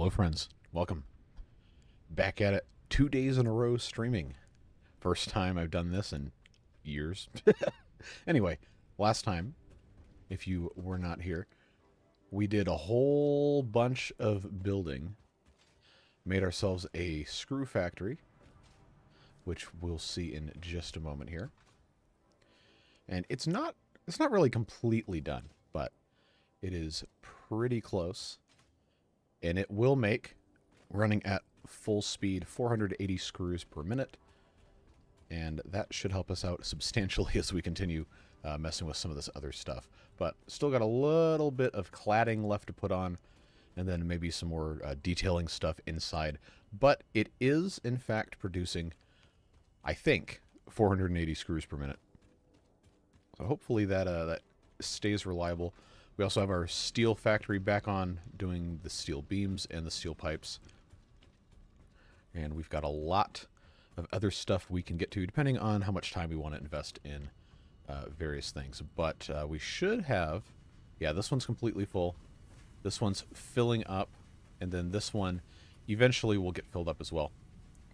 Hello friends, welcome. Back at it 2 days in a row streaming. First time I've done this in years. Anyway, last time, if you were not here, we did a whole bunch of building. Made ourselves a screw factory, which we'll see in just a moment here. And it's not really completely done, but it is pretty close. And it will make, running at full speed, 480 screws per minute. And that should help us out substantially as we continue messing with some of this other stuff. But still got a little bit of cladding left to put on, and then maybe some more detailing stuff inside. But it is, in fact, producing, I think, 480 screws per minute. So hopefully that stays reliable. We also have our steel factory back on, doing the steel beams and the steel pipes. And we've got a lot of other stuff we can get to, depending on how much time we want to invest in various things. But we should have... Yeah, this one's completely full. This one's filling up. And then this one eventually will get filled up as well.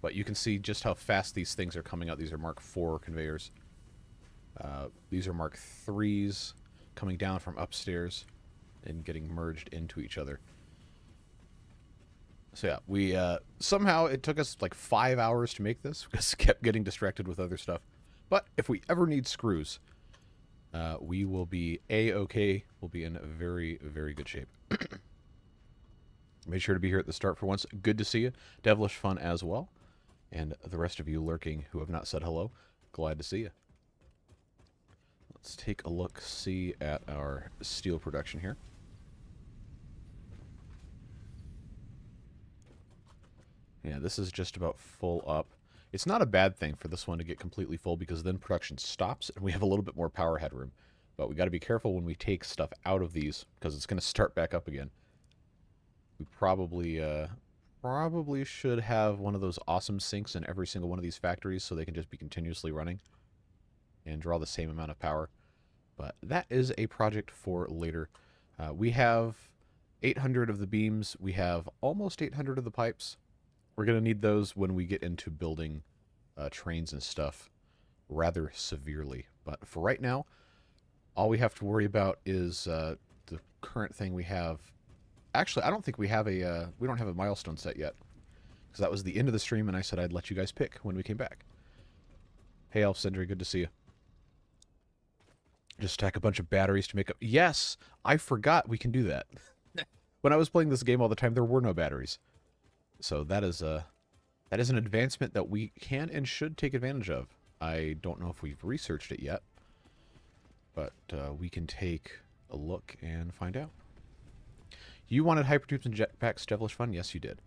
But you can see just how fast these things are coming out. These are Mark IV conveyors. These are Mark IIIs coming down from upstairs and getting merged into each other. So yeah, we somehow it took us like 5 hours to make this because kept getting distracted with other stuff. But if we ever need screws, we will be A-okay. We'll be in very, very good shape. Made sure to be here at the start for once. Good to see you. Devilish fun as well. And the rest of you lurking who have not said hello, glad to see you. Let's take a look-see at our steel production here. Yeah, this is just about full up. It's not a bad thing for this one to get completely full because then production stops and we have a little bit more power headroom. But we got to be careful when we take stuff out of these because it's going to start back up again. We probably should have one of those awesome sinks in every single one of these factories so they can just be continuously running and draw the same amount of power. But that is a project for later. We have 800 of the beams. We have almost 800 of the pipes. We're going to need those when we get into building trains and stuff rather severely. But for right now, all we have to worry about is the current thing we have. Actually, I don't think we have we don't have a milestone set yet. Because that was the end of the stream and I said I'd let you guys pick when we came back. Hey, alvsindre, good to see you. Just stack a bunch of batteries to make up... Yes! I forgot we can do that. When I was playing this game all the time, there were no batteries. So that is an advancement that we can and should take advantage of. I don't know if we've researched it yet. But we can take a look and find out. You wanted hypertubes and jetpacks, Devilish Fun? Yes, you did.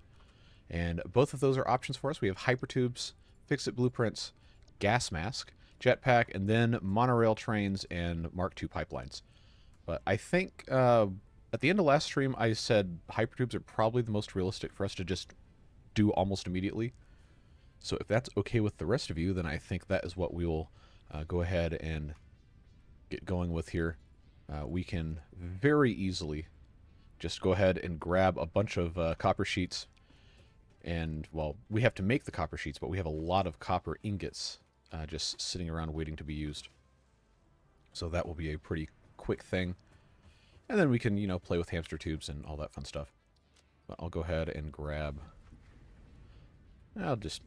And both of those are options for us. We have hypertubes, fix-it blueprints, gas mask, jetpack, and then monorail trains and Mark II pipelines. But I think at the end of last stream, I said hypertubes are probably the most realistic for us to just do almost immediately. So if that's okay with the rest of you, then I think that is what we will go ahead and get going with here. We can very easily just go ahead and grab a bunch of copper sheets. And, well, we have to make the copper sheets, but we have a lot of copper ingots just sitting around waiting to be used. So that will be a pretty quick thing. And then we can, you know, play with hamster tubes and all that fun stuff. But I'll go ahead and grab... just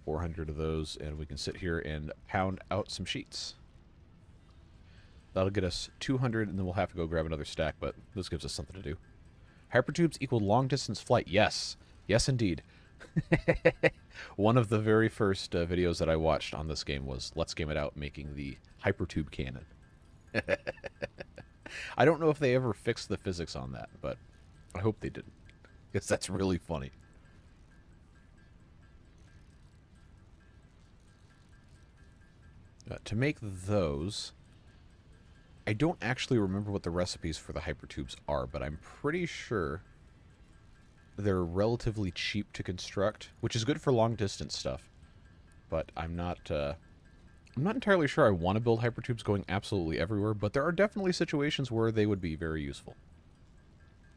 400 of those, and we can sit here and pound out some sheets. That'll get us 200, and then we'll have to go grab another stack, but this gives us something to do. Hypertubes equal long-distance flight. Yes. Yes, indeed. One of the very first videos that I watched on this game was Let's Game It Out making the hypertube cannon. I don't know if they ever fixed the physics on that, but I hope they didn't, because that's really funny. To make those, I don't actually remember what the recipes for the hypertubes are, but I'm pretty sure they're relatively cheap to construct, which is good for long-distance stuff. But I'm not entirely sure I want to build hypertubes going absolutely everywhere, but there are definitely situations where they would be very useful.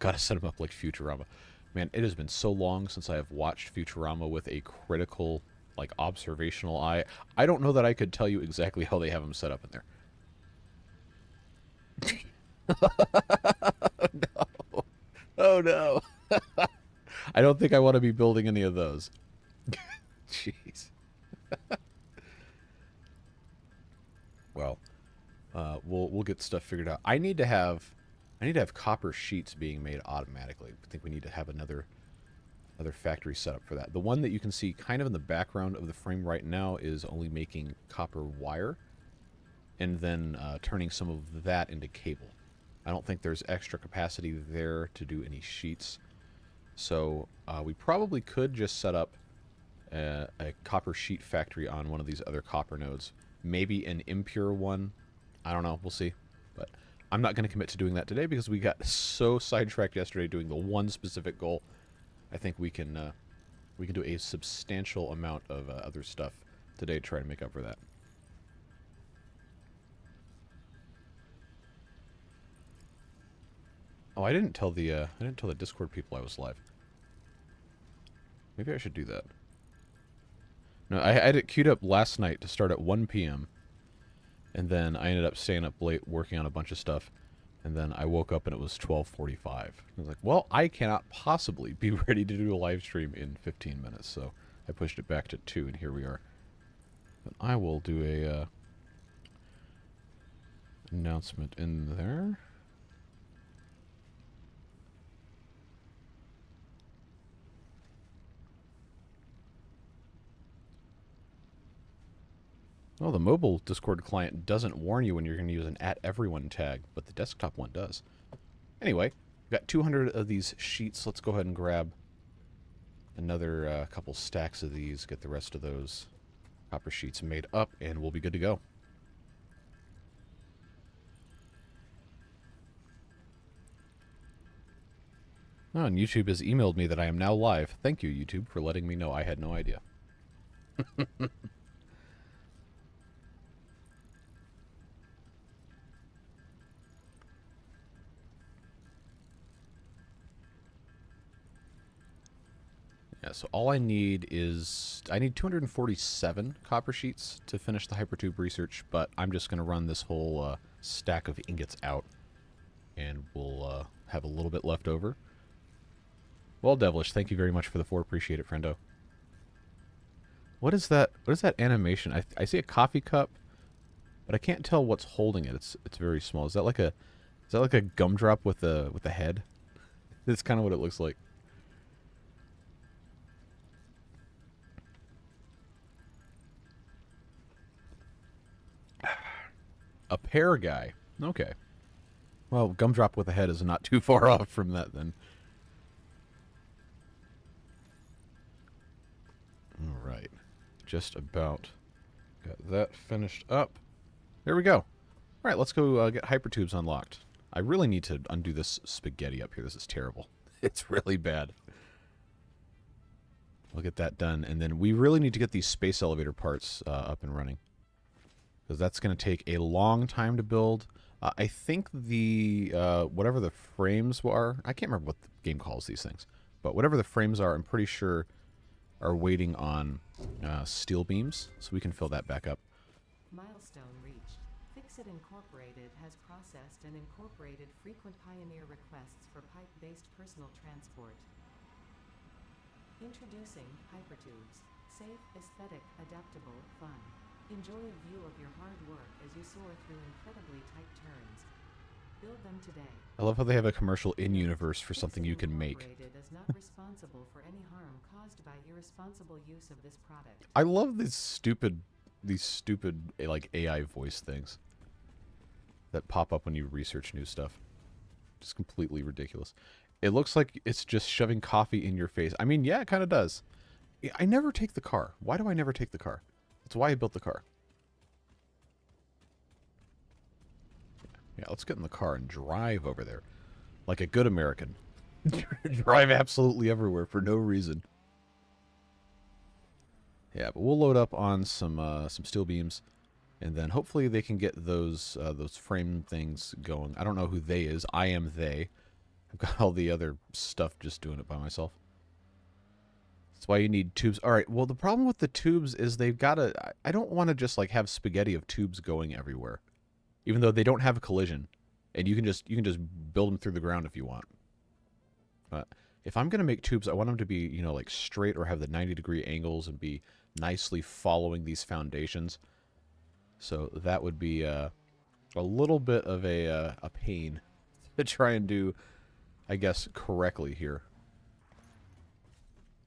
Gotta set them up like Futurama. Man, it has been so long since I have watched Futurama with a critical, like, observational eye. I don't know that I could tell you exactly how they have them set up in there. No. Oh, no. I don't think I want to be building any of those. Jeez. Well, we'll get stuff figured out. I need to have copper sheets being made automatically. I think we need to have another factory setup for that. The one that you can see kind of in the background of the frame right now is only making copper wire and then turning some of that into cable. I don't think there's extra capacity there to do any sheets. So we probably could just set up a copper sheet factory on one of these other copper nodes. Maybe an impure one. I don't know. We'll see. But I'm not going to commit to doing that today because we got so sidetracked yesterday doing the one specific goal. I think we can do a substantial amount of other stuff today to try to make up for that. Oh, I didn't tell the Discord people I was live. Maybe I should do that. No, I had it queued up last night to start at 1 p.m. And then I ended up staying up late working on a bunch of stuff. And then I woke up and it was 12:45. I was like, well, I cannot possibly be ready to do a live stream in 15 minutes. So I pushed it back to 2, and here we are. But I will do a announcement in there. Well, the mobile Discord client doesn't warn you when you're going to use an @everyone tag, but the desktop one does. Anyway, we've got 200 of these sheets. Let's go ahead and grab another couple stacks of these, get the rest of those copper sheets made up, and we'll be good to go. Oh, and YouTube has emailed me that I am now live. Thank you, YouTube, for letting me know. I had no idea. Yeah, so all I need is... I need 247 copper sheets to finish the hypertube research, but I'm just going to run this whole stack of ingots out, and we'll have a little bit left over. Well, Devilish, thank you very much for the 4. Appreciate it, friendo. What is that? What is that animation? I see a coffee cup, but I can't tell what's holding it. It's very small. Is that like a gumdrop with a head? That's kind of what it looks like. A pear guy. Okay. Well, gumdrop with a head is not too far off from that then. Alright. Just about got that finished up. There we go. Alright, let's go get hypertubes unlocked. I really need to undo this spaghetti up here. This is terrible. It's really bad. We'll get that done, and then we really need to get these space elevator parts up and running. Because that's going to take a long time to build. I think the, whatever the frames are, I can't remember what the game calls these things, but whatever the frames are, I'm pretty sure are waiting on steel beams, so we can fill that back up. Milestone reached. Fixit Incorporated has processed and incorporated frequent Pioneer requests for pipe-based personal transport. Introducing hypertubes. Safe, aesthetic, adaptable, fun. Enjoy a view of your hard work as you soar through incredibly tight turns. Build them today. I love how they have a commercial in-universe for something you can make. Is not responsible for any harm caused by irresponsible use of this product. I love these stupid like AI voice things that pop up when you research new stuff. Just completely ridiculous. It looks like it's just shoving coffee in your face. I mean, yeah, it kind of does. I never take the car. Why do I never take the car? That's why I built the car. Yeah, let's get in the car and drive over there. Like a good American. Drive absolutely everywhere for no reason. Yeah, but we'll load up on some steel beams, and then hopefully they can get those frame things going. I don't know who they is. I am they. I've got all the other stuff just doing it by myself. That's why you need tubes. All right, well, the problem with the tubes is they've got to... I don't want to just, like, have spaghetti of tubes going everywhere. Even though they don't have a collision. And you can just build them through the ground if you want. But if I'm going to make tubes, I want them to be, you know, like, straight or have the 90-degree angles and be nicely following these foundations. So that would be a little bit of a pain to try and do, I guess, correctly here.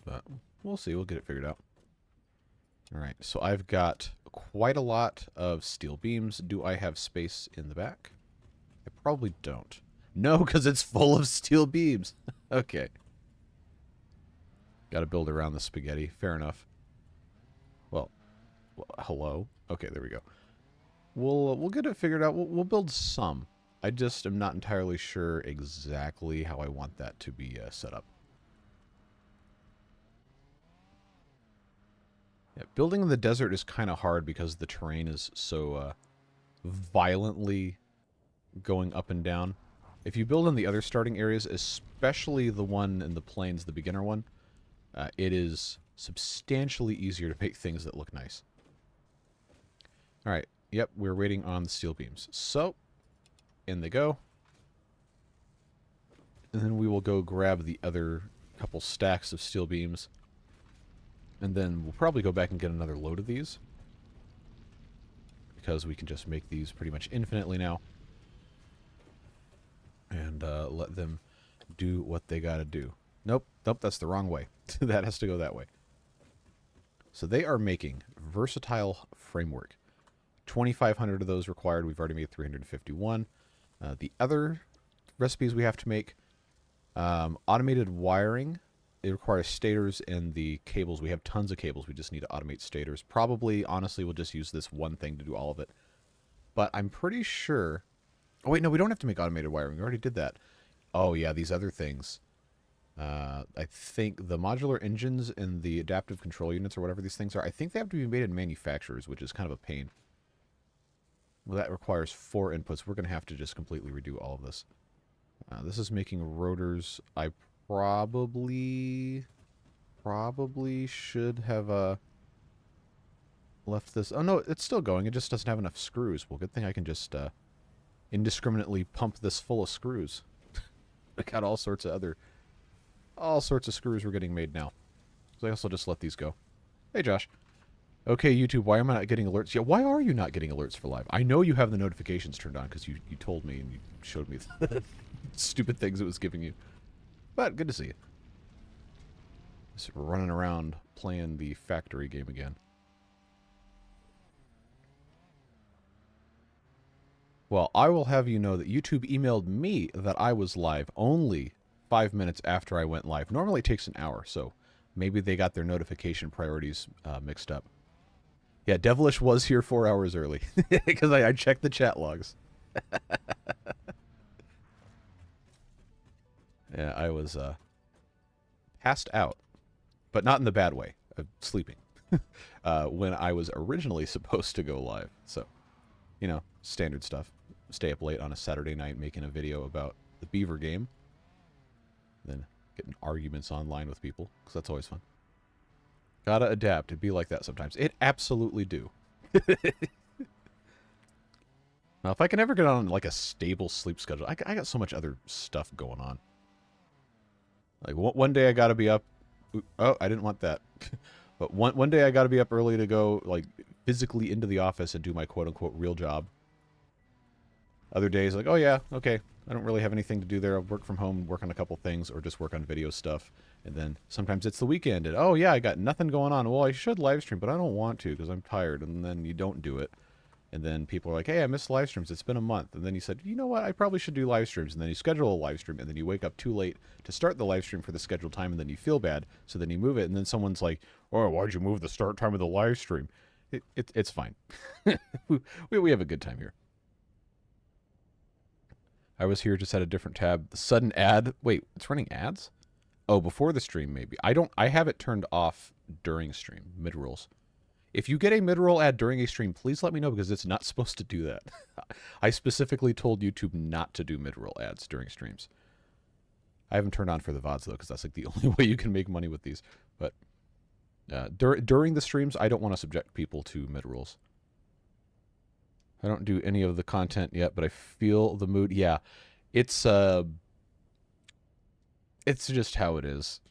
But we'll see. We'll get it figured out. All right. So I've got quite a lot of steel beams. Do I have space in the back? I probably don't. No, because it's full of steel beams. Okay. Got to build around the spaghetti. Fair enough. Well, hello. Okay, there we go. We'll get it figured out. We'll build some. I just am not entirely sure exactly how I want that to be set up. Yeah, building in the desert is kind of hard because the terrain is so violently going up and down. If you build in the other starting areas, especially the one in the plains, the beginner one, it is substantially easier to make things that look nice. All right. Yep, we're waiting on the steel beams. So, in they go. And then we will go grab the other couple stacks of steel beams. And then we'll probably go back and get another load of these. Because we can just make these pretty much infinitely now. And let them do what they gotta do. Nope, that's the wrong way. That has to go that way. So they are making versatile framework. 2,500 of those required. We've already made 351. The other recipes we have to make, automated wiring. It requires stators and the cables. We have tons of cables. We just need to automate stators. Probably, honestly, we'll just use this one thing to do all of it. But I'm pretty sure... Oh, wait, no, we don't have to make automated wiring. We already did that. Oh, yeah, these other things. I think the modular engines and the adaptive control units or whatever these things are, I think they have to be made in manufacturers, which is kind of a pain. Well, that requires 4 inputs. We're going to have to just completely redo all of this. This is making rotors. I probably should have left this. Oh, no, it's still going. It just doesn't have enough screws. Well, good thing I can just indiscriminately pump this full of screws. I got all sorts of screws were getting made now. So I also just let these go. Hey, Josh. Okay, YouTube, why am I not getting alerts? Yeah, why are you not getting alerts for live? I know you have the notifications turned on because you told me and you showed me the stupid things it was giving you. But good to see you. Just running around playing the factory game again. Well, I will have you know that YouTube emailed me that I was live only 5 minutes after I went live. Normally it takes an hour, so maybe they got their notification priorities mixed up. Yeah, Devilish was here 4 hours early because I checked the chat logs. Yeah, I was passed out, but not in the bad way, sleeping, when I was originally supposed to go live. So, you know, standard stuff. Stay up late on a Saturday night making a video about the Beaver game. Then getting arguments online with people, because that's always fun. Gotta adapt. It'd be like that sometimes. It absolutely do. Now, if I can ever get on, like, a stable sleep schedule, I got so much other stuff going on. Like, one day I gotta be up... Oh, I didn't want that. But one day I gotta be up early to go, like, physically into the office and do my quote-unquote real job. Other days, like, oh yeah, okay, I don't really have anything to do there. I'll work from home, work on a couple things, or just work on video stuff. And then sometimes it's the weekend, and oh yeah, I got nothing going on. Well, I should live stream, but I don't want to because I'm tired. And then you don't do it. And then people are like, hey, I missed live streams. It's been a month. And then you said, you know what, I probably should do live streams. And then you schedule a live stream, and then you wake up too late to start the live stream for the scheduled time, and then you feel bad. So then you move it, and then someone's like, oh, why'd you move the start time of the live stream? It's fine. we have a good time here. I was here, just had a different tab. The sudden ad. Wait, it's running ads? Oh, before the stream, maybe. I have it turned off during stream, mid-rolls. If you get a mid-roll ad during a stream, please let me know, because it's not supposed to do that. I specifically told YouTube not to do mid-roll ads during streams. I haven't turned on for the VODs, though, because that's like the only way you can make money with these. But during the streams, I don't want to subject people to mid-rolls. I don't do any of the content yet, but I feel the mood. Yeah, it's just how it is.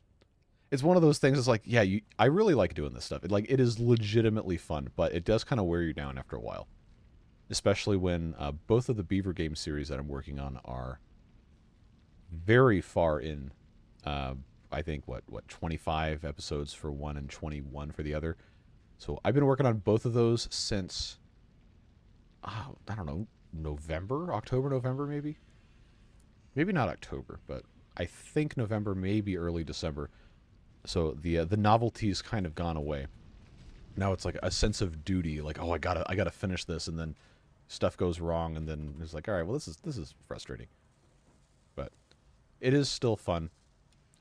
It's one of those things. It's like, yeah, I really like doing this stuff. It is legitimately fun, but it does kind of wear you down after a while. Especially when both of the Beaver game series that I'm working on are very far in. I think, what, 25 episodes for one and 21 for the other. So I've been working on both of those since, I don't know, October, November, maybe? Maybe not October, but I think November, maybe early December. So the novelty's kind of gone away. Now it's like a sense of duty, like, oh, I gotta finish this, and then stuff goes wrong, and then it's like, all right, well, this is frustrating. But it is still fun.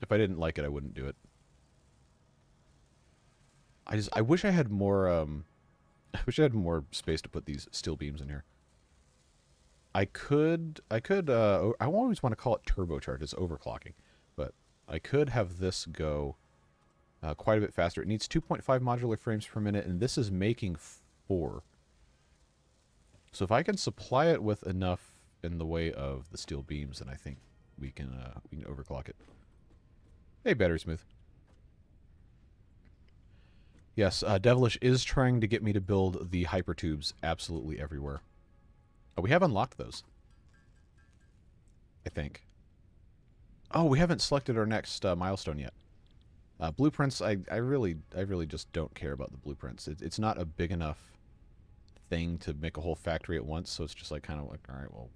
If I didn't like it, I wouldn't do it. I wish I had more I wish I had more space to put these steel beams in here. I always want to call it turbocharge. It's overclocking, but I could have this go quite a bit faster. It needs 2.5 modular frames per minute, and this is making 4. So if I can supply it with enough in the way of the steel beams, then I think we can overclock it. Hey, Battery Smooth. Yes, Devilish is trying to get me to build the hypertubes absolutely everywhere. Oh, we have unlocked those, I think. Oh, we haven't selected our next milestone yet. Blueprints, I really just don't care about the blueprints. It's not a big enough thing to make a whole factory at once, so it's just like kind of like, all right, well,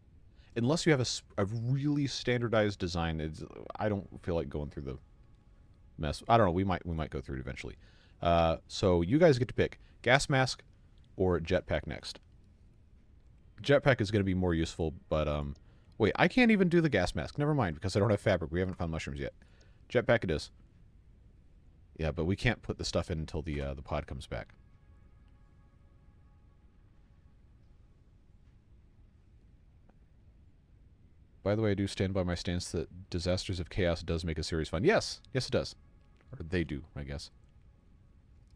unless you have a really standardized design, I don't feel like going through the mess. I don't know. We might go through it eventually. So you guys get to pick gas mask or jetpack next. Jetpack is going to be more useful, but wait, I can't even do the gas mask. Never mind, because I don't have fabric. We haven't found mushrooms yet. Jetpack it is. Yeah, but we can't put the stuff in until the pod comes back. By the way, I do stand by my stance that Disasters of Chaos does make a series fun. Yes, yes it does. Or they do, I guess.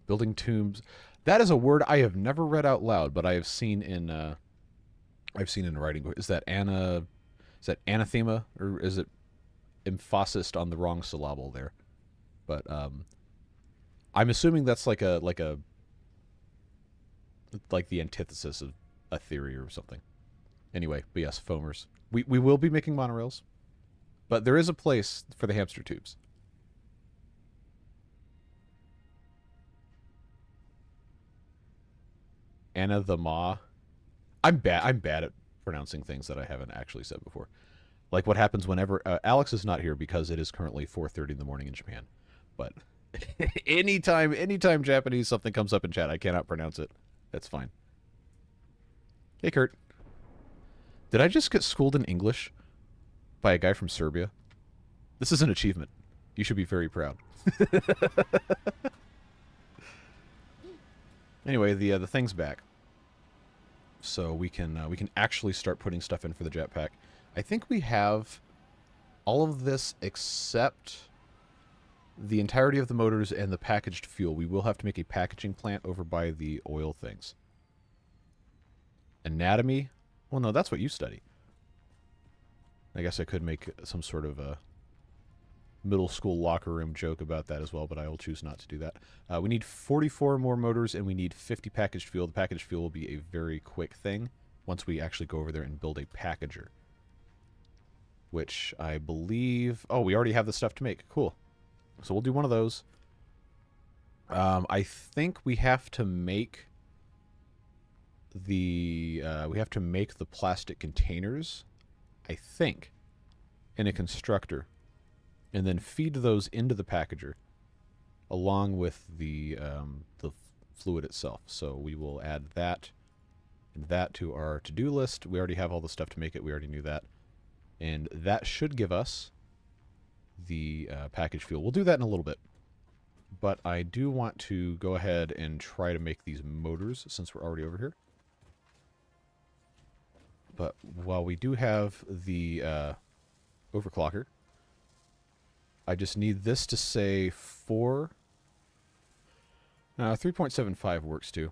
Building tombs. That is a word I have never read out loud, but I have seen in writing. Is that anathema, or is it emphasis on the wrong syllable there? But I'm assuming that's like the antithesis of a theory or something. Anyway, but yes, foamers. We will be making monorails, but there is a place for the hamster tubes. Anna the Ma. I'm bad at pronouncing things that I haven't actually said before. Like what happens whenever Alex is not here because it is currently 4:30 in the morning in Japan. But anytime Japanese something comes up in chat, I cannot pronounce it. That's fine. Hey, Kurt. Did I just get schooled in English by a guy from Serbia? This is an achievement. You should be very proud. Anyway, the thing's back, so we can actually start putting stuff in for the jetpack. I think we have all of this except the entirety of the motors and the packaged fuel. We will have to make a packaging plant over by the oil things. Anatomy. Well, no, that's what you study. I guess I could make some sort of a middle school locker room joke about that as well, but I will choose not to do that. We need 44 more motors, and we need 50 packaged fuel. The packaged fuel will be a very quick thing once we actually go over there and build a packager. Which I believe... Oh, we already have the stuff to make. Cool. So we'll do one of those. I think we have to make... we have to make the plastic containers, I think, in a constructor, and then feed those into the packager along with the fluid itself. So we will add that and that to our to-do list. We already have all the stuff to make it. We already knew that. And that should give us the package fuel. We'll do that in a little bit. But I do want to go ahead and try to make these motors since we're already over here. But while we do have the overclocker, I just need this to say 4. 3.75 works too.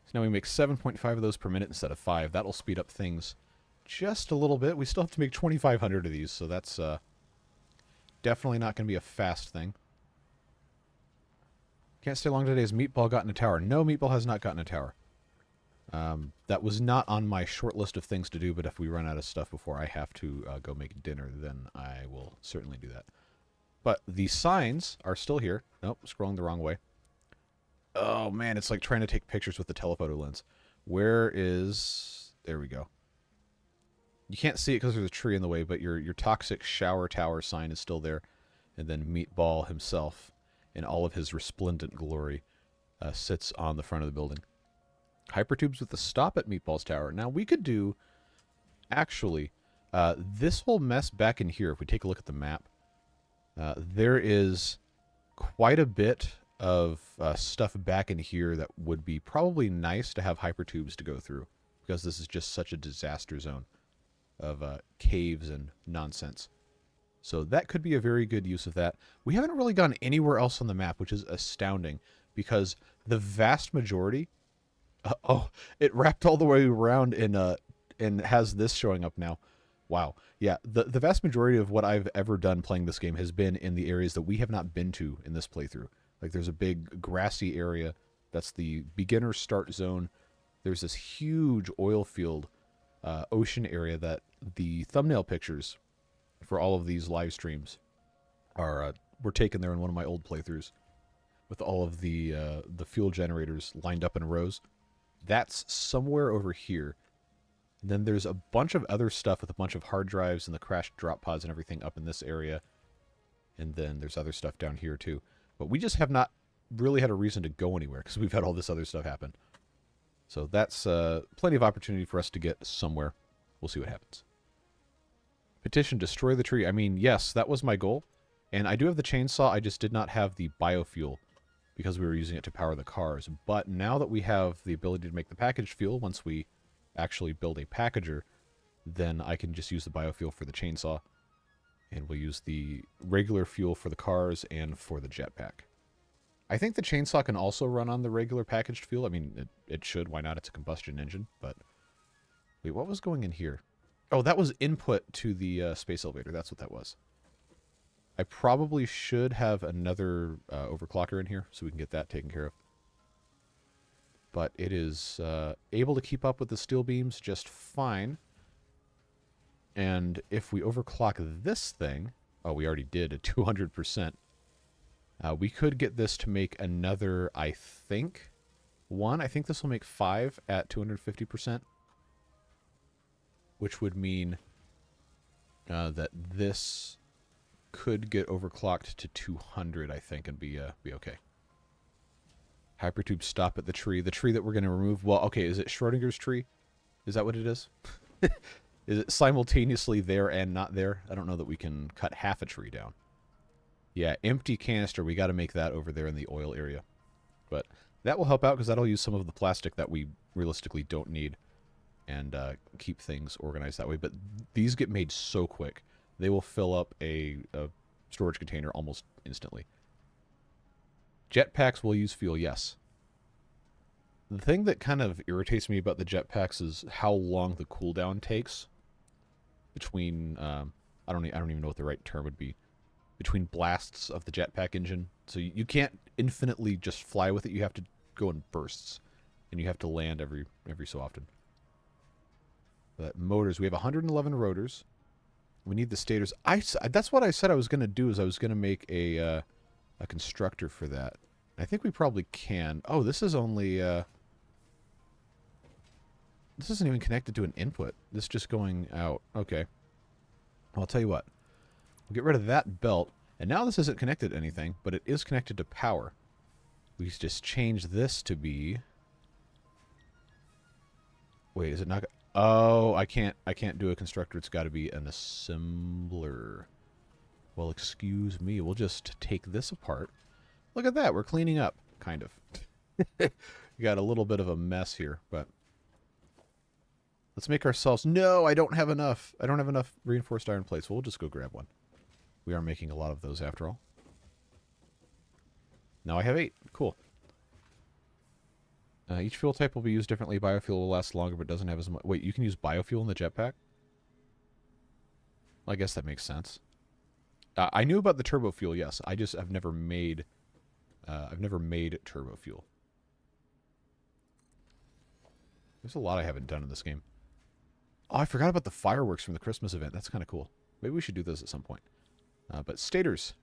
So now we make 7.5 of those per minute instead of 5. That'll speed up things just a little bit. We still have to make 2,500 of these, so that's definitely not going to be a fast thing. Can't stay long today. Has Meatball gotten a tower? No, Meatball has not gotten a tower. That was not on my short list of things to do, but if we run out of stuff before I have to go make dinner, then I will certainly do that. But the signs are still here. Nope, scrolling the wrong way. Oh, man, it's like trying to take pictures with the telephoto lens. Where is... There we go. You can't see it because there's a tree in the way, but your toxic shower tower sign is still there. And then Meatball himself, in all of his resplendent glory, sits on the front of the building. Hypertubes with the stop at Meatball's tower. Now, we could do... Actually, this whole mess back in here, if we take a look at the map, there is quite a bit of stuff back in here that would be probably nice to have hypertubes to go through, because this is just such a disaster zone of caves and nonsense. So that could be a very good use of that. We haven't really gone anywhere else on the map, which is astounding, because the vast majority... oh, it wrapped all the way around and has this showing up now. Wow. Yeah, the vast majority of what I've ever done playing this game has been in the areas that we have not been to in this playthrough. Like, there's a big grassy area. That's the beginner start zone. There's this huge oil field ocean area that the thumbnail pictures for all of these live streams were taken there in one of my old playthroughs with all of the fuel generators lined up in rows. That's somewhere over here. And then there's a bunch of other stuff with a bunch of hard drives and the crashed drop pods and everything up in this area. And then there's other stuff down here too. But we just have not really had a reason to go anywhere because we've had all this other stuff happen. So that's plenty of opportunity for us to get somewhere. We'll see what happens. Petition, destroy the tree. I mean, yes, that was my goal. And I do have the chainsaw. I just did not have the biofuel because we were using it to power the cars. But now that we have the ability to make the packaged fuel, once we actually build a packager, then I can just use the biofuel for the chainsaw. And we'll use the regular fuel for the cars and for the jetpack. I think the chainsaw can also run on the regular packaged fuel. I mean, it should. Why not? It's a combustion engine. But wait, what was going in here? Oh, that was input to the space elevator. That's what that was. I probably should have another overclocker in here so we can get that taken care of. But it is able to keep up with the steel beams just fine. And if we overclock this thing, oh, we already did at 200%, we could get this to make another, I think, 1. I think this will make 5 at 250%, which would mean that this could get overclocked to 200, I think, and be okay. Hypertube stop at the tree that we're going to remove. Well, okay, is it Schrodinger's tree? Is that what it is? Is it simultaneously there and not there? I don't know that we can cut half a tree down. Yeah, empty canister. We got to make that over there in the oil area. But that will help out because that'll use some of the plastic that we realistically don't need and keep things organized that way. But these get made so quick. They will fill up a storage container almost instantly. Jetpacks will use fuel, yes. The thing that kind of irritates me about the jetpacks is how long the cooldown takes between, I don't even know what the right term would be, between blasts of the jetpack engine. So you can't infinitely just fly with it. You have to go in bursts, and you have to land every so often. But motors, we have 111 rotors. We need the stators. That's what I said I was going to do, is I was going to make a constructor for that. I think we probably can. Oh, this is only... this isn't even connected to an input. This is just going out. Okay. Well, I'll tell you what. We'll get rid of that belt. And now this isn't connected to anything, but it is connected to power. We just change this to be... Wait, is it not... Oh, I can't do a constructor. It's got to be an assembler. Well, excuse me. We'll just take this apart. Look at that. We're cleaning up, kind of. We got a little bit of a mess here, but let's make ourselves... No, I don't have enough. I don't have enough reinforced iron plates. We'll just go grab one. We are making a lot of those after all. Now I have 8. Cool. Each fuel type will be used differently. Biofuel will last longer, but doesn't have as much... Wait, you can use biofuel in the jetpack? Well, I guess that makes sense. I knew about the turbo fuel, yes. I've never made... I've never made turbo fuel. There's a lot I haven't done in this game. Oh, I forgot about the fireworks from the Christmas event. That's kind of cool. Maybe we should do those at some point. But stators.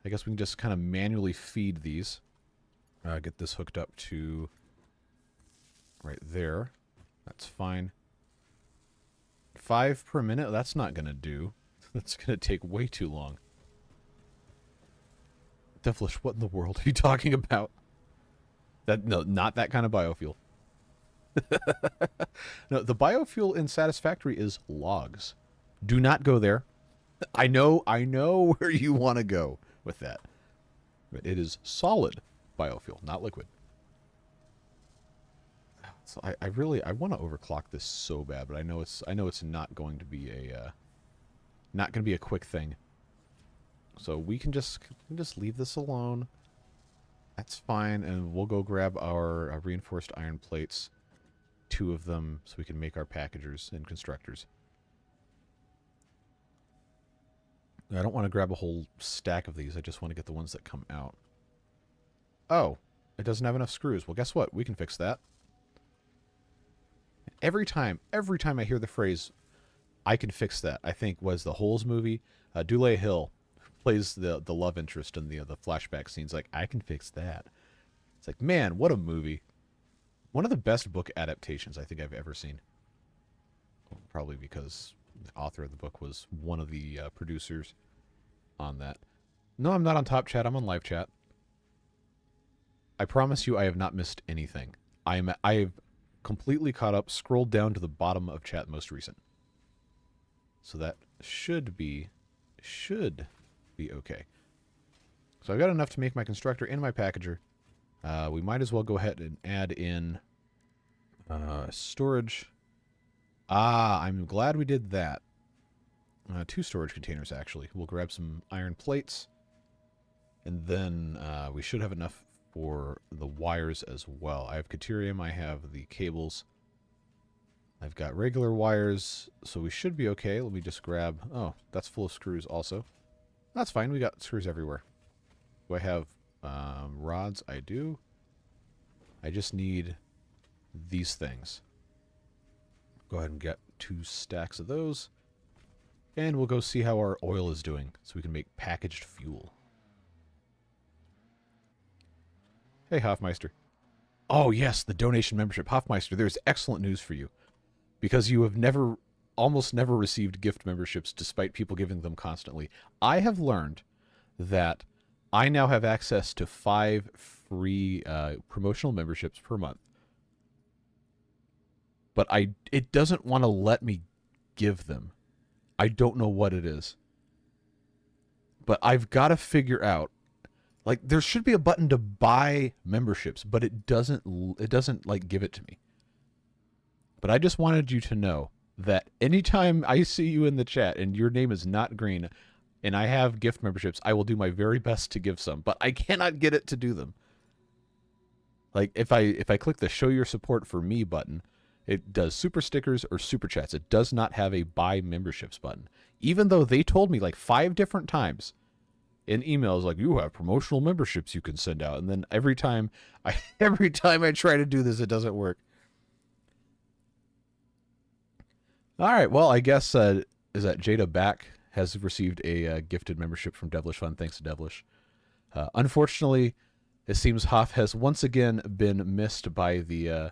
I guess we can just kind of manually feed these. Get this hooked up to right there. That's fine. 5 per minute? That's not going to do. That's going to take way too long. Devilish, what in the world are you talking about? No, not that kind of biofuel. No, the biofuel in Satisfactory is logs. Do not go there. I know where you want to go with that. But it is solid biofuel, not liquid. So I want to overclock this so bad, but I know it's not going to be a quick thing. So we can just leave this alone. That's fine, and we'll go grab our reinforced iron plates, 2 of them, so we can make our packagers and constructors. I don't want to grab a whole stack of these. I just want to get the ones that come out. Oh, it doesn't have enough screws. Well, guess what? We can fix that. Every time I hear the phrase, I can fix that, I think was the Holes movie. Dule Hill plays the love interest in the flashback scenes. Like, I can fix that. It's like, man, what a movie. One of the best book adaptations I think I've ever seen. Well, probably because the author of the book was one of the producers on that. No, I'm not on top chat. I'm on live chat. I promise you I have not missed anything. I've completely caught up, scrolled down to the bottom of chat most recent. So that should be okay. So I've got enough to make my constructor and my packager. We might as well go ahead and add in storage. I'm glad we did that. 2 storage containers, actually. We'll grab some iron plates. And then we should have enough for the wires as well. I have Caterium, I have the cables. I've got regular wires, so we should be okay. Let me just grab... Oh, that's full of screws also. That's fine, we got screws everywhere. Do I have rods? I do. I just need these things. Go ahead and get 2 stacks of those. And we'll go see how our oil is doing, so we can make packaged fuel. Hey, Hoffmeister. Oh, yes, the donation membership. Hoffmeister, there's excellent news for you. Because you have almost never received gift memberships despite people giving them constantly. I have learned that I now have access to 5 free promotional memberships per month. But it doesn't want to let me give them. I don't know what it is. But I've got to figure out. Like, there should be a button to buy memberships, but it doesn't like give it to me. But I just wanted you to know that anytime I see you in the chat and your name is not green and I have gift memberships, I will do my very best to give some, but I cannot get it to do them. Like, if I click the show your support for me button, it does super stickers or super chats. It does not have a buy memberships button. Even though they told me like 5 different times in emails, like, you have promotional memberships you can send out. And then every time I try to do this, it doesn't work. All right, well, I guess is that Jada Back has received a gifted membership from Devilish Fun. Thanks to Devilish. Unfortunately, it seems Hoff has once again been missed by the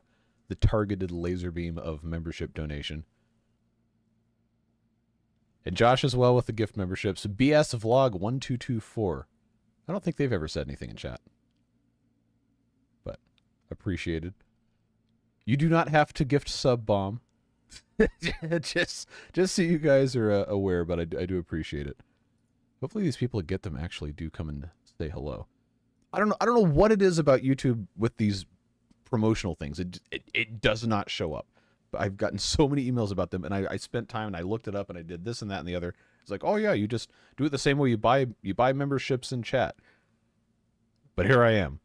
targeted laser beam of membership donation. And Josh as well with the gift memberships. BS Vlog 1224. I don't think they've ever said anything in chat, but appreciated. You do not have to gift sub bomb. just so you guys are aware, but I do appreciate it. Hopefully these people that get them actually do come and say hello. I don't know what it is about YouTube with these promotional things. It does not show up. But I've gotten so many emails about them, and I spent time and I looked it up and I did this and that and the other. It's like, oh yeah, you just do it the same way you buy memberships in chat. But here I am.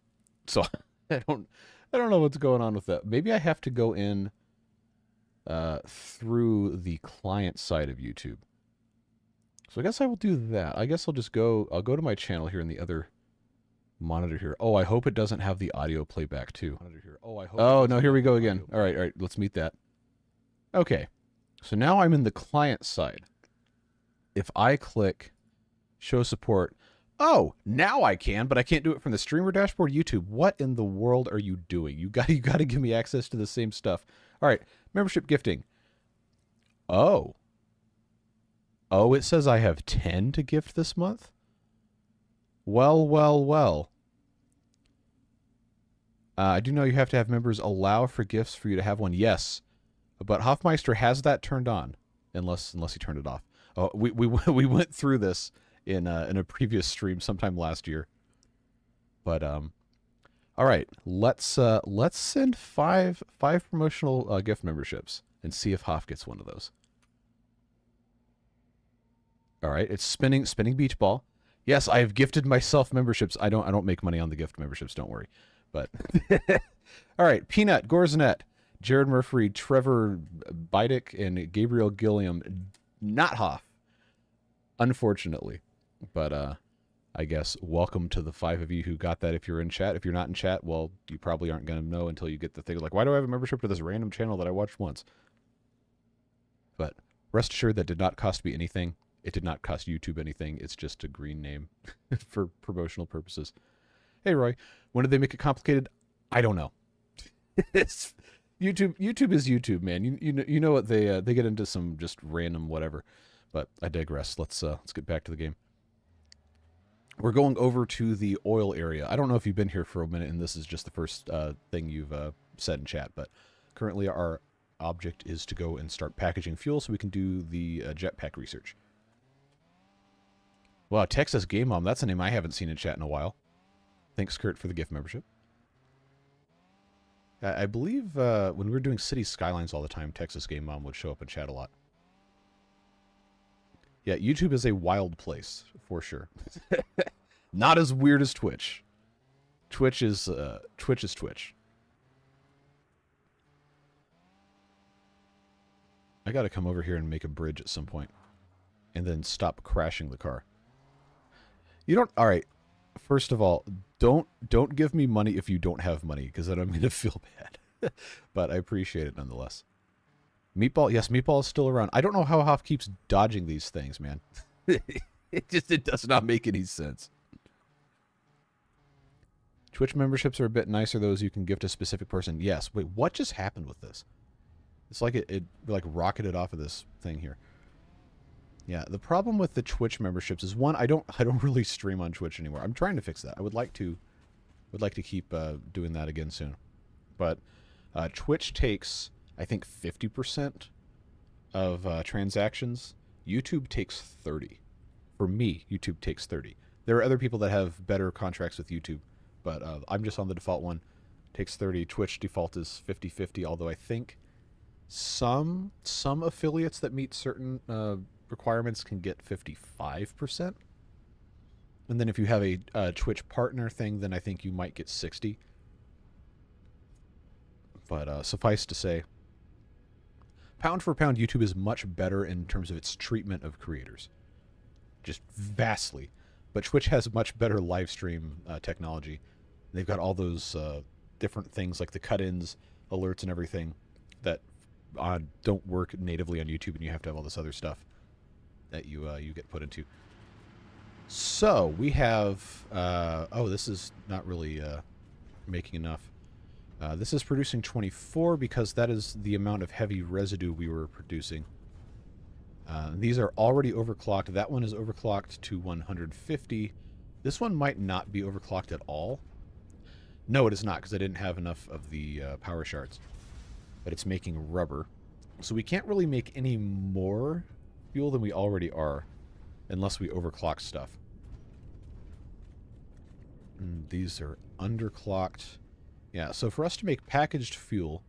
So I don't know what's going on with that. Maybe I have to go in through the client side of YouTube. So I guess I will do that. I guess I'll go to my channel here in the other monitor here. Oh, I hope it doesn't have the audio playback too. Oh, no, here we go again. All right, let's meet that. Okay. So now I'm in the client side. If I click show support, oh, now I can, but I can't do it from the streamer dashboard. YouTube, what in the world are you doing? You got to give me access to the same stuff. All right, membership gifting. Oh, it says I have 10 to gift this month? Well. I do know you have to have members allow for gifts for you to have one. Yes, but Hoffmeister has that turned on, unless he turned it off. Oh, we went through this in a previous stream sometime last year. But all right, let's send five promotional gift memberships and see if Hoff gets one of those. All right, it's spinning beach ball. Yes, I have gifted myself memberships. I don't make money on the gift memberships, don't worry. But all right, Peanut, Gorzanet, Jared Murphy, Trevor Bidick, and Gabriel Gilliam. Not Hoff, unfortunately. But I guess welcome to the 5 of you who got that if you're in chat. If you're not in chat, well, you probably aren't going to know until you get the thing. Like, why do I have a membership to this random channel that I watched once? But rest assured that did not cost me anything. It did not cost YouTube anything. It's just a green name for promotional purposes. Hey, Roy, when did they make it complicated? I don't know. It's YouTube is YouTube, man. You know what they get into some just random whatever. But I digress. Let's get back to the game. We're going over to the oil area. I don't know if you've been here for a minute, and this is just the first thing you've said in chat. But currently, our object is to go and start packaging fuel so we can do the jetpack research. Wow, Texas Game Mom. That's a name I haven't seen in chat in a while. Thanks, Kurt, for the gift membership. I believe when we were doing City Skylines all the time, Texas Game Mom would show up in chat a lot. Yeah, YouTube is a wild place, for sure. Not as weird as Twitch. Twitch is Twitch. I gotta come over here and make a bridge at some point. And then stop crashing the car. You don't... Alright. First of all, don't give me money if you don't have money, because then I'm going to feel bad. But I appreciate it nonetheless. Meatball, yes, Meatball is still around. I don't know how Hoff keeps dodging these things, man. It does not make any sense. Twitch memberships are a bit nicer, those you can gift a specific person. Yes. Wait, what just happened with this? It's like it like rocketed off of this thing here. Yeah, the problem with the Twitch memberships is, one, I don't really stream on Twitch anymore. I'm trying to fix that. I would like to keep doing that again soon. But Twitch takes, I think, 50% of transactions. YouTube takes 30. For me, YouTube takes 30. There are other people that have better contracts with YouTube, but I'm just on the default one. Takes 30. Twitch default is 50-50, although I think some affiliates that meet certain requirements can get 55%. And then if you have a Twitch partner thing, then I think you might get 60. But suffice to say, pound for pound, YouTube is much better in terms of its treatment of creators. Just vastly. But Twitch has much better live stream technology. They've got all those different things like the cut-ins, alerts, and everything that don't work natively on YouTube, and you have to have all this other stuff that you get put into. So we have oh, this is not really making enough. This is producing 24 because that is the amount of heavy residue we were producing. These are already overclocked. That one is overclocked to 150. This one might not be overclocked at all. No, it is not, because I didn't have enough of the power shards. But it's making rubber. So we can't really make any more fuel than we already are, unless we overclock stuff. And these are underclocked. Yeah, so for us to make packaged fuel,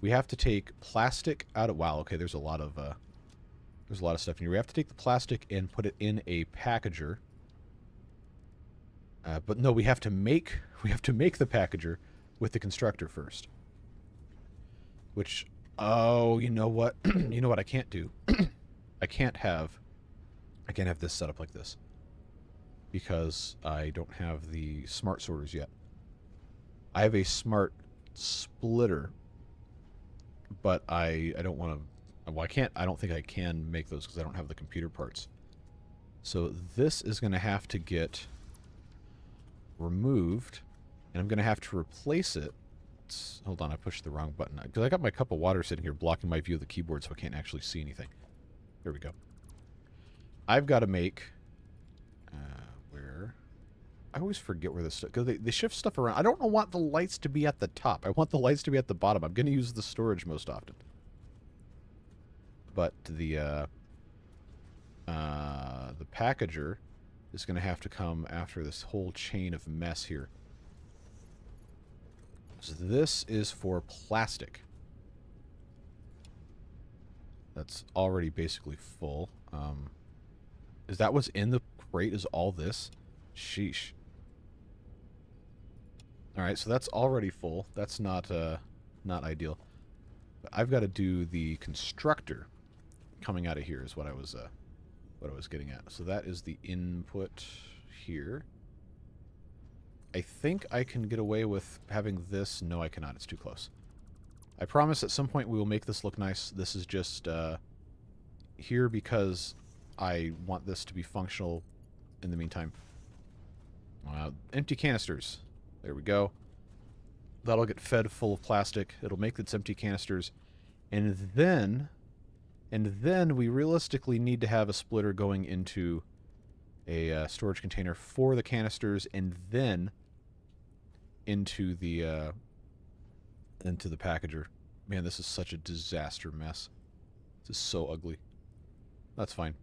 we have to take plastic out of... Wow, okay, there's a lot of There's a lot of stuff in here. We have to take the plastic and put it in a packager. But no, we have to make the packager with the constructor first. Which, oh, you know what? You know what I can't do? I can't have this set up like this. Because I don't have the smart sorters yet. I have a smart splitter, but I don't want to... Well, I don't think I can make those because I don't have the computer parts. So this is going to have to get removed, and I'm going to have to replace it. Hold on, I pushed the wrong button. Because I got my cup of water sitting here blocking my view of the keyboard so I can't actually see anything. There we go. I've got to make... where... I always forget where this... Because they shift stuff around. I don't want the lights to be at the top. I want the lights to be at the bottom. I'm going to use the storage most often. But the packager is going to have to come after this whole chain of mess here. So this is for plastic. That's already basically full. Is that what's in the crate? Is all this? Sheesh. Alright, so that's already full. That's not ideal. But I've got to do the constructor coming out of here is what I was getting at. So that is the input here. I think I can get away with having this. No, I cannot. It's too close. I promise at some point we will make this look nice. This is just here because I want this to be functional in the meantime. Empty canisters. There we go. That'll get fed full of plastic. It'll make its empty canisters. And then we realistically need to have a splitter going into a storage container for the canisters, and then into the packager. Man, this is such a disaster mess. This is so ugly. That's fine.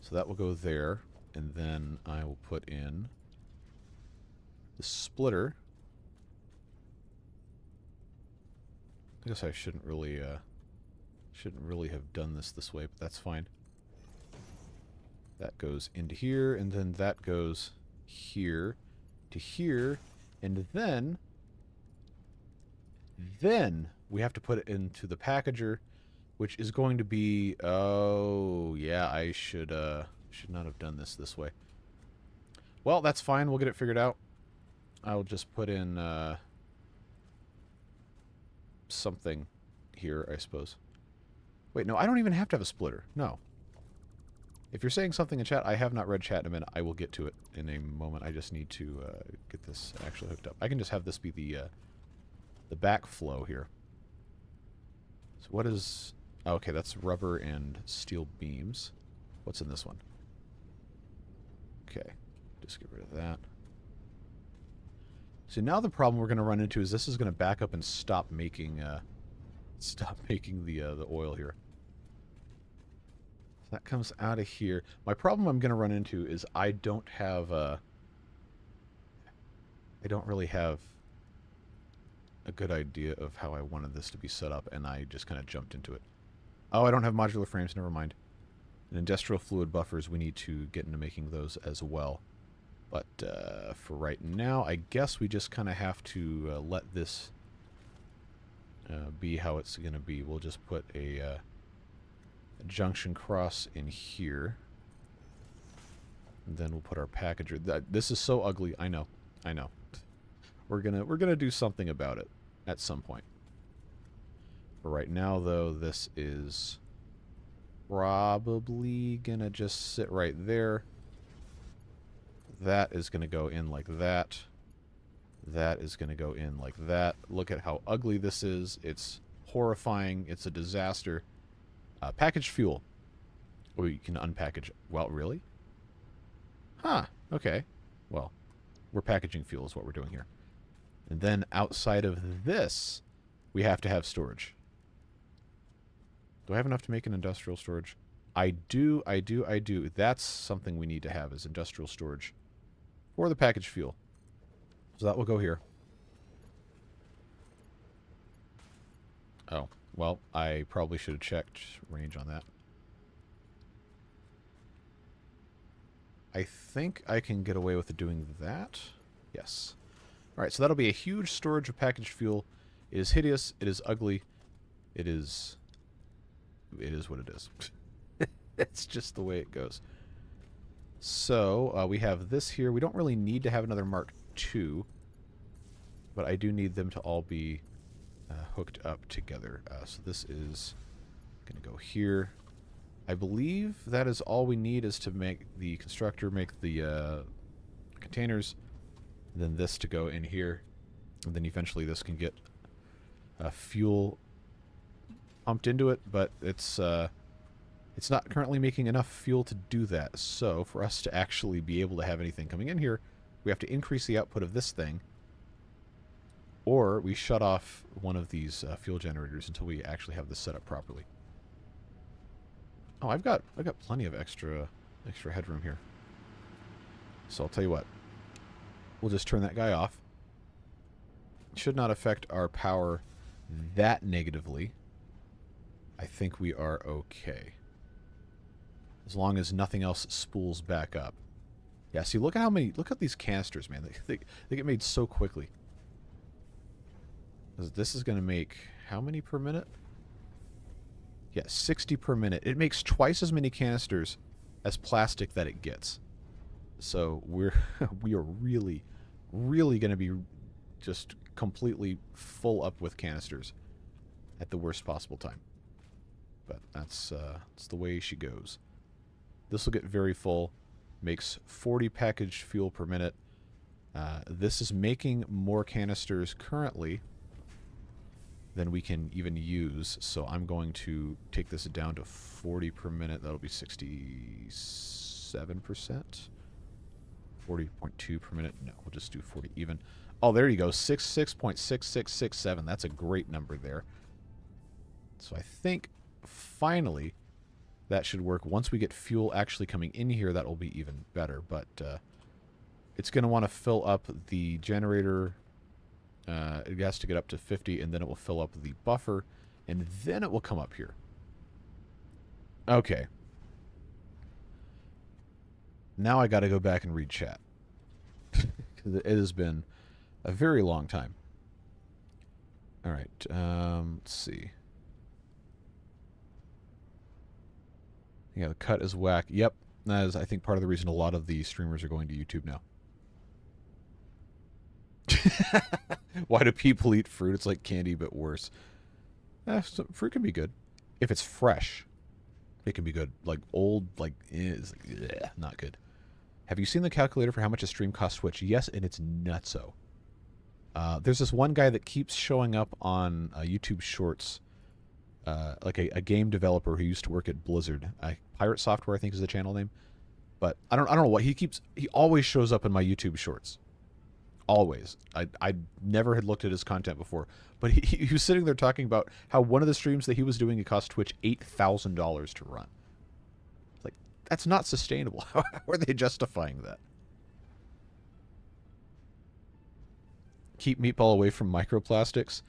So that will go there, and then I will put in the splitter. I guess I shouldn't really have done this way, but that's fine. That goes into here, and then that goes here to here, and then we have to put it into the packager, which is going to be... Oh, yeah, I should not have done this way. Well, that's fine. We'll get it figured out. I'll just put in something here, I suppose. Wait, no, I don't even have to have a splitter. No. If you're saying something in chat, I have not read chat in a minute. I will get to it in a moment. I just need to get this actually hooked up. I can just have this be the backflow here. So what is... Oh, okay, that's rubber and steel beams. What's in this one? Okay, just get rid of that. So now the problem we're going to run into is this is going to back up and stop making the oil here. So that comes out of here. My problem I'm going to run into is I don't really have a good idea of how I wanted this to be set up, and I just kind of jumped into it. Oh, I don't have modular frames, never mind. And industrial fluid buffers, we need to get into making those as well. But for right now, I guess we just kind of have to let this be how it's going to be. We'll just put a junction cross in here. And then we'll put our packager. This is so ugly. I know. We're gonna do something about it at some point. For right now, though, this is probably gonna just sit right there. That is gonna go in like that. That is gonna go in like that. Look at how ugly this is. It's horrifying. It's a disaster. Packaged fuel. Oh, you can unpackage. Well, really? Huh. Okay. Well, we're packaging fuel is what we're doing here. And then outside of this, we have to have storage. Do I have enough to make an industrial storage? I do. That's something we need to have is industrial storage for the packaged fuel. So that will go here. Oh, well, I probably should have checked range on that. I think I can get away with doing that. Yes. All right, so that'll be a huge storage of packaged fuel. It is hideous. It is ugly. It is what it is. It's just the way it goes. So we have this here. We don't really need to have another Mark II, but I do need them to all be hooked up together. So this is going to go here. I believe that is all we need is to make the constructor, make the containers, and then this to go in here. And then eventually this can get fuel pumped into it, but it's not currently making enough fuel to do that. So for us to actually be able to have anything coming in here, we have to increase the output of this thing, or we shut off one of these fuel generators until we actually have this set up properly. Oh, I've got plenty of extra headroom here. So I'll tell you what. We'll just turn that guy off. It should not affect our power that negatively. I think we are okay. As long as nothing else spools back up. Yeah, see, look at these canisters, man. They get made so quickly. This is going to make how many per minute? Yeah, 60 per minute. It makes twice as many canisters as plastic that it gets. So we are really going to be just completely full up with canisters at the worst possible time. But that's the way she goes. This will get very full. Makes 40 packaged fuel per minute. This is making more canisters currently than we can even use. So I'm going to take this down to 40 per minute. That'll be 67%. 40.2 per minute. No, we'll just do 40 even. Oh, there you go. 66.6667. That's a great number there. So I think finally that should work. Once we get fuel actually coming in here, that will be even better. But it's going to want to fill up the generator. It has to get up to 50, and then it will fill up the buffer, and then it will come up here. Okay. Now I got to go back and read chat. Because it has been a very long time. All right. Let's see. Yeah, the cut is whack. Yep. That is, I think, part of the reason a lot of the streamers are going to YouTube now. Why do people eat fruit? It's like candy, but worse. So fruit can be good. If it's fresh, it can be good. Like old, like, is not good. Have you seen the calculator for how much a stream costs Twitch? Yes, and it's nutso. There's this one guy that keeps showing up on YouTube Shorts, like a game developer who used to work at Blizzard. Pirate Software, I think, is the channel name. But I don't know what he always shows up in my YouTube Shorts. Always. I never had looked at his content before, but he was sitting there talking about how one of the streams that he was doing, it cost Twitch $8,000 to run. It's like, that's not sustainable. How are they justifying that? Keep Meatball away from microplastics.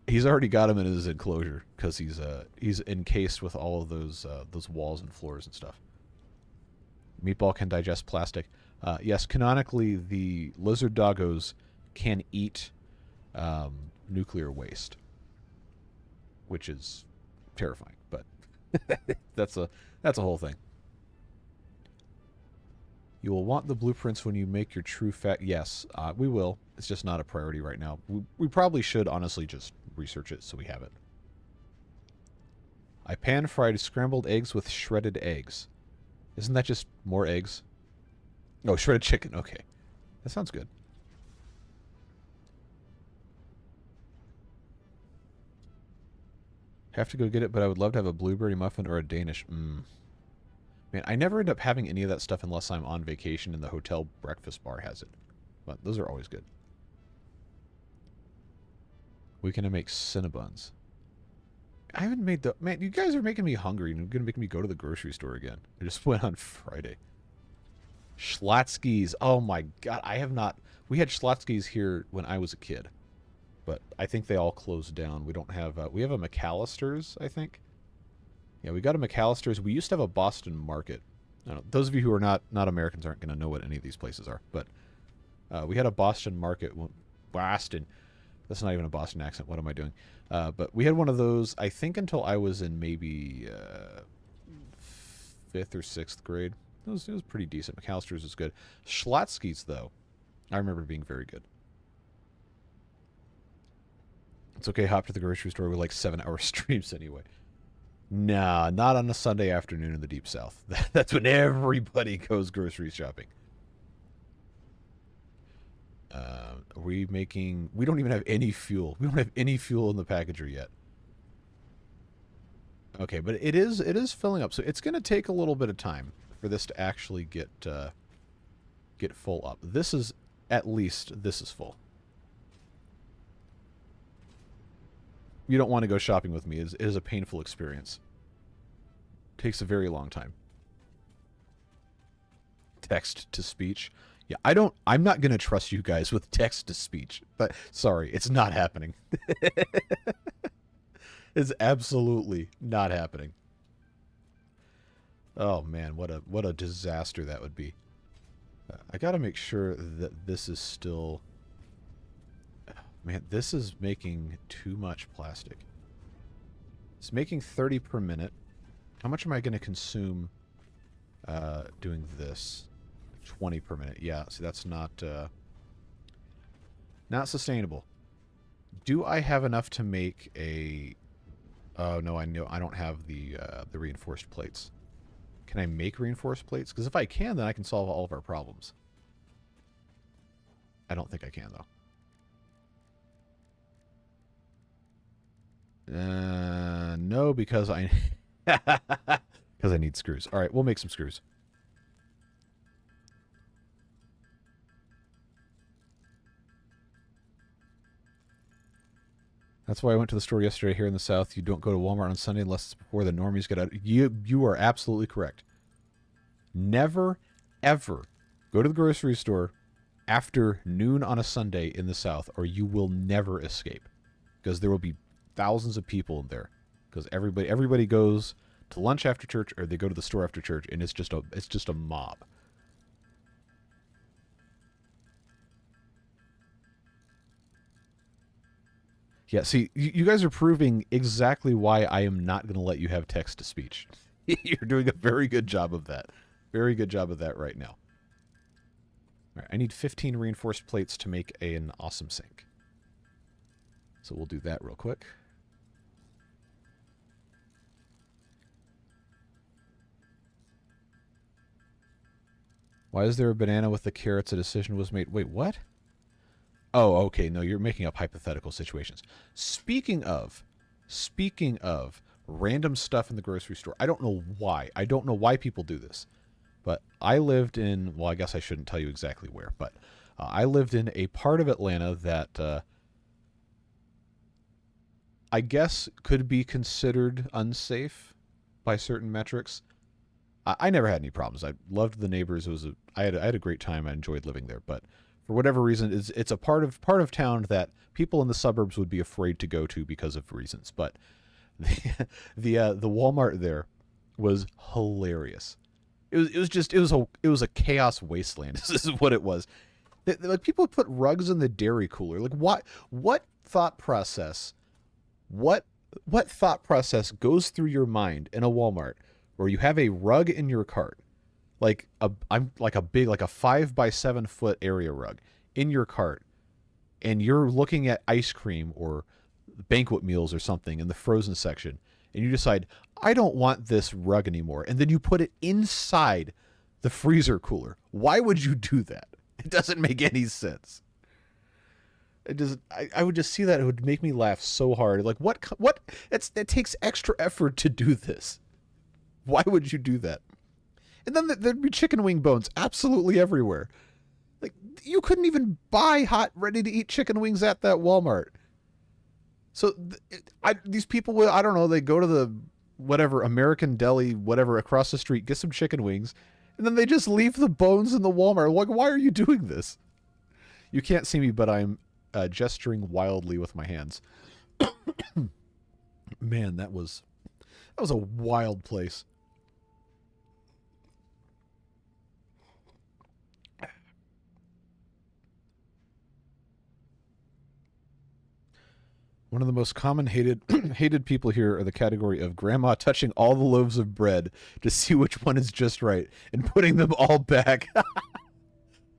He's already got him in his enclosure because he's encased with all of those walls and floors and stuff. Meatball can digest plastic. Yes, canonically, the lizard doggos can eat nuclear waste, which is terrifying. But that's a whole thing. You will want the blueprints when you make your true fat. Yes, we will. It's just not a priority right now. We probably should honestly just research it so we have it. I pan-fried scrambled eggs with shredded eggs. Isn't that just more eggs? Oh, shredded chicken. Okay. That sounds good. Have to go get it, but I would love to have a blueberry muffin or a Danish. Man, I never end up having any of that stuff unless I'm on vacation and the hotel breakfast bar has it. But those are always good. We can make Cinnabons. I haven't made the... Man, you guys are making me hungry and you're going to make me go to the grocery store again. I just went on Friday. Schlotzsky's. Oh my god, I have not... We had Schlotzsky's here when I was a kid. But I think they all closed down. We don't have... we have a McAllister's, I think. Yeah, we got a McAllister's. We used to have a Boston Market. I don't know. Those of you who are not Americans aren't going to know what any of these places are. But we had a Boston market. Boston. That's not even a Boston accent. What am I doing? But we had one of those, I think, until I was in maybe 5th or 6th grade. It was pretty decent. McAllister's was good. Schlotsky's, though, I remember being very good. It's okay, hop to the grocery store with like 7-hour streams anyway. Nah, not on a Sunday afternoon in the Deep South. That's when everybody goes grocery shopping. We don't even have any fuel. We don't have any fuel in the packager yet. Okay, but it is filling up. So it's going to take a little bit of time for this to actually get full up. This is full. You don't want to go shopping with me. It is a painful experience. It takes a very long time. Text to speech. Yeah, I'm not going to trust you guys with text to speech. But sorry, it's not happening. It's absolutely not happening. Oh man, what a disaster that would be. I got to make sure that this is still... Man, this is making too much plastic. It's making 30 per minute. How much am I going to consume doing this? 20 per minute. Yeah, see, that's not sustainable. Do I have enough to make a... Oh, no, I know I don't have the reinforced plates. Can I make reinforced plates? Because if I can, then I can solve all of our problems. I don't think I can, though. No, because I need screws. All right, we'll make some screws. That's why I went to the store yesterday here in the South. You don't go to Walmart on Sunday unless it's before the normies get out. You are absolutely correct. Never, ever go to the grocery store after noon on a Sunday in the South, or you will never escape. Because there will be thousands of people in there. Because everybody goes to lunch after church, or they go to the store after church, and it's just a mob. Yeah, see, you guys are proving exactly why I am not going to let you have text-to-speech. You're doing a very good job of that. Very good job of that right now. All right, I need 15 reinforced plates to make an awesome sink. So we'll do that real quick. Why is there a banana with the carrots? A decision was made. Wait, what? Oh, okay. No, you're making up hypothetical situations. Speaking of random stuff in the grocery store, I don't know why. I don't know why people do this. But I lived in, well, I guess I shouldn't tell you exactly where, but I lived in a part of Atlanta that I guess could be considered unsafe by certain metrics. I never had any problems. I loved the neighbors. I had a great time. I enjoyed living there, but for whatever reason, it's a part of town that people in the suburbs would be afraid to go to because of reasons. But the Walmart there was hilarious. It was a chaos wasteland. This is what it was. Like, people put rugs in the dairy cooler. Like, what thought process? What thought process goes through your mind in a Walmart where you have a rug in your cart? I'm like a 5x7 foot area rug in your cart, and you're looking at ice cream or banquet meals or something in the frozen section, and you decide, I don't want this rug anymore, and then you put it inside the freezer cooler. Why would you do that? It doesn't make any sense. It doesn't. I would just see that. It would make me laugh so hard. Like, what? It takes extra effort to do this. Why would you do that? And then there'd be chicken wing bones absolutely everywhere. Like, you couldn't even buy hot, ready-to-eat chicken wings at that Walmart. So these people, I don't know, they go to the whatever American Deli, whatever, across the street, get some chicken wings, and then they just leave the bones in the Walmart. Like, why are you doing this? You can't see me, but I'm gesturing wildly with my hands. Man, that was a wild place. One of the most common hated people here are the category of grandma touching all the loaves of bread to see which one is just right and putting them all back.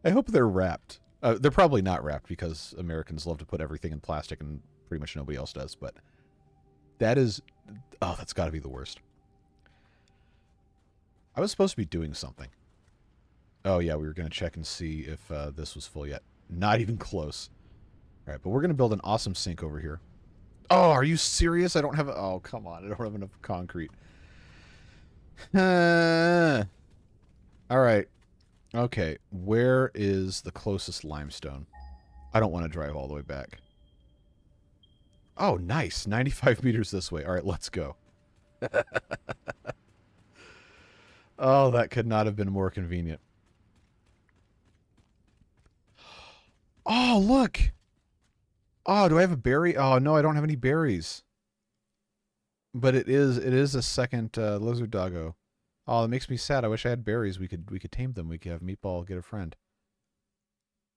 I hope they're wrapped. They're probably not wrapped because Americans love to put everything in plastic and pretty much nobody else does, but that is... Oh, that's got to be the worst. I was supposed to be doing something. Oh, yeah, we were going to check and see if this was full yet. Not even close. All right, but we're going to build an awesome sink over here. Oh, are you serious? I don't have... Oh, come on. I don't have enough concrete. All right. Okay, where is the closest limestone? I don't want to drive all the way back. Oh, nice. 95 meters this way. All right, let's go. Oh, that could not have been more convenient. Oh, look. Oh, do I have a berry? Oh, no, I don't have any berries. But it is a second lizard doggo. Oh, that makes me sad. I wish I had berries. We could tame them. We could have Meatball get a friend.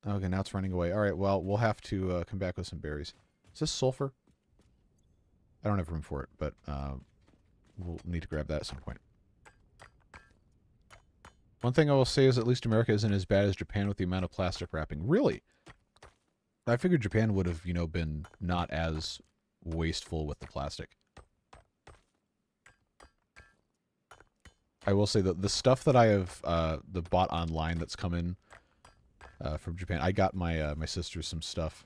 Okay, now it's running away. All right, well, we'll have to come back with some berries. Is this sulfur? I don't have room for it, but we'll need to grab that at some point. One thing I will say is at least America isn't as bad as Japan with the amount of plastic wrapping. Really? I figured Japan would have, you know, been not as wasteful with the plastic. I will say that the stuff that I have bought online that's come in from Japan, I got my my sister some stuff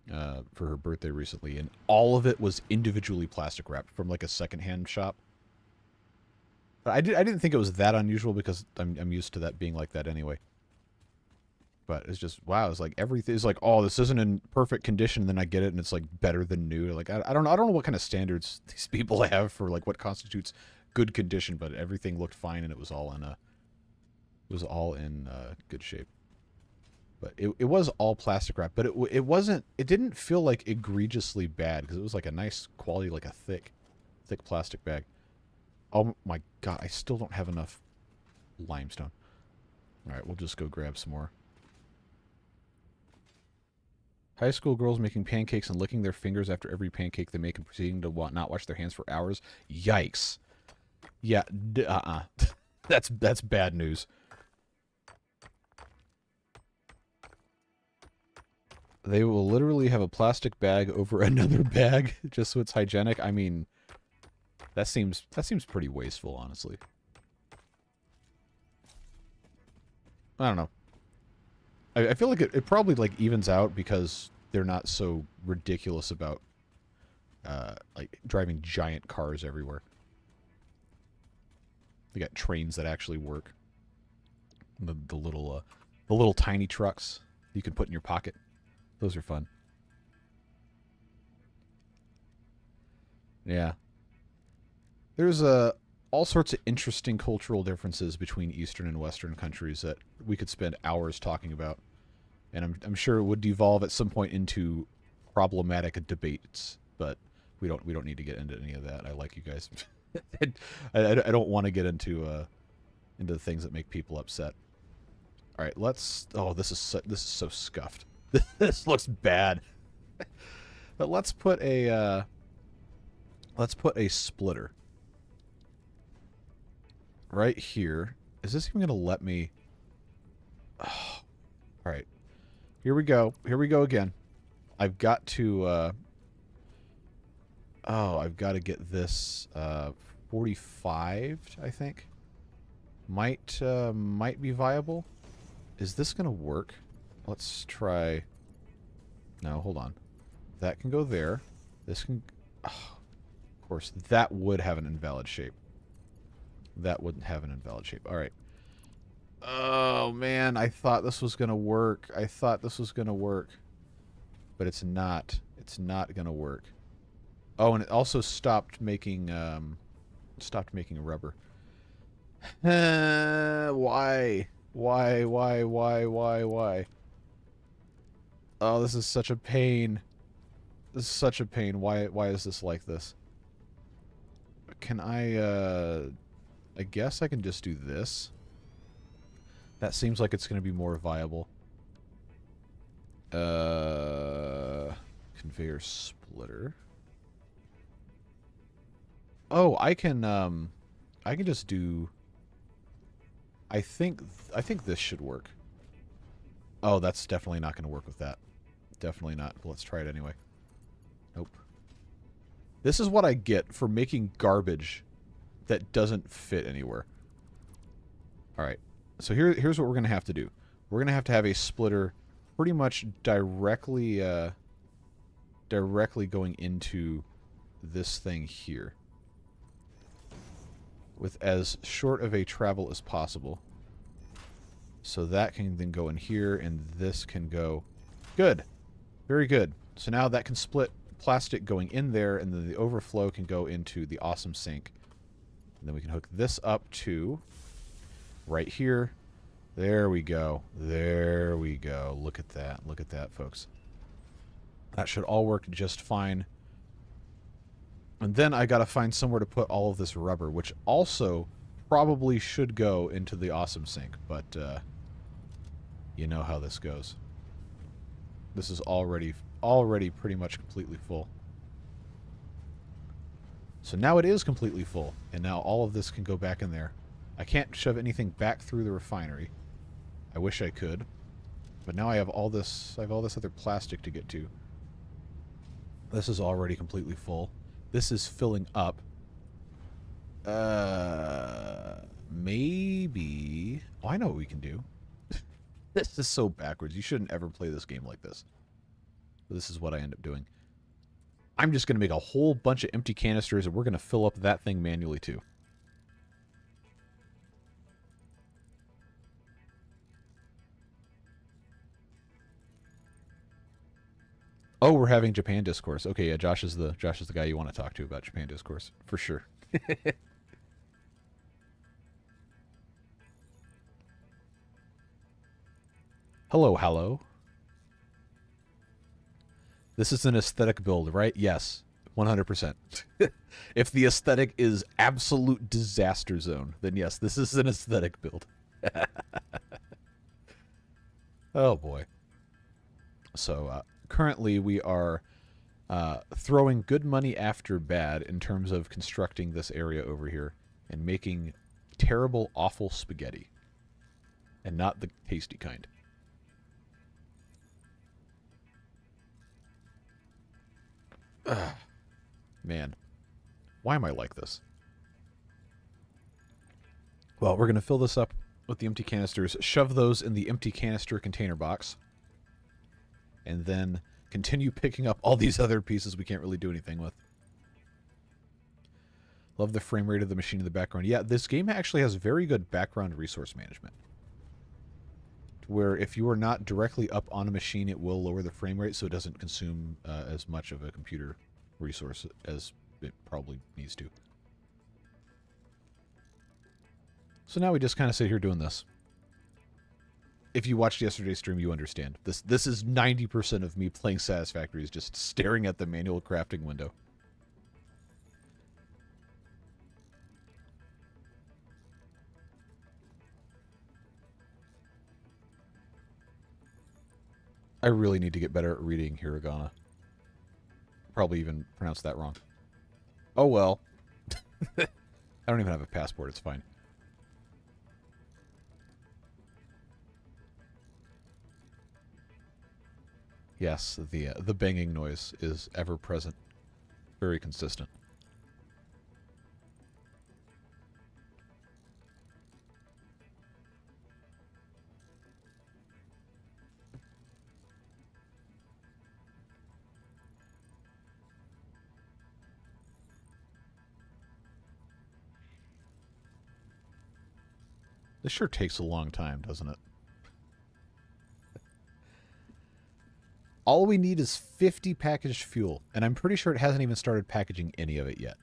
for her birthday recently, and all of it was individually plastic wrapped from like a secondhand shop. But I didn't think it was that unusual because I'm used to that being like that anyway. But it's just, wow, it's like everything is like, oh, this isn't in perfect condition. Then I get it and it's like better than new. Like, I don't know what kind of standards these people have for like what constitutes good condition, but everything looked fine and it was all in good shape. But it was all plastic wrap, but it didn't feel like egregiously bad because it was like a nice quality, like a thick plastic bag. Oh my god, I still don't have enough limestone. All right, we'll just go grab some more. High school girls making pancakes and licking their fingers after every pancake they make and proceeding to not wash their hands for hours. Yikes. Yeah, That's bad news. They will literally have a plastic bag over another bag just so it's hygienic. I mean, that seems pretty wasteful, honestly. I don't know. I feel like it probably like evens out because they're not so ridiculous about like driving giant cars everywhere. They got trains that actually work. The little tiny trucks you can put in your pocket. Those are fun. Yeah. There's all sorts of interesting cultural differences between Eastern and Western countries that we could spend hours talking about. And I'm sure it would devolve at some point into problematic debates, but we don't need to get into any of that. I like you guys. I don't want to get into the things that make people upset. All right, let's. Oh, this is so scuffed. This looks bad. But let's put a splitter right here. Is this even gonna let me? Oh. All right. Here we go. Here we go again. I've got to, I've got to get this, 45, I think. Might be viable. Is this going to work? Let's try. No, hold on. That can go there. This can, oh, of course, that would have an invalid shape. That wouldn't have an invalid shape. All right. Oh, man, I thought this was going to work. I thought this was going to work. But it's not. It's not going to work. Oh, and it also stopped making rubber. Why? Why? Oh, this is such a pain. This is such a pain. Why is this like this? Can I guess I can just do this. That seems like it's going to be more viable. Can Conveyor splitter. Oh, I can just do... I think this should work. Oh, that's definitely not going to work with that. Definitely not. But let's try it anyway. Nope. This is what I get for making garbage that doesn't fit anywhere. Alright. So here's what we're going to have to do. We're going to have a splitter pretty much directly going into this thing here. With as short of a travel as possible. So that can then go in here, and this can go... Good. Very good. So now that can split plastic going in there, and then the overflow can go into the awesome sink. And then we can hook this up to right here. There we go. There we go. Look at that. Look at that, folks. That should all work just fine. And then I gotta find somewhere to put all of this rubber, which also probably should go into the awesome sink, but you know how this goes. This is already pretty much completely full. So now it is completely full, and now all of this can go back in there. I can't shove anything back through the refinery. I wish I could, but now I have all this other plastic to get to. This is already completely full. This is filling up. Maybe... Oh, I know what we can do. This is so backwards. You shouldn't ever play this game like this. But this is what I end up doing. I'm just going to make a whole bunch of empty canisters, and we're going to fill up that thing manually, too. Oh, we're having Japan Discourse. Okay, yeah, Josh is the guy you want to talk to about Japan Discourse, for sure. Hello, hello. This is an aesthetic build, right? Yes, 100%. If the aesthetic is absolute disaster zone, then yes, this is an aesthetic build. Oh, boy. So, currently, we are throwing good money after bad in terms of constructing this area over here and making terrible, awful spaghetti. And not the tasty kind. Ugh. Man. Why am I like this? Well, we're going to fill this up with the empty canisters, shove those in the empty canister container box, and then continue picking up all these other pieces we can't really do anything with. Love the frame rate of the machine in the background. Yeah, this game actually has very good background resource management. Where if you are not directly up on a machine, it will lower the frame rate so it doesn't consume as much of a computer resource as it probably needs to. So now we just kind of sit here doing this. If you watched yesterday's stream, you understand. This is 90% of me playing Satisfactory, is just staring at the manual crafting window. I really need to get better at reading hiragana. Probably even pronounced that wrong. Oh well. I don't even have a passport, it's fine. Yes, the banging noise is ever present. Very consistent. This sure takes a long time, doesn't it? All we need is 50 packaged fuel, and I'm pretty sure it hasn't even started packaging any of it yet.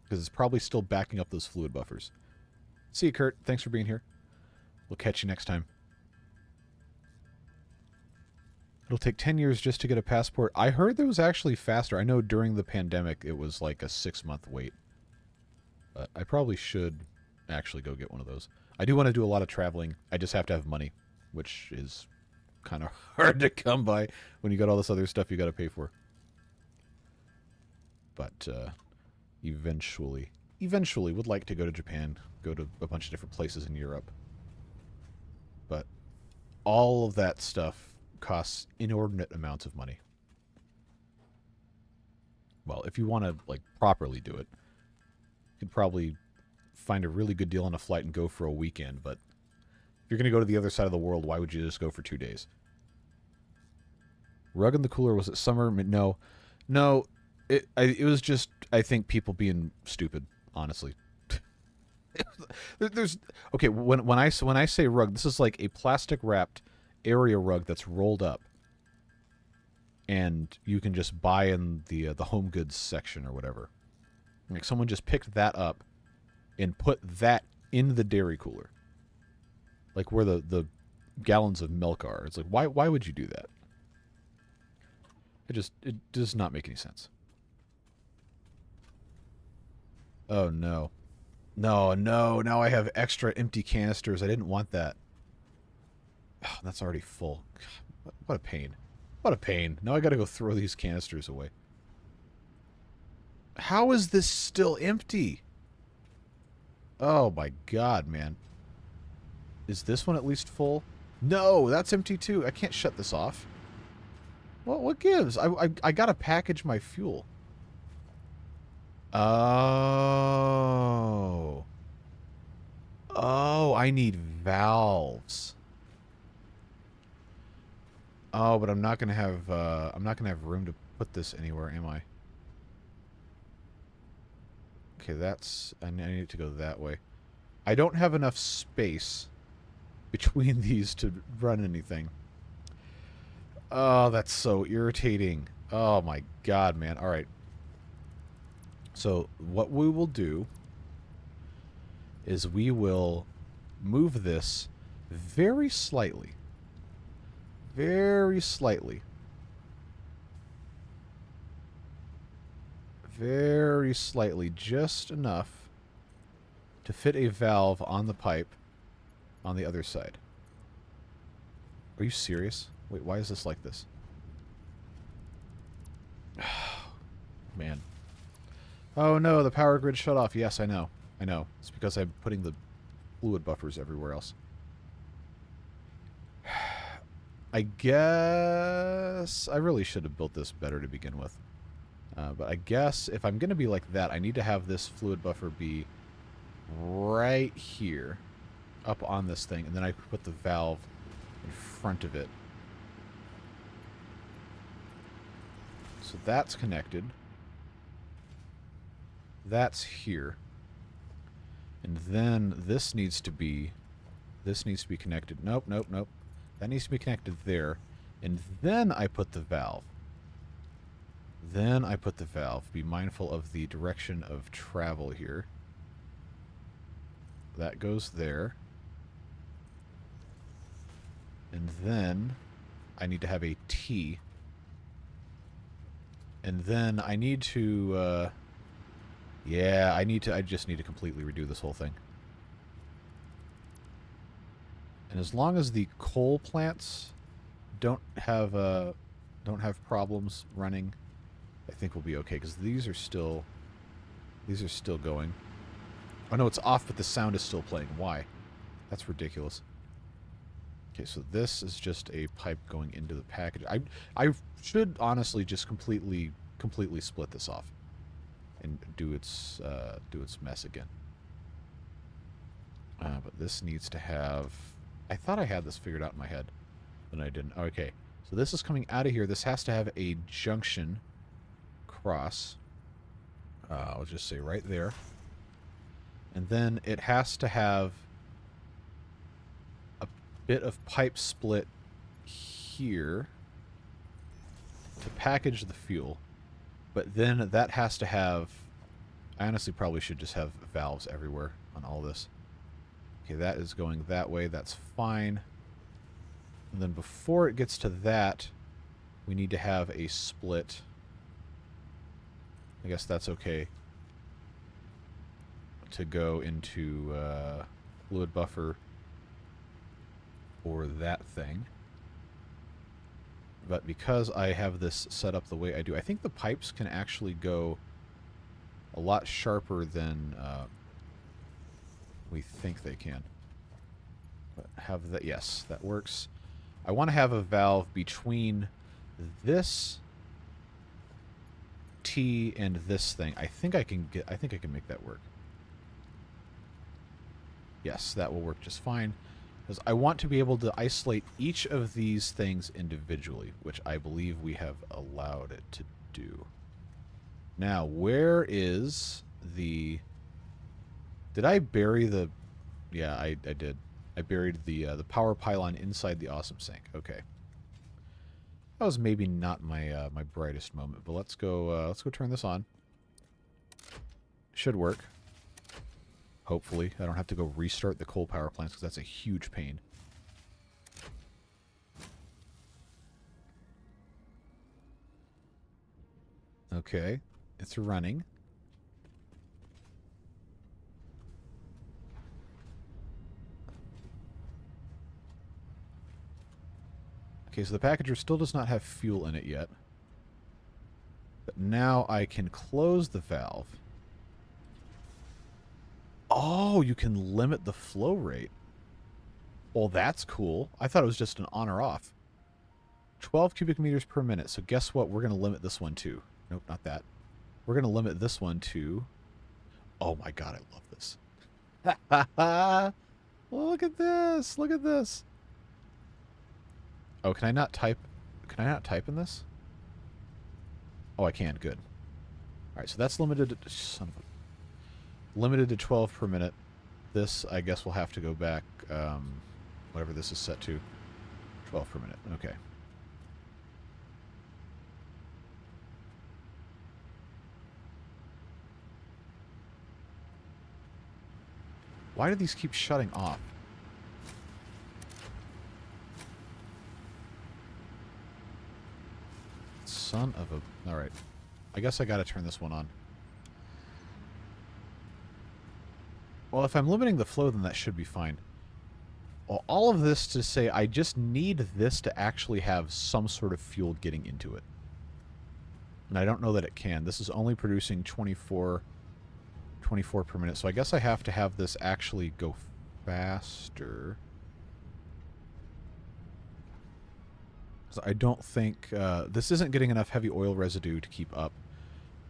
Because it's probably still backing up those fluid buffers. See you, Kurt. Thanks for being here. We'll catch you next time. It'll take 10 years just to get a passport. I heard that was actually faster. I know during the pandemic it was like a 6-month wait. But I probably should actually go get one of those. I do want to do a lot of traveling. I just have to have money, which is kind of hard to come by when you got all this other stuff you got to pay for. But eventually would like to go to Japan, go to a bunch of different places in Europe. But all of that stuff costs inordinate amounts of money. Well, if you want to like properly do it, you could probably find a really good deal on a flight and go for a weekend, but if you're going to go to the other side of the world, why would you just go for 2 days? Rug in the cooler, was it summer? No. It was just, I think, people being stupid, honestly. There's okay, when I say rug, this is like a plastic wrapped area rug that's rolled up, and you can just buy in the home goods section or whatever. Like someone just picked that up and put that in the dairy cooler, like where the gallons of milk are. It's like, why would you do that? It does not make any sense. Oh no. No, now I have extra empty canisters. I didn't want that. Oh, that's already full. God, what a pain. What a pain. Now I gotta go throw these canisters away. How is this still empty? Oh my god, man. Is this one at least full? No, that's empty too. I can't shut this off. What gives? I gotta package my fuel. Oh. Oh, I need valves. Oh, but I'm not gonna have room to put this anywhere, am I? Okay, I need it to go that way. I don't have enough space between these to run anything. Oh, that's so irritating. Oh my god, man. All right. So what we will do is we will move this very slightly. Very slightly. Very slightly. Just enough to fit a valve on the pipe on the other side. Are you serious? Wait, why is this like this? Man. Oh no, the power grid shut off. Yes, I know. I know. It's because I'm putting the fluid buffers everywhere else. I guess I really should have built this better to begin with. But I guess if I'm going to be like that, I need to have this fluid buffer be right here, up on this thing, and then I put the valve in front of it. So that's connected. That's here. And then this needs to be connected. Nope. That needs to be connected there. And then I put the valve. Be mindful of the direction of travel here. That goes there. And then I need to have a T. And then I need to, I just need to completely redo this whole thing. And as long as the coal plants don't have problems running, I think we'll be okay, because these are still going. Oh no, it's off, but the sound is still playing. Why? That's ridiculous. Okay, so this is just a pipe going into the package. I should honestly just completely split this off and do its mess again. But this needs to have. I thought I had this figured out in my head, but I didn't. Okay, so this is coming out of here. This has to have a junction cross. I'll just say right there, and then it has to have a bit of pipe split here to package the fuel, but then that has to have. I honestly probably should just have valves everywhere on all this. Okay, that is going that way. That's fine. And then before it gets to that, we need to have a split. I guess that's okay to go into fluid buffer for that thing. But because I have this set up the way I do, I think the pipes can actually go a lot sharper than we think they can. But have that, yes, that works. I want to have a valve between this T and this thing. I think I can make that work. Yes, that will work just fine. Because I want to be able to isolate each of these things individually, which I believe we have allowed it to do. Now, where is the... Did I bury the... Yeah, I did. I buried the power pylon inside the awesome sink. Okay. That was maybe not my my brightest moment, but let's go turn this on. Should work. Hopefully. I don't have to go restart the coal power plants because that's a huge pain. Okay. It's running. Okay, so the packager still does not have fuel in it yet. But now I can close the valve. Oh, you can limit the flow rate. Well, that's cool. I thought it was just an on or off. 12 cubic meters per minute. So guess what? We're going to limit this one to. Nope, not that. We're going to limit this one to... Oh my god, I love this. Look at this. Look at this. Oh, can I not type? Can I not type in this? Oh, I can. Good. All right, so that's limited to... Son of a... Limited to 12 per minute. This, I guess, will have to go back, whatever this is set to. 12 per minute. Okay. Why do these keep shutting off? Son of a... Alright. I guess I gotta turn this one on. Well, if I'm limiting the flow, then that should be fine. Well, all of this to say, I just need this to actually have some sort of fuel getting into it. And I don't know that it can. This is only producing 24 per minute. So I guess I have to have this actually go faster. Because I don't think... this isn't getting enough heavy oil residue to keep up.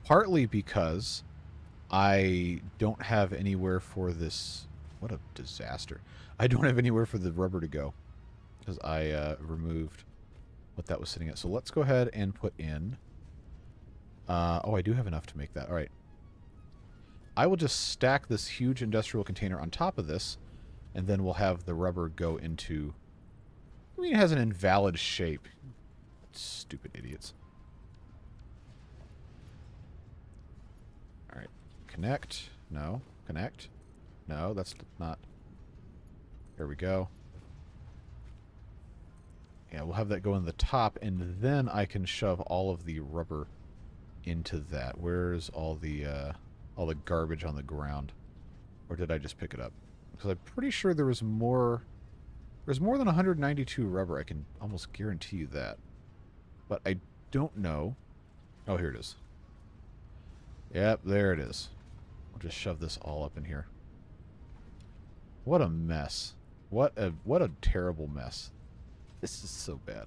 Partly because... I don't have anywhere for this... What a disaster. I don't have anywhere for the rubber to go. Because I removed what that was sitting at. So let's go ahead and put in... oh, I do have enough to make that. Alright. I will just stack this huge industrial container on top of this. And then we'll have the rubber go into... I mean, it has an invalid shape. Stupid idiots. Alright. Connect. No. Connect. No, that's not... There we go. Yeah, we'll have that go in the top, and then I can shove all of the rubber into that. Where's all the garbage on the ground? Or did I just pick it up? Because I'm pretty sure there was more... There's more than 192 rubber. I can almost guarantee you that. But I don't know... Oh, here it is. Yep, there it is. We'll just shove this all up in here. What a mess. What a terrible mess. This is so bad.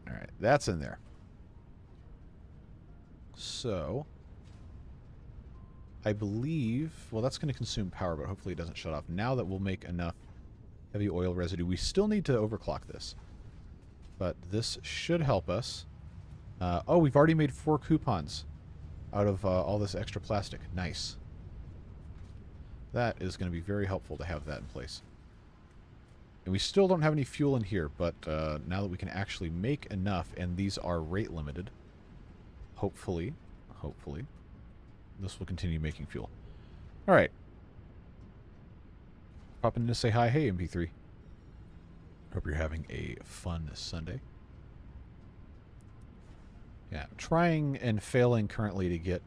Alright, that's in there. So, I believe... Well, that's going to consume power, but hopefully it doesn't shut off. Now that we'll make enough heavy oil residue, we still need to overclock this. But this should help us. Oh, we've already made 4 coupons out of all this extra plastic. Nice. That is going to be very helpful to have that in place. And we still don't have any fuel in here, but now that we can actually make enough, and these are rate limited, hopefully, this will continue making fuel. Alright. Popping in to say hi. Hey, MP3. Hope you're having a fun Sunday. Yeah, trying and failing currently to get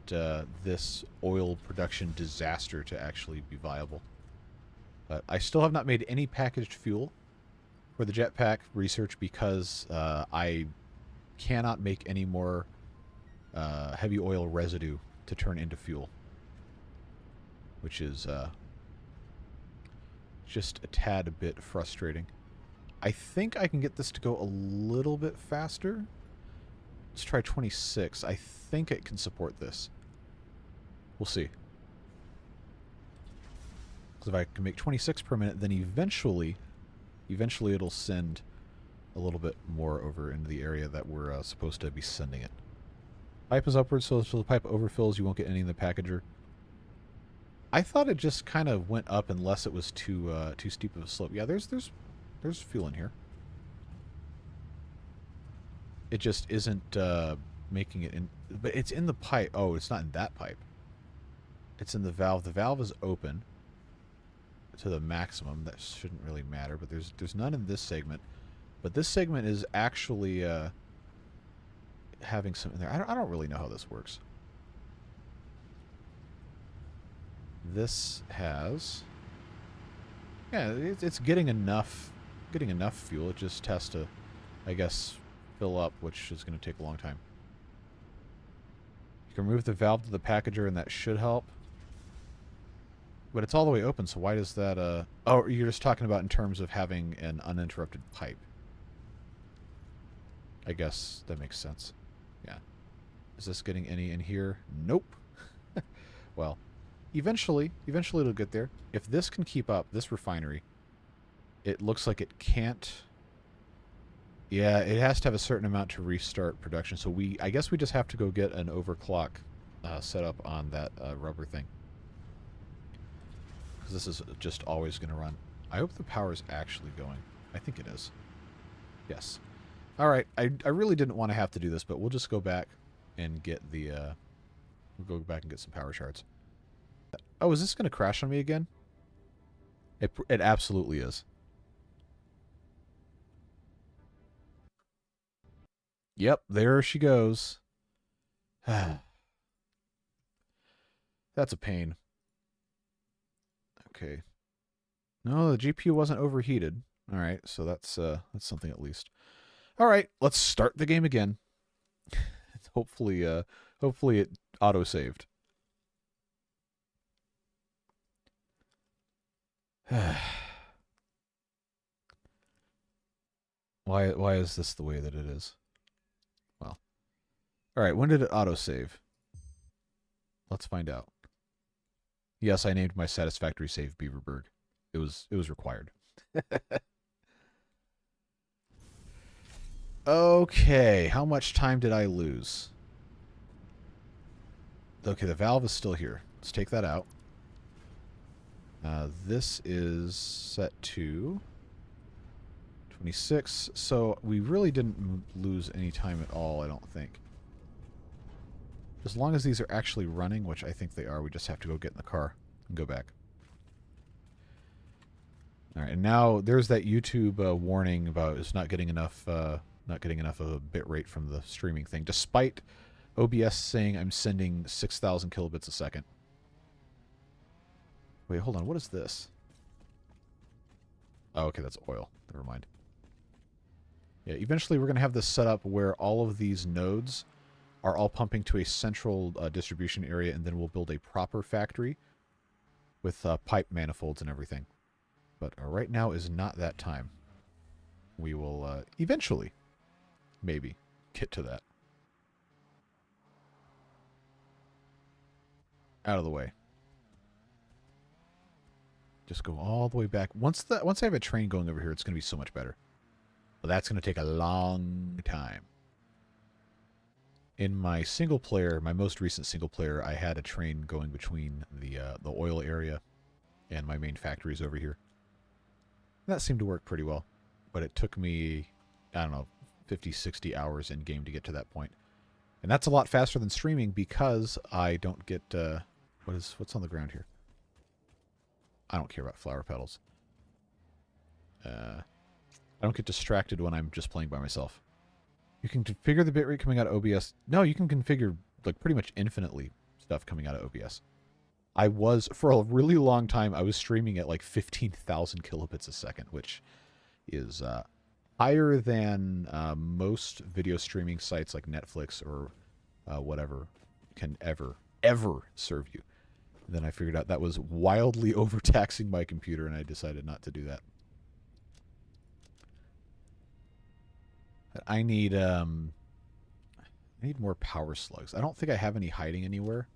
this oil production disaster to actually be viable. But I still have not made any packaged fuel for the jetpack research because I cannot make any more heavy oil residue to turn into fuel, which is just a tad bit frustrating. I think I can get this to go a little bit faster. Let's try 26. I think it can support this. We'll see. Because if I can make 26 per minute, then eventually it'll send a little bit more over into the area that we're supposed to be sending it. Pipe is upwards, so if the pipe overfills, you won't get any in the packager. I thought it just kind of went up unless it was too steep of a slope. Yeah, there's fuel in here. It just isn't making it in, but it's in the pipe. Oh, it's not in that pipe. It's in the valve. The valve is open to the maximum. That shouldn't really matter, but there's none in this segment. But this segment is actually having some in there. I don't really know how this works. This has, yeah, it's getting enough fuel. It just has to, I guess, fill up, which is going to take a long time. You can remove the valve to the packager, and that should help. But it's all the way open, so why does that, oh, you're just talking about in terms of having an uninterrupted pipe. I guess that makes sense. Yeah. Is this getting any in here? Nope. Well, eventually it'll get there. If this can keep up, this refinery, it looks like it can't. Yeah, it has to have a certain amount to restart production. So I guess we just have to go get an overclock set up on that rubber thing. Because this is just always going to run. I hope the power is actually going. I think it is. Yes. All right. I really didn't want to have to do this, but we'll just go back and get the. We'll go back and get some power shards. Oh, is this going to crash on me again? It absolutely is. Yep, there she goes. That's a pain. Okay. No, the GPU wasn't overheated. All right, so that's something at least. All right, let's start the game again. Hopefully it auto-saved. Why is this the way that it is? Well. All right, when did it auto-save? Let's find out. Yes, I named my Satisfactory save Beaverburg. It was required. Okay, how much time did I lose? Okay, the valve is still here. Let's take that out. This is set to 26, so we really didn't lose any time at all, I don't think. As long as these are actually running, which I think they are, we just have to go get in the car and go back. All right, and now there's that YouTube warning about it's not getting enough of a bit rate from the streaming thing, despite OBS saying I'm sending 6,000 kilobits a second. Wait, hold on. What is this? Oh, okay, that's oil. Never mind. Yeah, eventually we're going to have this set up where all of these nodes are all pumping to a central distribution area, and then we'll build a proper factory with pipe manifolds and everything. But right now is not that time. We will eventually, maybe, get to that. Out of the way. Just go all the way back. Once I have a train going over here, it's going to be so much better. But that's going to take a long time. In my single player, my most recent single player, I had a train going between the oil area and my main factories over here. And that seemed to work pretty well. But it took me, I don't know, 50, 60 hours in game to get to that point. And that's a lot faster than streaming because I don't get what's on the ground here? I don't care about flower petals. I don't get distracted when I'm just playing by myself. You can configure the bitrate coming out of OBS. No, you can configure like pretty much infinitely stuff coming out of OBS. For a really long time, I was streaming at like 15,000 kilobits a second, which is higher than most video streaming sites like Netflix or whatever can ever serve you. And then I figured out that was wildly overtaxing my computer, and I decided not to do that. I need more power slugs. I don't think I have any hiding anywhere.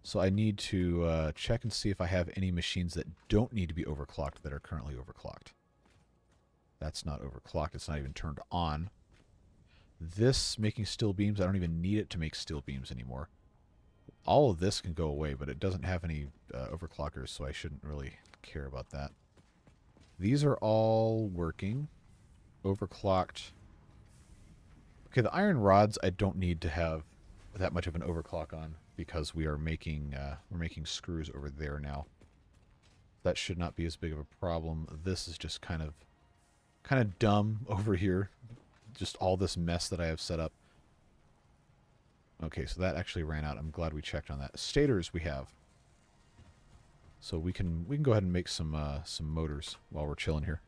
So I need to check and see if I have any machines that don't need to be overclocked that are currently overclocked. That's not overclocked. It's not even turned on. This making steel beams, I don't even need it to make steel beams anymore. All of this can go away, but it doesn't have any overclockers, so I shouldn't really care about that. These are all working. Overclocked. Okay, the iron rods I don't need to have that much of an overclock on because we're making screws over there now. That should not be as big of a problem. This is just kind of dumb over here. Just all this mess that I have set up. Okay, so that actually ran out. I'm glad we checked on that. Stators we have. So we can go ahead and make some motors while we're chilling here.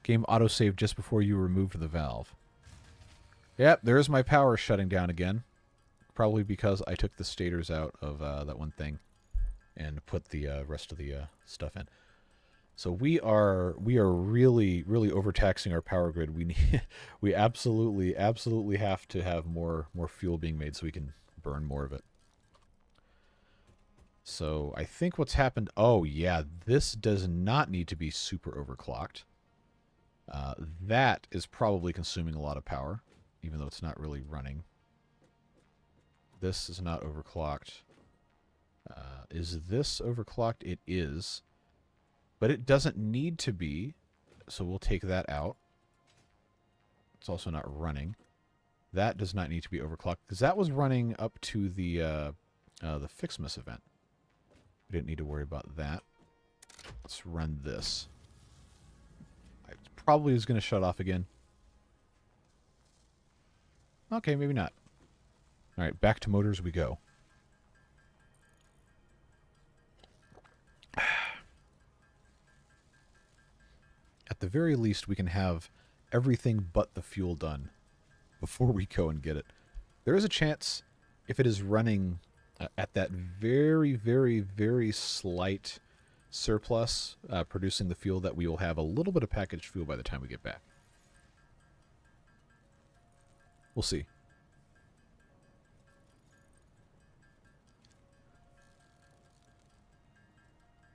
Game autosave just before you removed the valve. Yep, there's my power shutting down again. Probably because I took the stators out of that one thing and put the rest of the stuff in. So we are really overtaxing our power grid. We absolutely have to have more fuel being made so we can burn more of it. So I think what's happened. Oh yeah, this does not need to be super overclocked. That is probably consuming a lot of power, even though it's not really running. This is not overclocked. Is this overclocked? It is. But it doesn't need to be, so we'll take that out. It's also not running. That does not need to be overclocked, because that was running up to the Fixmas event. We didn't need to worry about that. Let's run this. It probably is going to shut off again. Okay, maybe not. All right, back to motors we go. At the very least, we can have everything but the fuel done before we go and get it. There is a chance, if it is running at that very slight surplus, producing the fuel, that we will have a little bit of packaged fuel by the time we get back. We'll see.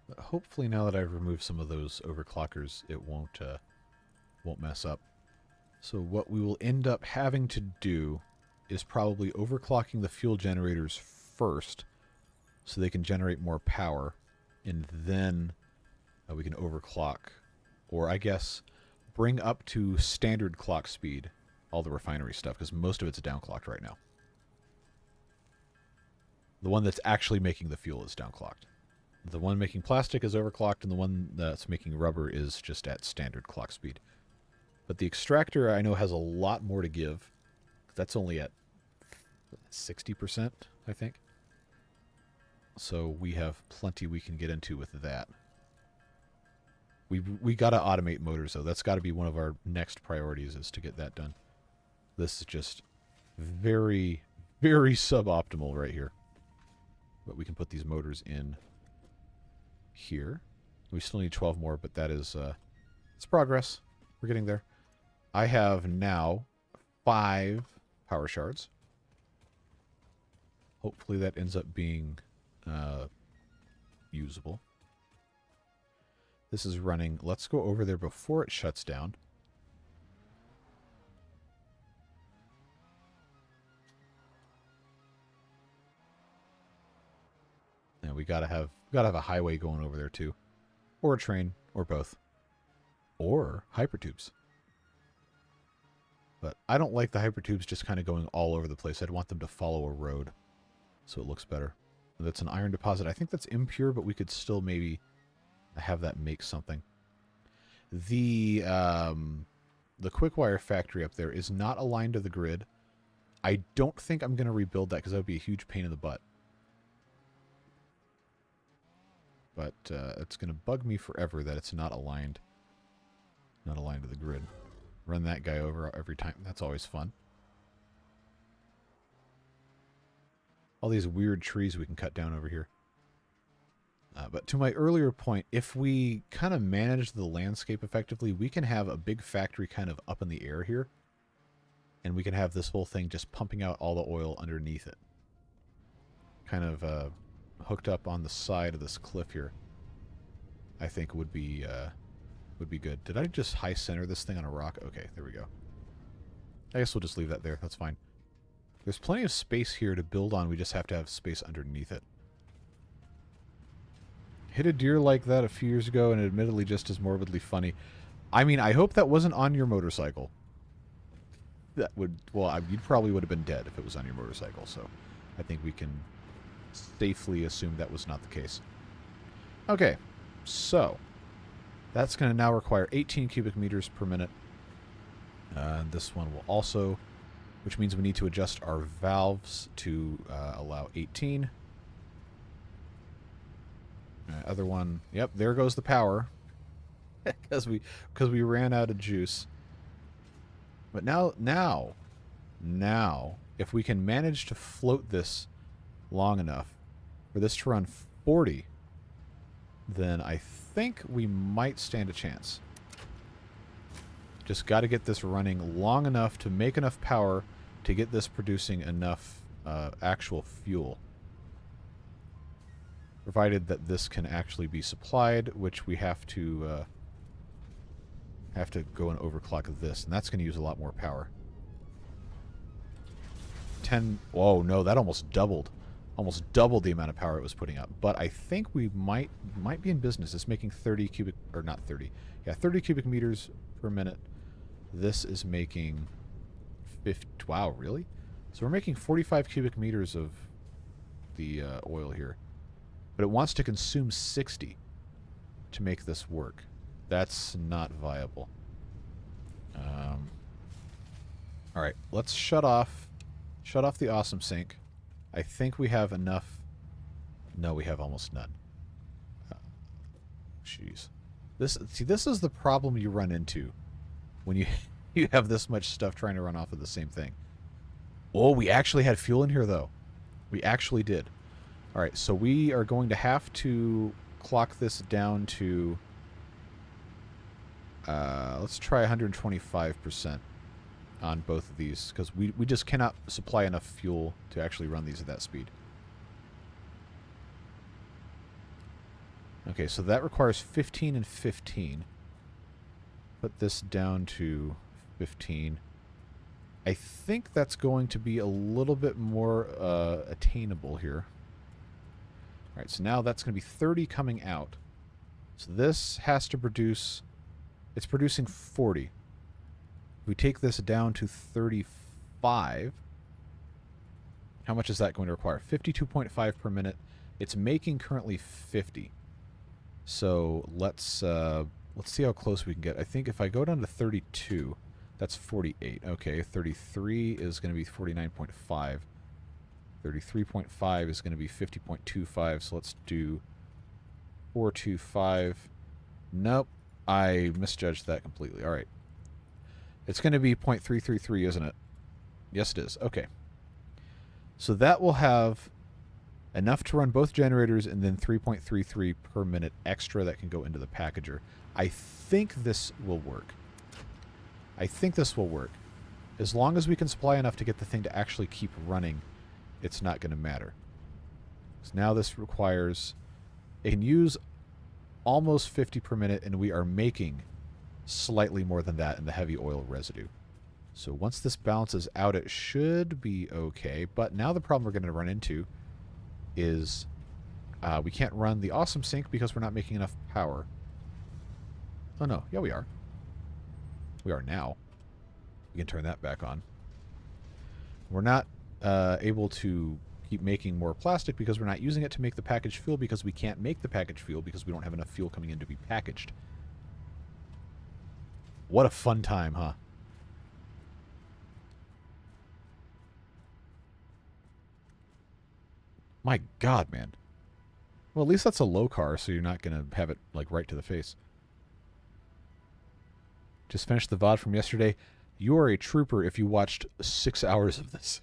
But hopefully now that I've removed some of those overclockers, it won't mess up. So what we will end up having to do is probably overclocking the fuel generators first so they can generate more power, and then we can overclock, or I guess bring up to standard clock speed all the refinery stuff, because most of it's downclocked right now. The one that's actually making the fuel is downclocked. The one making plastic is overclocked, and the one that's making rubber is just at standard clock speed. But the extractor, I know, has a lot more to give. That's only at 60%, I think. So we have plenty we can get into with that. We got to automate motors, though. That's got to be one of our next priorities, is to get that done. This is just very suboptimal right here. But we can put these motors in here. We still need 12 more, but that is it's progress. We're getting there. I have now 5 power shards. Hopefully that ends up being usable. This is running. Let's go over there before it shuts down. And we gotta have a highway going over there too, or a train, or both, or hypertubes. But I don't like the hypertubes just kind of going all over the place. I'd want them to follow a road, so it looks better. That's an iron deposit. I think that's impure, but we could still maybe have that make something. The Quickwire factory up there is not aligned to the grid. I don't think I'm going to rebuild that because that would be a huge pain in the butt. But it's going to bug me forever that it's not aligned. Not aligned to the grid. Run that guy over every time. That's always fun. All these weird trees we can cut down over here. But to my earlier point, if we kind of manage the landscape effectively, we can have a big factory kind of up in the air here. And we can have this whole thing just pumping out all the oil underneath it. Kind of hooked up on the side of this cliff here. I think would be good. Did I just high center this thing on a rock? Okay, there we go. I guess we'll just leave that there. That's fine. There's plenty of space here to build on. We just have to have space underneath it. Hit a deer like that a few years ago and admittedly just as morbidly funny. I mean, I hope that wasn't on your motorcycle. That would, well, you probably would have been dead if it was on your motorcycle, so I think we can safely assume that was not the case. Okay, so that's going to now require 18 cubic meters per minute. This one will also, which means we need to adjust our valves to allow 18. Other one, yep, there goes the power, because we ran out of juice. But now, if we can manage to float this long enough for this to run 40, then I think we might stand a chance. Just got to get this running long enough to make enough power to get this producing enough actual fuel. Provided that this can actually be supplied, which we have to go and overclock this, and that's going to use a lot more power. 10. Whoa, no, that almost doubled the amount of power it was putting up. But I think we might be in business. It's making 30 cubic, or not 30, yeah, 30 cubic meters per minute. This is making 50. Wow, really? So we're making 45 cubic meters of the oil here. But it wants to consume 60 to make this work. That's not viable. All right, let's shut off the awesome sink. I think we have enough. No, we have almost none. Jeez. This is the problem you run into when you have this much stuff trying to run off of the same thing. Oh, we actually had fuel in here though. We actually did. All right, so we are going to have to clock this down to, let's try 125% on both of these, because we just cannot supply enough fuel to actually run these at that speed. Okay, so that requires 15 and 15. Put this down to 15. I think that's going to be a little bit more attainable here. All right, so now that's going to be 30 coming out. So this has to produce, it's producing 40. If we take this down to 35, how much is that going to require? 52.5 per minute. It's making currently 50. So let's see how close we can get. I think if I go down to 32, that's 48. Okay, 33 is going to be 49.5. 33.5 is going to be 50.25, so let's do 425. Nope, I misjudged that completely. All right. It's going to be 0.333, isn't it? Yes, it is. Okay. So that will have enough to run both generators and then 3.33 per minute extra that can go into the packager. I think this will work. As long as we can supply enough to get the thing to actually keep running, it's not going to matter. So now this requires, it can use almost 50 per minute, and we are making slightly more than that in the heavy oil residue. So once this balances out, it should be okay. But now the problem we're going to run into is we can't run the awesome sink because we're not making enough power. Oh no, yeah we are. We are now. We can turn that back on. We're not able to keep making more plastic because we're not using it to make the packaged fuel, because we can't make the packaged fuel because we don't have enough fuel coming in to be packaged. What a fun time, huh? My God, man. Well, at least that's a low car, so you're not going to have it, like, right to the face. Just finished the VOD from yesterday. You are a trooper if you watched 6 hours of this.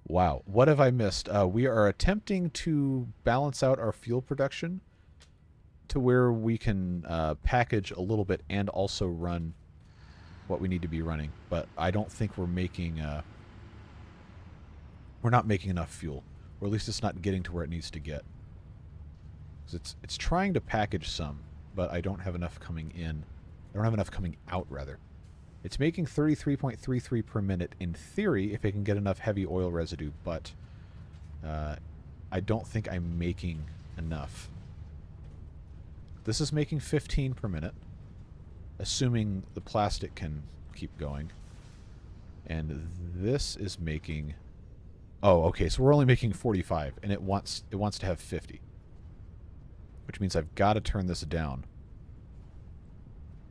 Wow. What have I missed? We are attempting to balance out our fuel production to where we can package a little bit and also run what we need to be running. But I don't think we're making... we're not making enough fuel. Or at least it's not getting to where it needs to get. 'Cause it's trying to package some, but I don't have enough coming in. I don't have enough coming out, rather. It's making 33.33 per minute in theory if it can get enough heavy oil residue, but I don't think I'm making enough. This is making 15 per minute, assuming the plastic can keep going. And this is making... Oh, okay, so we're only making 45, and it wants to have 50. Which means I've got to turn this down.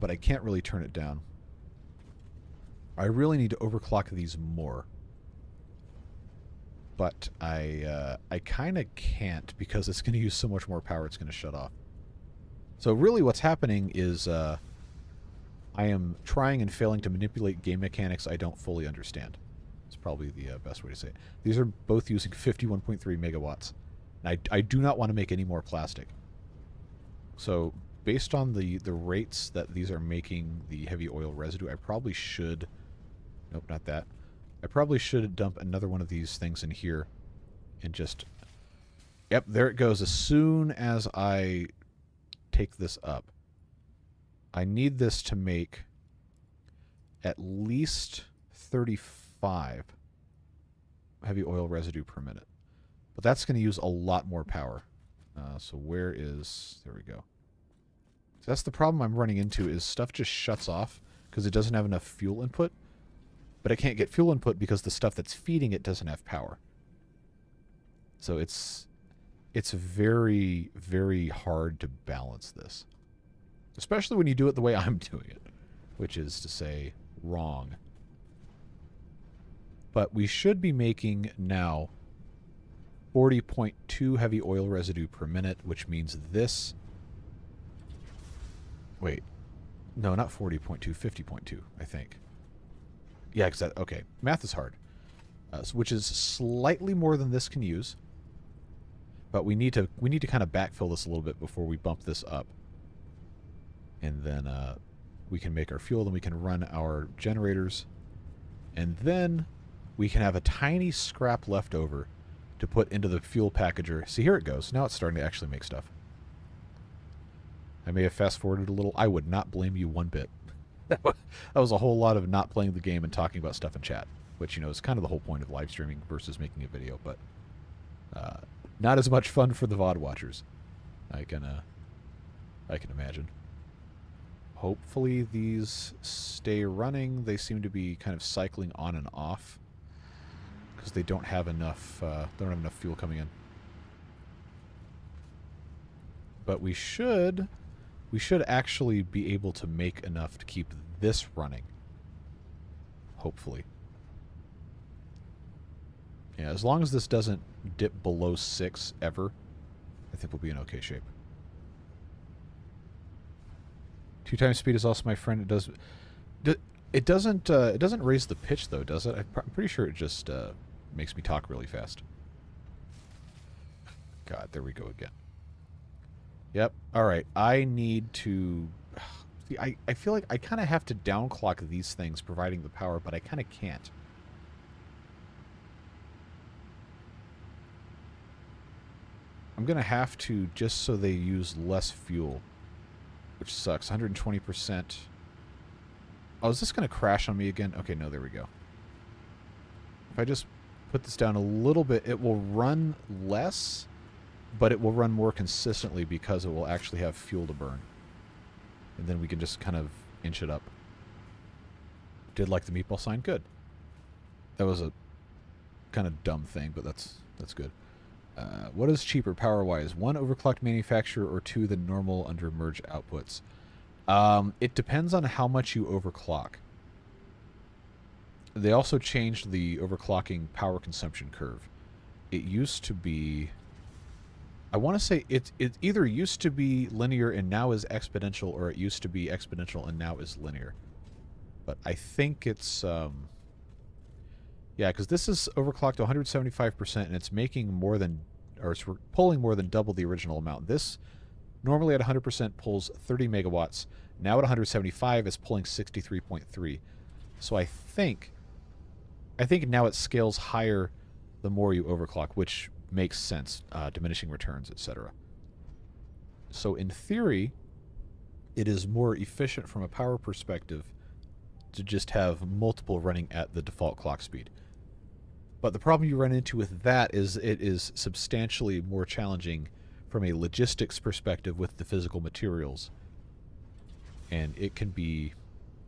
But I can't really turn it down. I really need to overclock these more. But I kind of can't because it's going to use so much more power it's going to shut off. So really what's happening is I am trying and failing to manipulate game mechanics I don't fully understand. It's probably the best way to say it. These are both using 51.3 megawatts. And I do not want to make any more plastic. So based on the rates that these are making the heavy oil residue, I probably should... Nope, not that. I probably should dump another one of these things in here and just... Yep, there it goes. As soon as I take this up, I need this to make at least 35 heavy oil residue per minute. But that's going to use a lot more power. So where is... There we go. So that's the problem I'm running into, is stuff just shuts off because it doesn't have enough fuel input. But I can't get fuel input because the stuff that's feeding it doesn't have power. So it's very, very hard to balance this. Especially when you do it the way I'm doing it. Which is to say, wrong. But we should be making now 40.2 heavy oil residue per minute, which means this... Wait. No, not 40.2, 50.2, I think. Yeah, exactly. Okay, math is hard. Which is slightly more than this can use. But we need to kind of backfill this a little bit before we bump this up. And then we can make our fuel, then we can run our generators. And then we can have a tiny scrap left over to put into the fuel packager. See, here it goes. Now it's starting to actually make stuff. I may have fast-forwarded a little. I would not blame you one bit. That was a whole lot of not playing the game and talking about stuff in chat, which, you know, is kind of the whole point of live streaming versus making a video, but not as much fun for the VOD watchers. I can imagine. Hopefully these stay running. They seem to be kind of cycling on and off because they don't have enough fuel coming in. But we should actually be able to make enough to keep this running. Hopefully. Yeah, as long as this doesn't dip below 6 ever, I think we'll be in okay shape. 2 times speed is also my friend. It doesn't raise the pitch though, does it? I'm pretty sure it just makes me talk really fast. God, there we go again. Yep. All right. I need to... See, I feel like I kind of have to downclock these things providing the power, but I kind of can't. I'm going to have to just so they use less fuel, which sucks. 120%. Oh, is this going to crash on me again? Okay, no, there we go. If I just put this down a little bit, it will run less... But it will run more consistently because it will actually have fuel to burn. And then we can just kind of inch it up. Did like the meatball sign? Good. That was a kind of dumb thing, but that's good. What is cheaper power-wise? 1, overclocked manufacturer, or 2, the normal under merge outputs? It depends on how much you overclock. They also changed the overclocking power consumption curve. It used to be... I want to say it either used to be linear and now is exponential, or it used to be exponential and now is linear. But I think it's yeah, because this is overclocked to 175% and it's making more than, or it's pulling more than double the original amount. This normally at 100% pulls 30 megawatts. Now at 175 is pulling 63.3. So I think now it scales higher the more you overclock, which makes sense, diminishing returns, etc. So in theory, it is more efficient from a power perspective to just have multiple running at the default clock speed. But the problem you run into with that is it is substantially more challenging from a logistics perspective with the physical materials. And it can be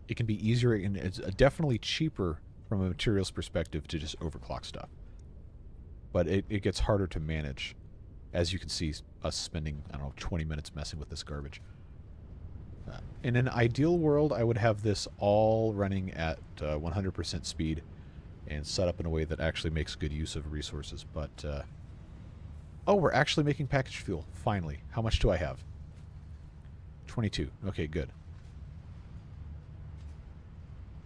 easier, and it's definitely cheaper from a materials perspective to just overclock stuff. But it gets harder to manage, as you can see us spending, I don't know, 20 minutes messing with this garbage. In an ideal world, I would have this all running at 100% speed and set up in a way that actually makes good use of resources. But, oh, we're actually making packaged fuel, finally. How much do I have? 22. Okay, good.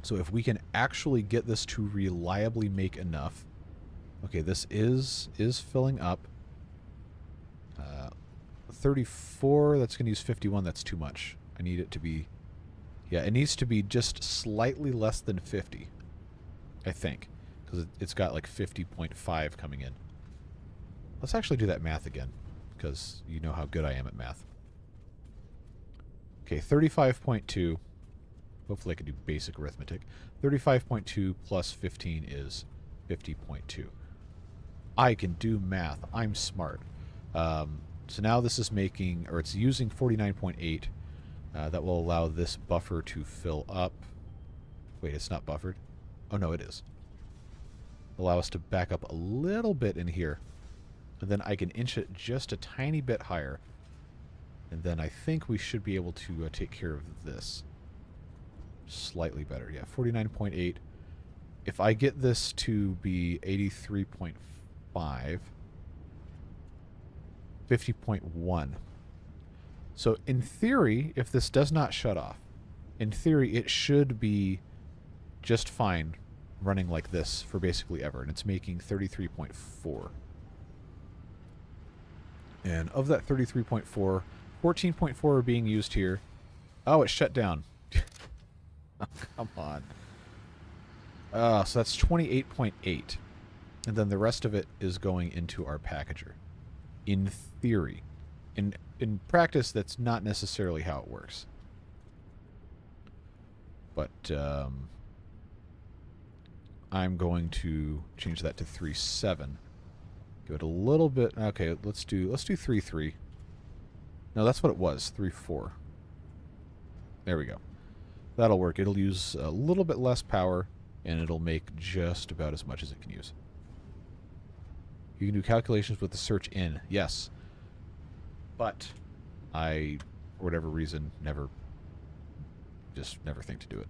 So if we can actually get this to reliably make enough... Okay, this is filling up. 34, that's going to use 51, that's too much. I need it to be... Yeah, it needs to be just slightly less than 50, I think. Because it's got like 50.5 coming in. Let's actually do that math again, because you know how good I am at math. Okay, 35.2. Hopefully I can do basic arithmetic. 35.2 plus 15 is 50.2. I can do math. I'm smart. So now this is making, or it's using 49.8. That will allow this buffer to fill up. Wait, it's not buffered? Oh, no, it is. Allow us to back up a little bit in here. And then I can inch it just a tiny bit higher. And then I think we should be able to take care of this. Slightly better. Yeah, 49.8. If I get this to be 83.5... 50.1. So in theory, if this does not shut off, in theory it should be just fine running like this for basically ever. And it's making 33.4. And of that 33.4, 14.4 are being used here. Oh, it shut down. Oh, come on. So that's 28.8. And then the rest of it is going into our packager. In theory. In practice, that's not necessarily how it works. But I'm going to change that to 3.7. Give it a little bit. Okay, let's do 3.3. No, that's what it was. 3.4. There we go. That'll work. It'll use a little bit less power, and it'll make just about as much as it can use. You can do calculations with the search in. Yes. But I, for whatever reason, never think to do it.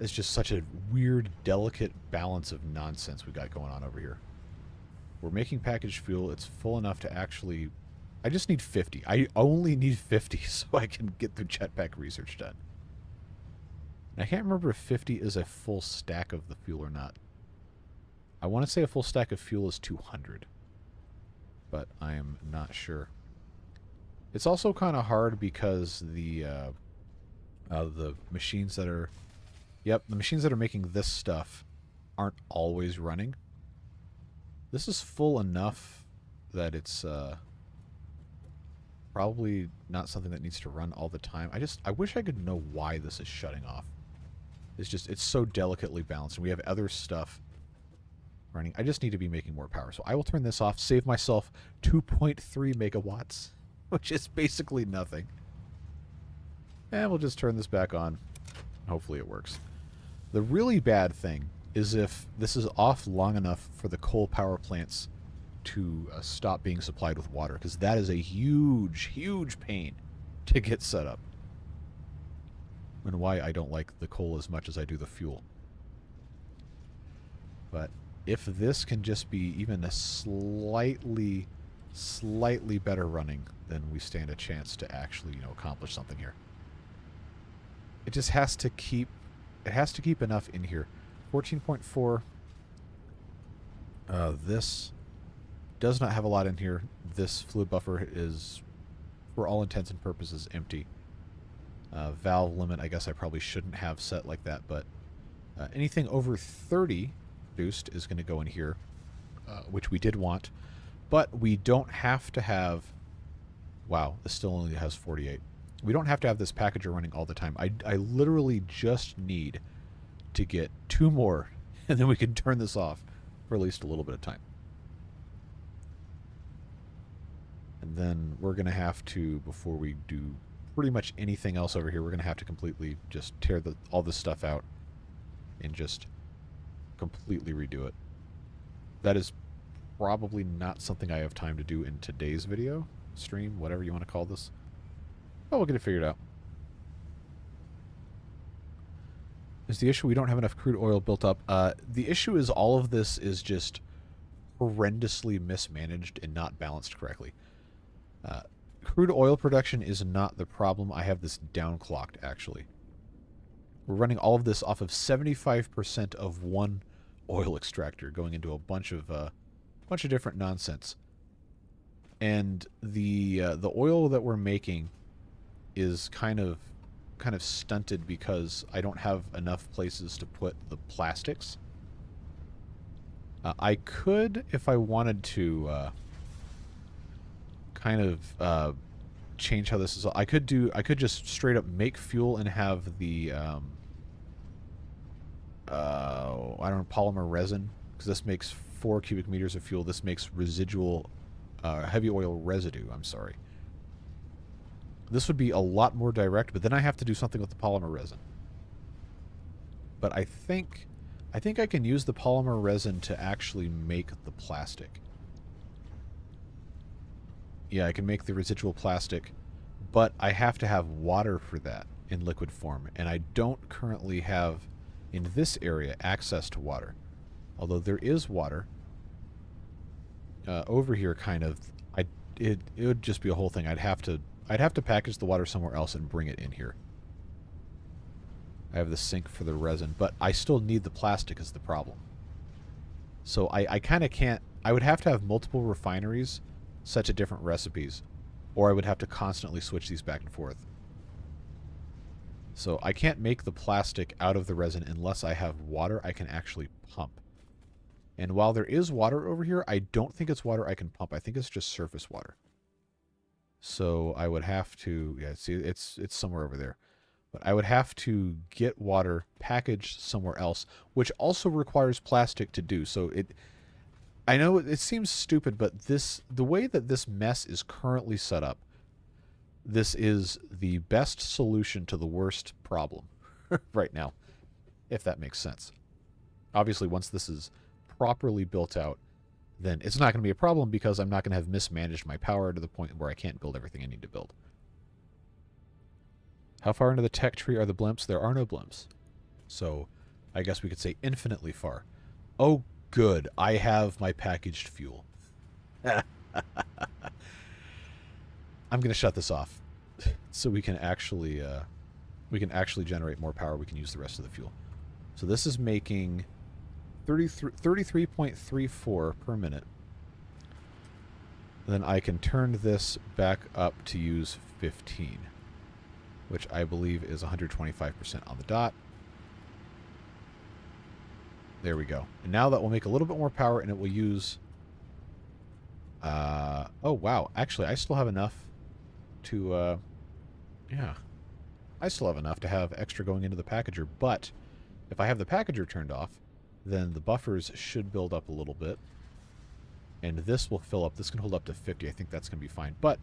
It's just such a weird, delicate balance of nonsense we got going on over here. We're making packaged fuel. It's full enough to actually... I just need 50. I only need 50 so I can get the jetpack research done. And I can't remember if 50 is a full stack of the fuel or not. I want to say a full stack of fuel is 200. But I am not sure. It's also kind of hard because the machines that are... Yep, the machines that are making this stuff aren't always running. This is full enough that it's probably not something that needs to run all the time. I wish I could know why this is shutting off. It's so delicately balanced, and we have other stuff running. I just need to be making more power. So I will turn this off, save myself 2.3 megawatts, which is basically nothing. And we'll just turn this back on. Hopefully it works. The really bad thing is if this is off long enough for the coal power plants to stop being supplied with water, because that is a huge, huge pain to get set up. And why I don't like the coal as much as I do the fuel. But if this can just be even a slightly better running, then we stand a chance to actually, you know, accomplish something here. It just has to keep, enough in here. 14.4. This does not have a lot in here. This fluid buffer is, for all intents and purposes, empty. Valve limit, I guess I probably shouldn't have set like that, but anything over 30 produced is going to go in here, which we did want. But we don't have to have... Wow, this still only has 48. We don't have to have this packager running all the time. I literally just need to get 2 more, and then we can turn this off for at least a little bit of time. And then we're going to have to, before we do pretty much anything else over here, we're going to have to completely just tear all this stuff out and just completely redo it. That is probably not something I have time to do in today's video, stream, whatever you want to call this. But we'll get it figured out. Is the issue we don't have enough crude oil built up? The issue is all of this is just horrendously mismanaged and not balanced correctly. Crude oil production is not the problem. I have this downclocked, actually. We're running all of this off of 75% of one oil extractor, going into a bunch of different nonsense. And the oil that we're making is kind of stunted because I don't have enough places to put the plastics. I could, if I wanted to, change how this is. I could just straight up make fuel and have the I don't know, polymer resin, because this makes 4 cubic meters of fuel. This makes residual heavy oil residue. I'm sorry. This would be a lot more direct, but then I have to do something with the polymer resin. But I think I can use the polymer resin to actually make the plastic. Yeah, I can make the residual plastic, but I have to have water for that in liquid form, and I don't currently have, in this area, access to water. Although there is water over here, kind of. It would just be a whole thing. I'd have to package the water somewhere else and bring it in here. I have the sink for the resin, but I still need the plastic is the problem. So I kind of can't... I would have to have multiple refineries set to different recipes, or I would have to constantly switch these back and forth. So I can't make the plastic out of the resin unless I have water I can actually pump. And while there is water over here, I don't think it's water I can pump. I think it's just surface water. So I would have to... Yeah, see, it's somewhere over there. But I would have to get water packaged somewhere else, which also requires plastic to do. So I know it seems stupid, but the way that this mess is currently set up, this is the best solution to the worst problem right now, if that makes sense. Obviously, once this is properly built out, then it's not going to be a problem because I'm not going to have mismanaged my power to the point where I can't build everything I need to build. How far into the tech tree are the blimps? There are no blimps. So I guess we could say infinitely far. Oh, good. I have my packaged fuel. I'm going to shut this off so we can actually generate more power. We can use the rest of the fuel. So this is making 33.34 per minute. Then I can turn this back up to use 15, which I believe is 125% on the dot. There we go. And now that will make a little bit more power, and it will use... oh, wow. Actually, I still have enough to... yeah. I still have enough to have extra going into the packager, but if I have the packager turned off, then the buffers should build up a little bit. And this will fill up. This can hold up to 50. I think that's going to be fine. But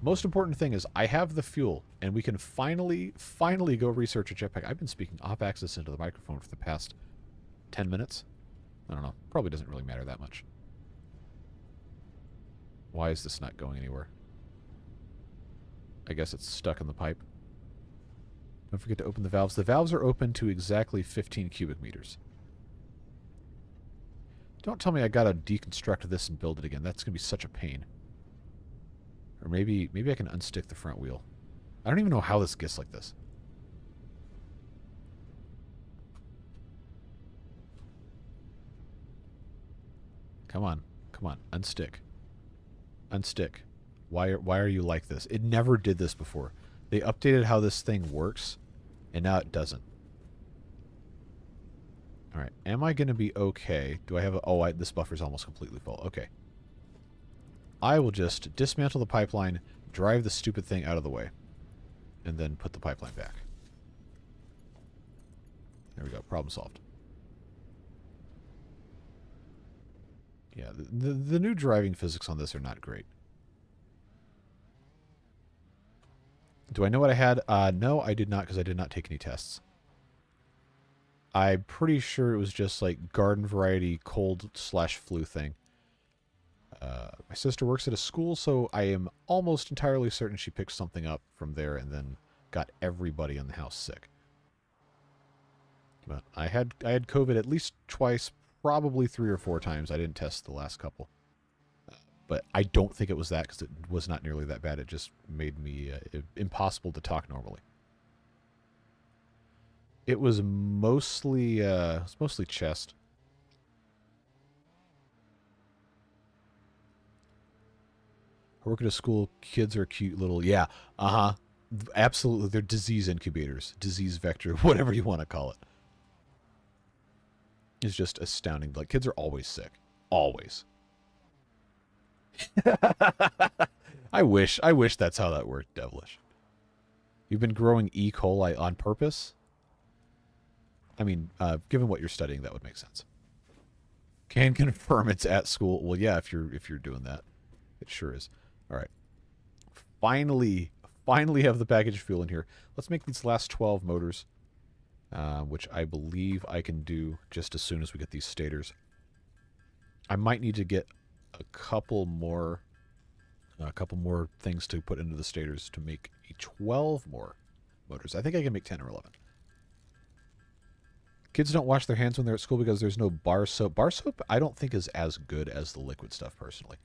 most important thing is I have the fuel, and we can finally go research a jetpack. I've been speaking off-axis into the microphone for the past 10 minutes. I don't know. Probably doesn't really matter that much. Why is this not going anywhere? I guess it's stuck in the pipe. Don't forget to open the valves. The valves are open to exactly 15 cubic meters. Don't tell me I gotta deconstruct this and build it again. That's gonna be such a pain. Or maybe I can unstick the front wheel. I don't even know how this gets like this. Come on. Come on. Unstick. Unstick. Why are you like this? It never did this before. They updated how this thing works, and now it doesn't. Alright. Am I going to be okay? Do I have a... Oh, this buffer's almost completely full. Okay. I will just dismantle the pipeline, drive the stupid thing out of the way, and then put the pipeline back. There we go. Problem solved. Yeah, the new driving physics on this are not great. Do I know what I had? No, I did not, because I did not take any tests. I'm pretty sure it was just like garden variety cold/flu thing. My sister works at a school, so I am almost entirely certain she picked something up from there and then got everybody in the house sick. But I had COVID at least twice, probably 3 or 4 times. I didn't test the last couple. But I don't think it was that, because it was not nearly that bad. It just made me impossible to talk normally. It was mostly chest. I work at a school. Kids are cute little... Yeah, absolutely. They're disease incubators. Disease vector, whatever you want to call it. It's just astounding. Like, kids are always sick. Always. I wish that's how that worked, Devilish. You've been growing E. coli on purpose? I mean, given what you're studying, that would make sense. Can confirm it's at school. Well, yeah, if you're doing that. It sure is. All right. Finally have the package fuel in here. Let's make these last 12 motors, which I believe I can do just as soon as we get these stators. I might need to get a couple more things to put into the stators to make 12 more motors. I think I can make 10 or 11. Kids don't wash their hands when they're at school because there's no bar soap. Bar soap I don't think is as good as the liquid stuff personally.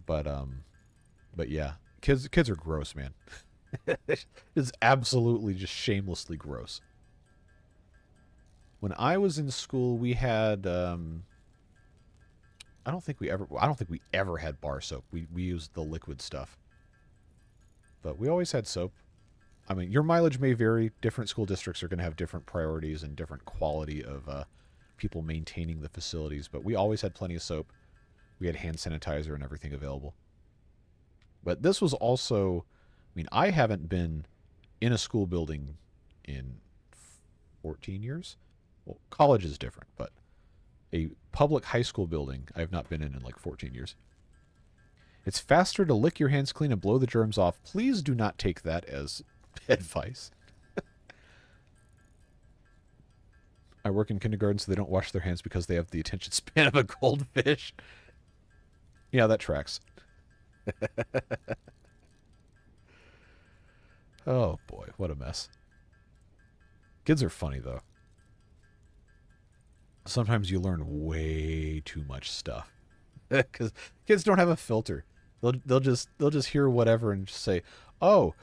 But yeah, kids are gross, man. It's absolutely just shamelessly gross. When I was in school, we had I don't think we ever had bar soap. We used the liquid stuff. But we always had soap. I mean, your mileage may vary. Different school districts are going to have different priorities and different quality of people maintaining the facilities, but we always had plenty of soap. We had hand sanitizer and everything available. But this was also, I mean, I haven't been in a school building in 14 years. Well, college is different, but a public high school building I have not been in like 14 years. It's faster to lick your hands clean and blow the germs off. Please do not take that as advice. I work in kindergarten, so they don't wash their hands because they have the attention span of a goldfish. Yeah, that tracks. Oh boy, what a mess. Kids are funny though. Sometimes you learn way too much stuff because kids don't have a filter. They'll just hear whatever and just say, "Oh,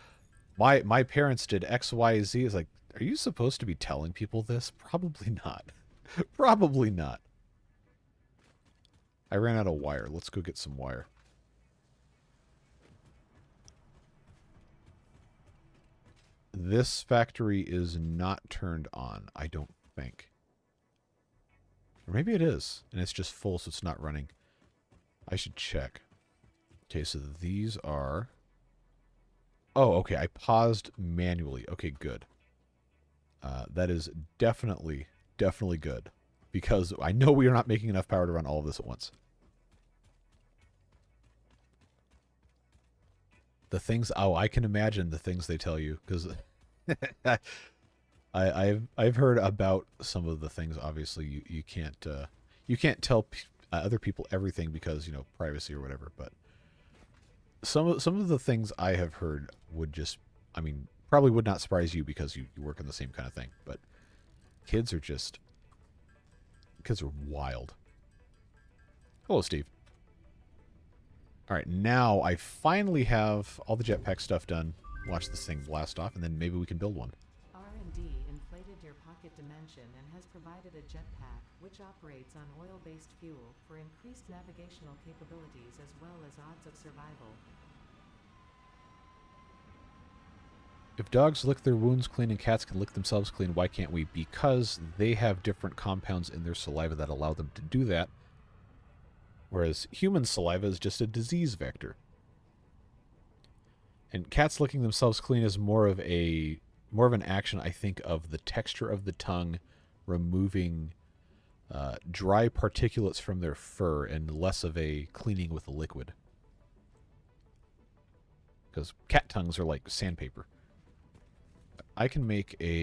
my parents did X, Y, Z." It's like, are you supposed to be telling people this? Probably not. Probably not. I ran out of wire. Let's go get some wire. This factory is not turned on, I don't think. Or maybe it is, and it's just full, so it's not running. I should check. Okay, so these are... Oh, okay, I paused manually. Okay, good. That is definitely good. Because I know we are not making enough power to run all of this at once. The things... Oh, I can imagine the things they tell you, because... I've heard about some of the things. Obviously, you can't tell other people everything because, you know, privacy or whatever. But some of the things I have heard would just, I mean, probably would not surprise you because you work in the same kind of thing. But kids are wild. Hello, Steve. All right, now I finally have all the jetpack stuff done. Watch this thing blast off, and then maybe we can build one. R&D inflated your pocket dimension and has provided a jetpack, which operates on oil-based fuel, for increased navigational capabilities as well as odds of survival. If dogs lick their wounds clean and cats can lick themselves clean, why can't we? Because they have different compounds in their saliva that allow them to do that, whereas human saliva is just a disease vector. And cats licking themselves clean is more of an action, I think, of the texture of the tongue, removing dry particulates from their fur, and less of a cleaning with a liquid. Because cat tongues are like sandpaper. I can make a...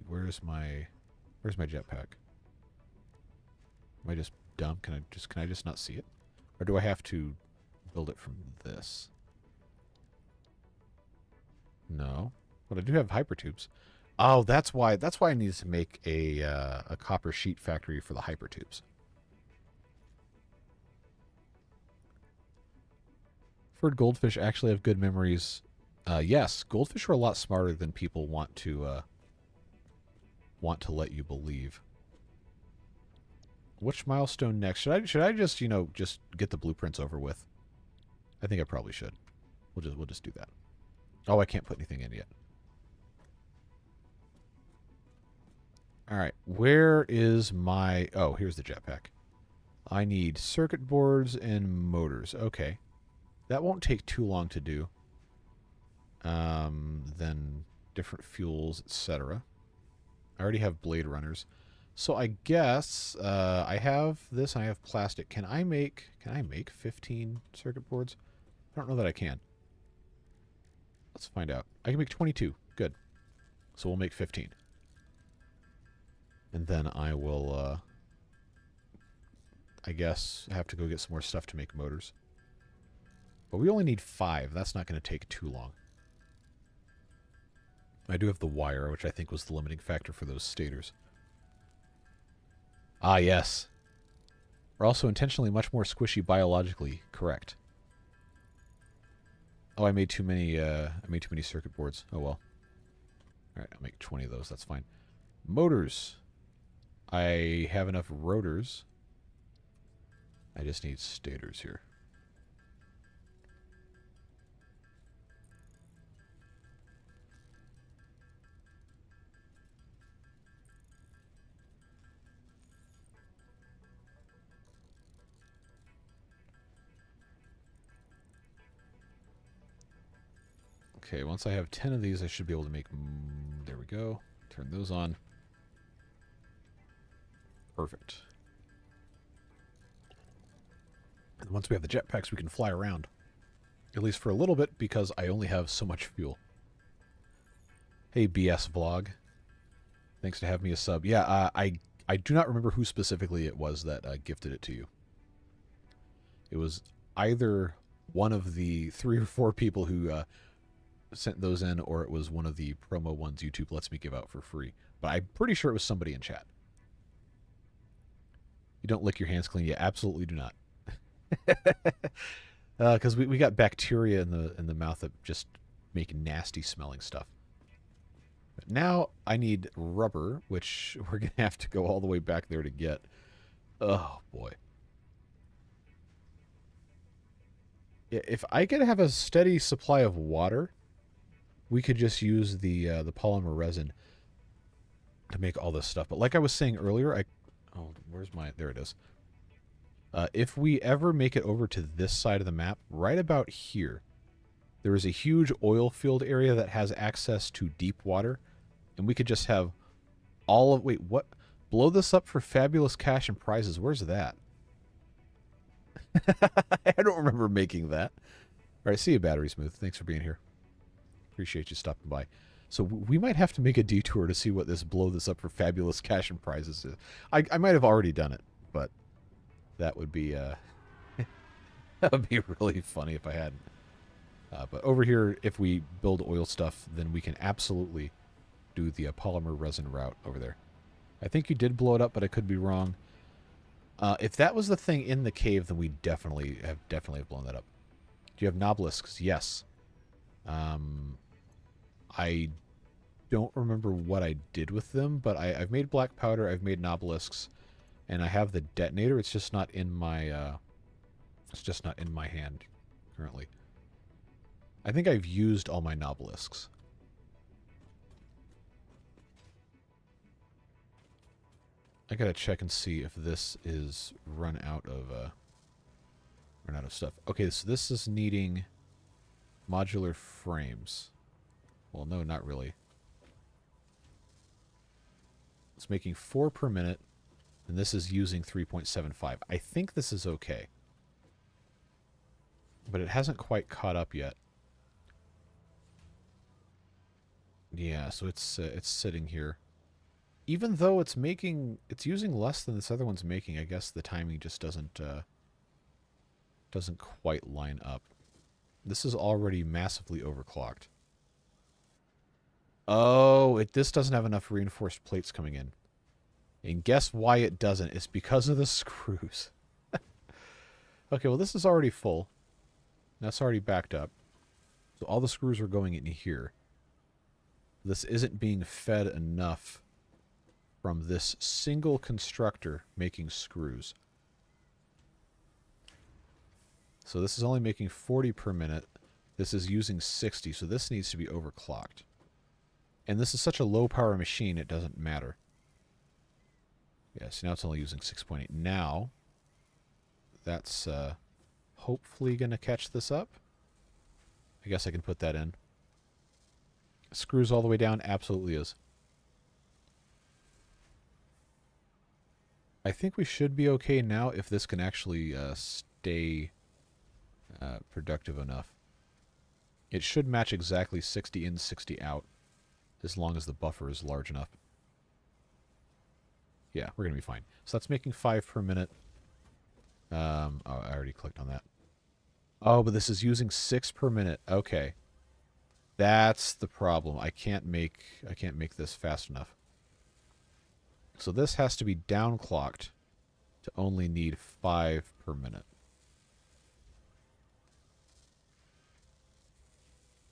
Where's my jetpack? Am I just dumb? Can I just not see it? Or do I have to build it from this? No. But I do have hypertubes. Oh, that's why I needed to make a copper sheet factory for the hypertubes. Heard goldfish actually have good memories. Yes, goldfish are a lot smarter than people want to let you believe. Which milestone next? Should I just, just get the blueprints over with? I think I probably should. We'll just do that. Oh, I can't put anything in yet. All right, where is my... Oh, here's the jetpack. I need circuit boards and motors. Okay. That won't take too long to do. Then different fuels, etc. I already have blade runners. So I guess I have this and I have plastic. Can I make 15 circuit boards? I don't know that I can. Let's find out. I can make 22. Good. So we'll make 15. And then I will I guess have to go get some more stuff to make motors. But we only need 5. That's not going to take too long. I do have the wire, which I think was the limiting factor for those stators. Ah, yes. We're also intentionally much more squishy biologically. Correct. Oh, I made too many circuit boards. Oh well. Alright, I'll make 20 of those. That's fine. Motors. I have enough rotors. I just need stators here. Okay, once I have 10 of these, I should be able to make... there we go. Turn those on. Perfect. And once we have the jetpacks, we can fly around. At least for a little bit, because I only have so much fuel. Hey, BS Vlog. Thanks to have me a sub. Yeah, I do not remember who specifically it was that gifted it to you. It was either one of the 3 or 4 people who... sent those in, or it was one of the promo ones YouTube lets me give out for free. But I'm pretty sure it was somebody in chat. You don't lick your hands clean. You absolutely do not. Because we got bacteria in the mouth that just make nasty smelling stuff. But now I need rubber, which we're going to have to go all the way back there to get. Oh, boy. If I could have a steady supply of water... we could just use the polymer resin to make all this stuff. But like I was saying earlier, there it is. If we ever make it over to this side of the map, right about here, there is a huge oil field area that has access to deep water. And we could just have all of... Wait, what? Blow this up for fabulous cash and prizes. Where's that? I don't remember making that. All right, see you, Battery Smooth. Thanks for being here. Appreciate you stopping by. So we might have to make a detour to see what this blow this up for fabulous cash and prizes is. I might have already done it, but that would be that would be really funny if I hadn't. But over here, if we build oil stuff, then we can absolutely do the polymer resin route over there. I think you did blow it up, but I could be wrong. If that was the thing in the cave, then we definitely have blown that up. Do you have knobelisks? Yes. I don't remember what I did with them, but I've made black powder, I've made knobelisks, and I have the detonator. It's just not in my hand currently. I think I've used all my knobelisks. I gotta check and see if this is run out of stuff. Okay, so this is needing modular frames. Well, no, not really. It's making 4 per minute, and this is using 3.75. I think this is okay. But it hasn't quite caught up yet. Yeah, so it's sitting here. Even though it's using less than this other one's making, I guess the timing just doesn't quite line up. This is already massively overclocked. Oh, this doesn't have enough reinforced plates coming in. And guess why it doesn't? It's because of the screws. Okay, well this is already full. That's already backed up. So all the screws are going in here. This isn't being fed enough from this single constructor making screws. So this is only making 40 per minute. This is using 60, so this needs to be overclocked. And this is such a low power machine, it doesn't matter. Yeah, so now it's only using 6.8. Now, that's hopefully going to catch this up. I guess I can put that in. Screws all the way down? Absolutely is. I think we should be okay now if this can actually stay productive enough. It should match exactly 60 in, 60 out, as long as the buffer is large enough. Yeah, we're going to be fine. So that's making 5 per minute. Oh, I already clicked on that. Oh, but this is using 6 per minute. Okay. That's the problem. I can't make this fast enough. So this has to be downclocked to only need 5 per minute.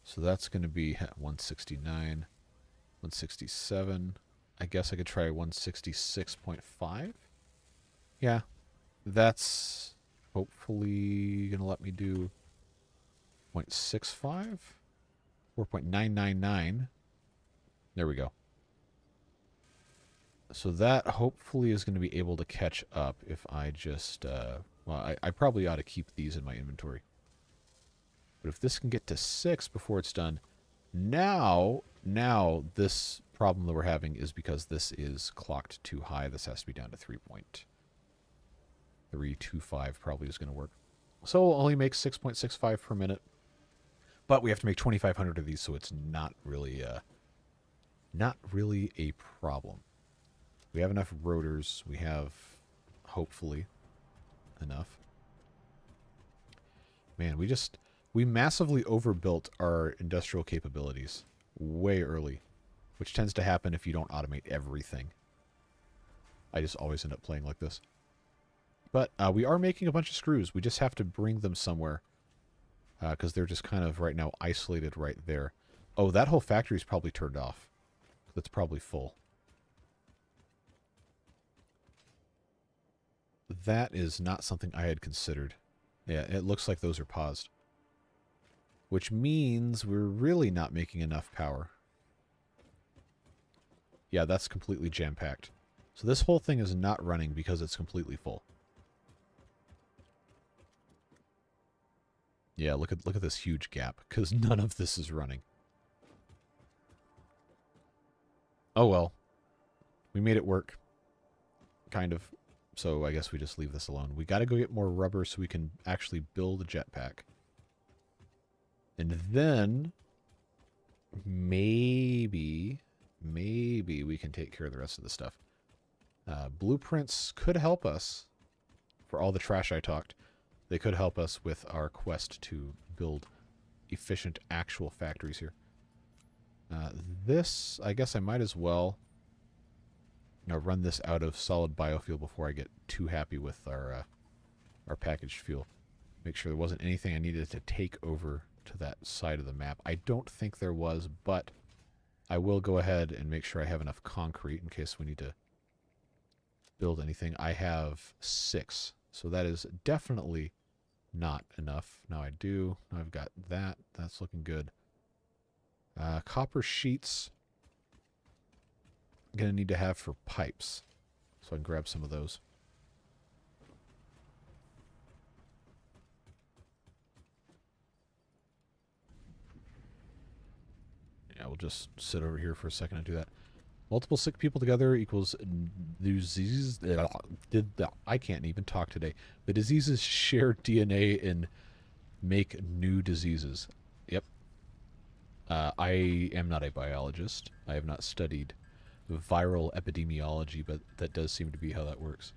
So that's going to be 169, 167. I guess I could try 166.5. Yeah, that's hopefully going to let me do 0.65, 4.999. There we go. So that hopefully is going to be able to catch up if I just, well, I probably ought to keep these in my inventory. But if this can get to 6 before it's done, now this problem that we're having is because this is clocked too high. This has to be down to 3.325 probably is going to work. So we'll only make 6.65 per minute. But we have to make 2,500 of these, so it's not really a problem. We have enough rotors. We have, hopefully, enough. Man, we massively overbuilt our industrial capabilities way early, which tends to happen if you don't automate everything. I just always end up playing like this. But we are making a bunch of screws. We just have to bring them somewhere because they're just kind of right now isolated right there. Oh, that whole factory is probably turned off. That's probably full. That is not something I had considered. Yeah, it looks like those are paused. Which means we're really not making enough power. Yeah, that's completely jam-packed. So this whole thing is not running because it's completely full. Yeah, look at this huge gap, because none of this is running. Oh well. We made it work. Kind of. So I guess we just leave this alone. We got to go get more rubber so we can actually build a jetpack. And then maybe we can take care of the rest of the stuff. Blueprints could help us for all the trash I talked. They could help us with our quest to build efficient actual factories here. This, I guess I might as well Now run this out of solid biofuel before I get too happy with our packaged fuel. Make sure there wasn't anything I needed to take over to that side of the map. I don't think there was, but I will go ahead and make sure I have enough concrete in case we need to build anything. I have 6, so that is definitely not enough. Now I do. Now I've got that. That's looking good. Copper sheets I'm going to need to have for pipes, so I can grab some of those. Yeah, we'll just sit over here for a second and do that. Multiple sick people together equals disease. I can't even talk today. The diseases share DNA and make new diseases. Yep. I am not a biologist. I have not studied viral epidemiology, but that does seem to be how that works.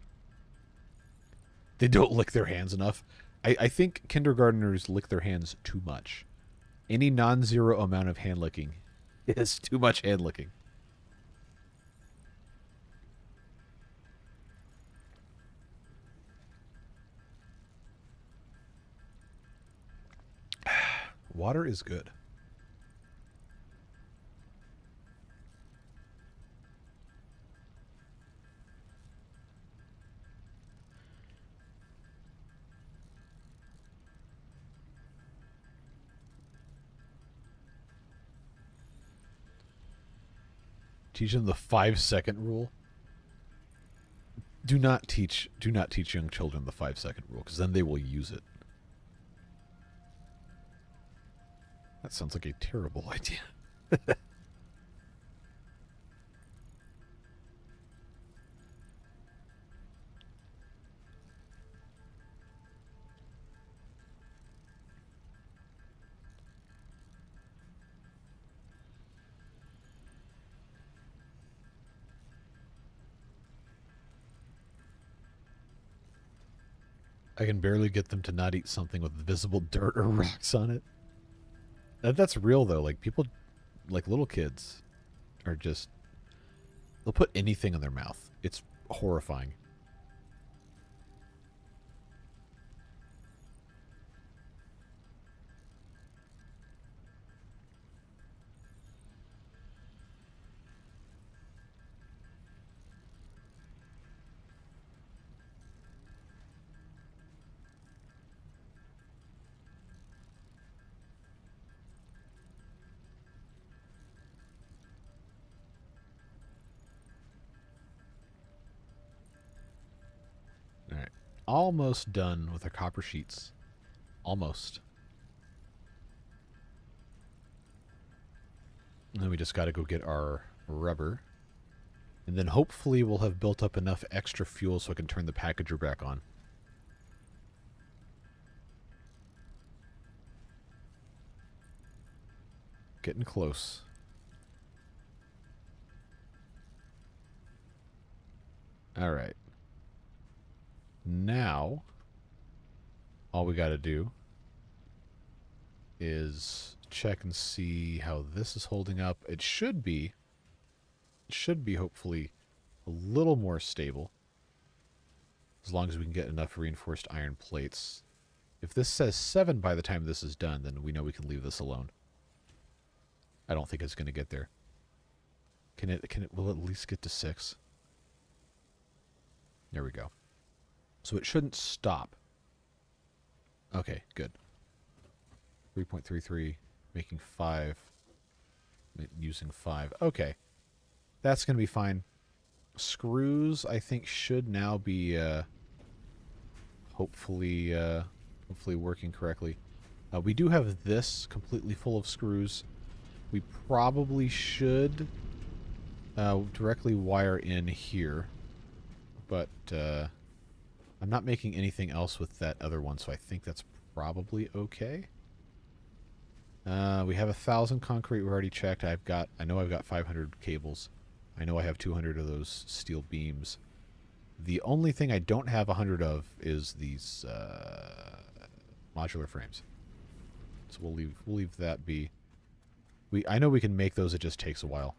They don't lick their hands enough. I think kindergartners lick their hands too much. Any non-zero amount of hand licking is too much hand licking. Water is good. Teach them the 5-second rule. Do not teach young children the 5-second rule, because then they will use it. That sounds like a terrible idea. I can barely get them to not eat something with visible dirt or rocks on it. That's real, though. Like, people, like little kids, are just... they'll put anything in their mouth. It's horrifying. Almost done with our copper sheets. Almost. And then we just got to go get our rubber. And then hopefully we'll have built up enough extra fuel so I can turn the packager back on. Getting close. All right. Now, all we got to do is check and see how this is holding up. It should be hopefully a little more stable, as long as we can get enough reinforced iron plates. If this says 7 by the time this is done, then we know we can leave this alone. I don't think it's going to get there. Will it at least get to 6? There we go. So it shouldn't stop. Okay, good. 3.33, making 5, using 5. Okay. That's going to be fine. Screws, I think, should now be hopefully working correctly. We do have this completely full of screws. We probably should directly wire in here, but I'm not making anything else with that other one, so I think that's probably okay. We have 1,000 concrete. We already checked. I know I've got 500 cables. I know I have 200 of those steel beams. The only thing I don't have 100 of is these modular frames. So we'll leave that be. I know we can make those. It just takes a while.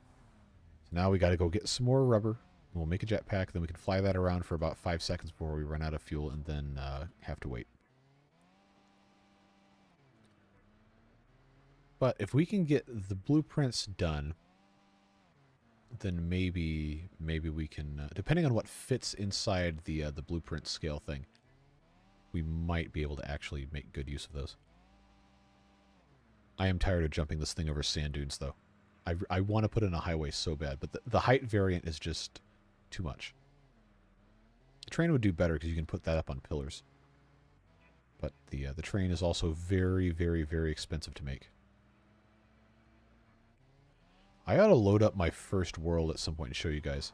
So now we got to go get some more rubber. We'll make a jetpack, then we can fly that around for about 5 seconds before we run out of fuel, and then have to wait. But if we can get the blueprints done, then maybe we can, depending on what fits inside the blueprint scale thing, we might be able to actually make good use of those. I am tired of jumping this thing over sand dunes, though. I want to put in a highway so bad, but the height variant is just too much. The train would do better because you can put that up on pillars. But the train is also very, very, very expensive to make. I ought to load up my first world at some point and show you guys,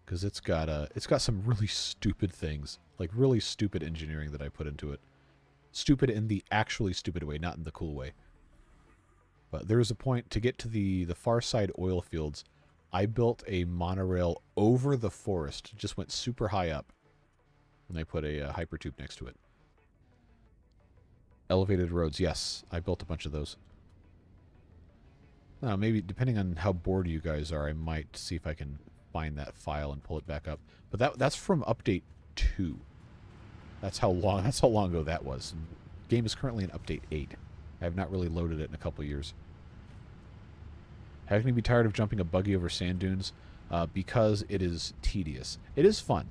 because it's got some really stupid things, like really stupid engineering that I put into it. Stupid in the actually stupid way, not in the cool way. But there is a point to get to the far side oil fields. I built a monorail over the forest, just went super high up, and I put a hypertube next to it. Elevated roads, yes, I built a bunch of those. Now, maybe, depending on how bored you guys are, I might see if I can find that file and pull it back up. But that's from update 2. That's how long ago that was. The game is currently in update 8. I have not really loaded it in a couple years. How can you be tired of jumping a buggy over sand dunes? Because it is tedious. It is fun,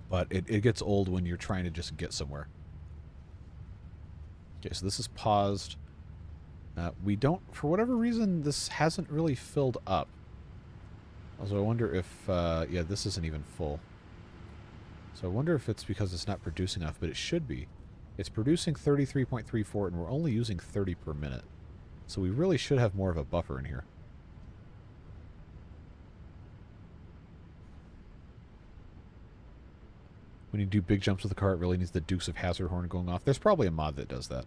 but it gets old when you're trying to just get somewhere. Okay, so this is paused. We don't, for whatever reason, this hasn't really filled up. Also, I wonder if, yeah, this isn't even full. So I wonder if it's because it's not producing enough, but it should be. It's producing 33.34, and we're only using 30 per minute. So we really should have more of a buffer in here. When you do big jumps with the car, it really needs the Dukes of Hazzard horn going off. There's probably a mod that does that.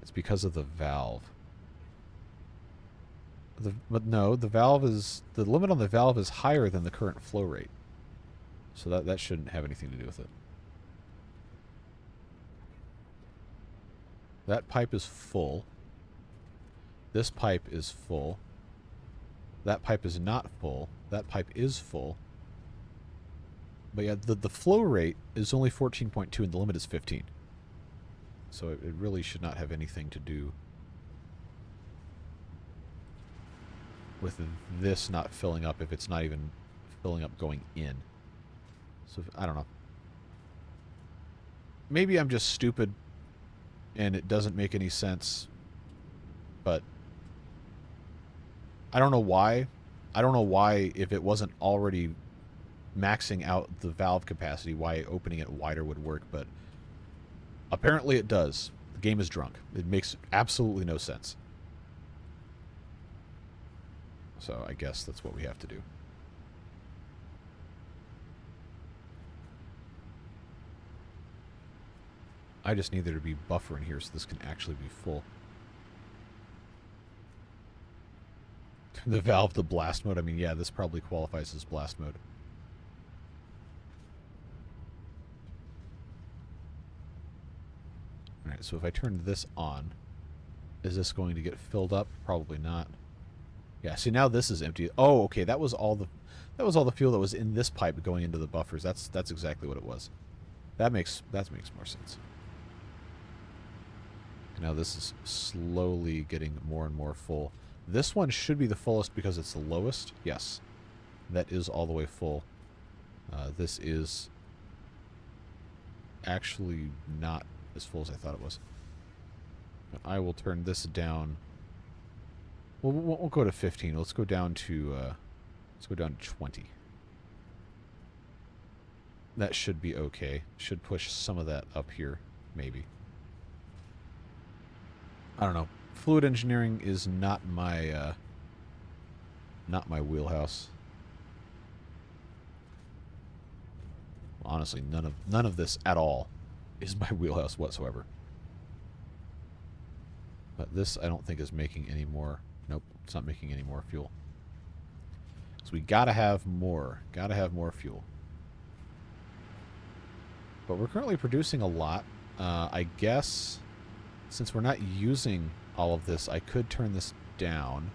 It's because of the valve. But no, the valve is... The limit on the valve is higher than the current flow rate. So that shouldn't have anything to do with it. That pipe is full. This pipe is full. That pipe is not full. That pipe is full. But yeah, the flow rate is only 14.2 and the limit is 15. So it really should not have anything to do with this not filling up if it's not even filling up going in. So, I don't know. Maybe I'm just stupid and it doesn't make any sense, but I don't know why. I don't know why, if it wasn't already maxing out the valve capacity, why opening it wider would work, but apparently it does. The game is drunk. It makes absolutely no sense. So I guess that's what we have to do. I just need there to be buffer in here so this can actually be full. The valve to blast mode. I mean, yeah, this probably qualifies as blast mode. Alright, so if I turn this on, is this going to get filled up? Probably not. Yeah, see, now this is empty. Oh, okay, that was all the fuel that was in this pipe going into the buffers. That's exactly what it was. That makes more sense. Now this is slowly getting more and more full. This one should be the fullest because it's the lowest. Yes, that is all the way full. This is actually not as full as I thought it was. But I will turn this down. We'll go to 15. Let's go down to 20. That should be okay. Should push some of that up here, maybe. I don't know. Fluid engineering is not my wheelhouse. Honestly, none of this at all is my wheelhouse whatsoever. But this I don't think is making any more. Nope, it's not making any more fuel. So we gotta have more. Gotta have more fuel. But we're currently producing a lot. I guess since we're not using all of this, I could turn this down.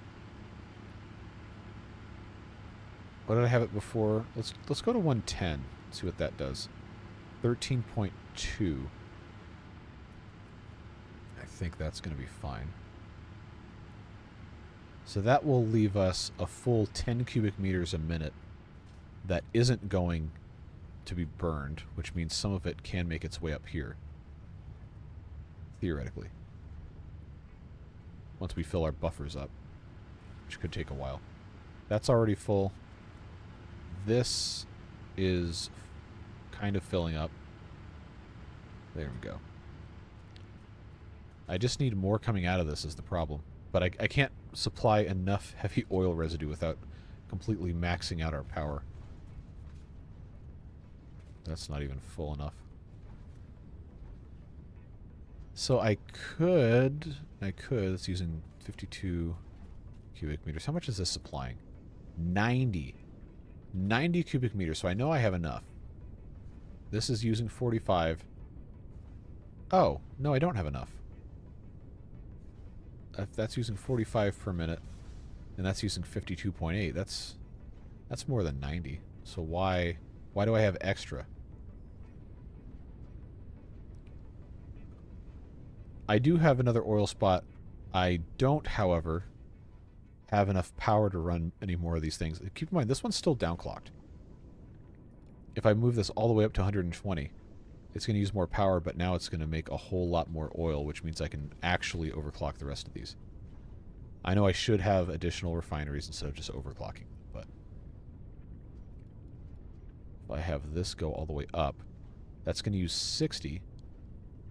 What did I have it before? Let's go to 110. See what that does. 13.2. I think that's going to be fine. So that will leave us a full 10 cubic meters a minute that isn't going to be burned, which means some of it can make its way up here. Theoretically. Once we fill our buffers up, which could take a while. That's already full. This is kind of filling up. There we go. I just need more coming out of this is the problem. But I can't supply enough heavy oil residue without completely maxing out our power. That's not even full enough. So I could, it's using 52 cubic meters. How much is this supplying? 90 cubic meters, so I know I have enough. This is using 45. Oh, no, I don't have enough. If that's using 45 per minute, and that's using 52.8, that's more than 90. So why do I have extra? I do have another oil spot. I don't, however, have enough power to run any more of these things. Keep in mind, this one's still downclocked. If I move this all the way up to 120, it's going to use more power, but now it's going to make a whole lot more oil, which means I can actually overclock the rest of these. I know I should have additional refineries instead of just overclocking, but if I have this go all the way up, that's going to use 60.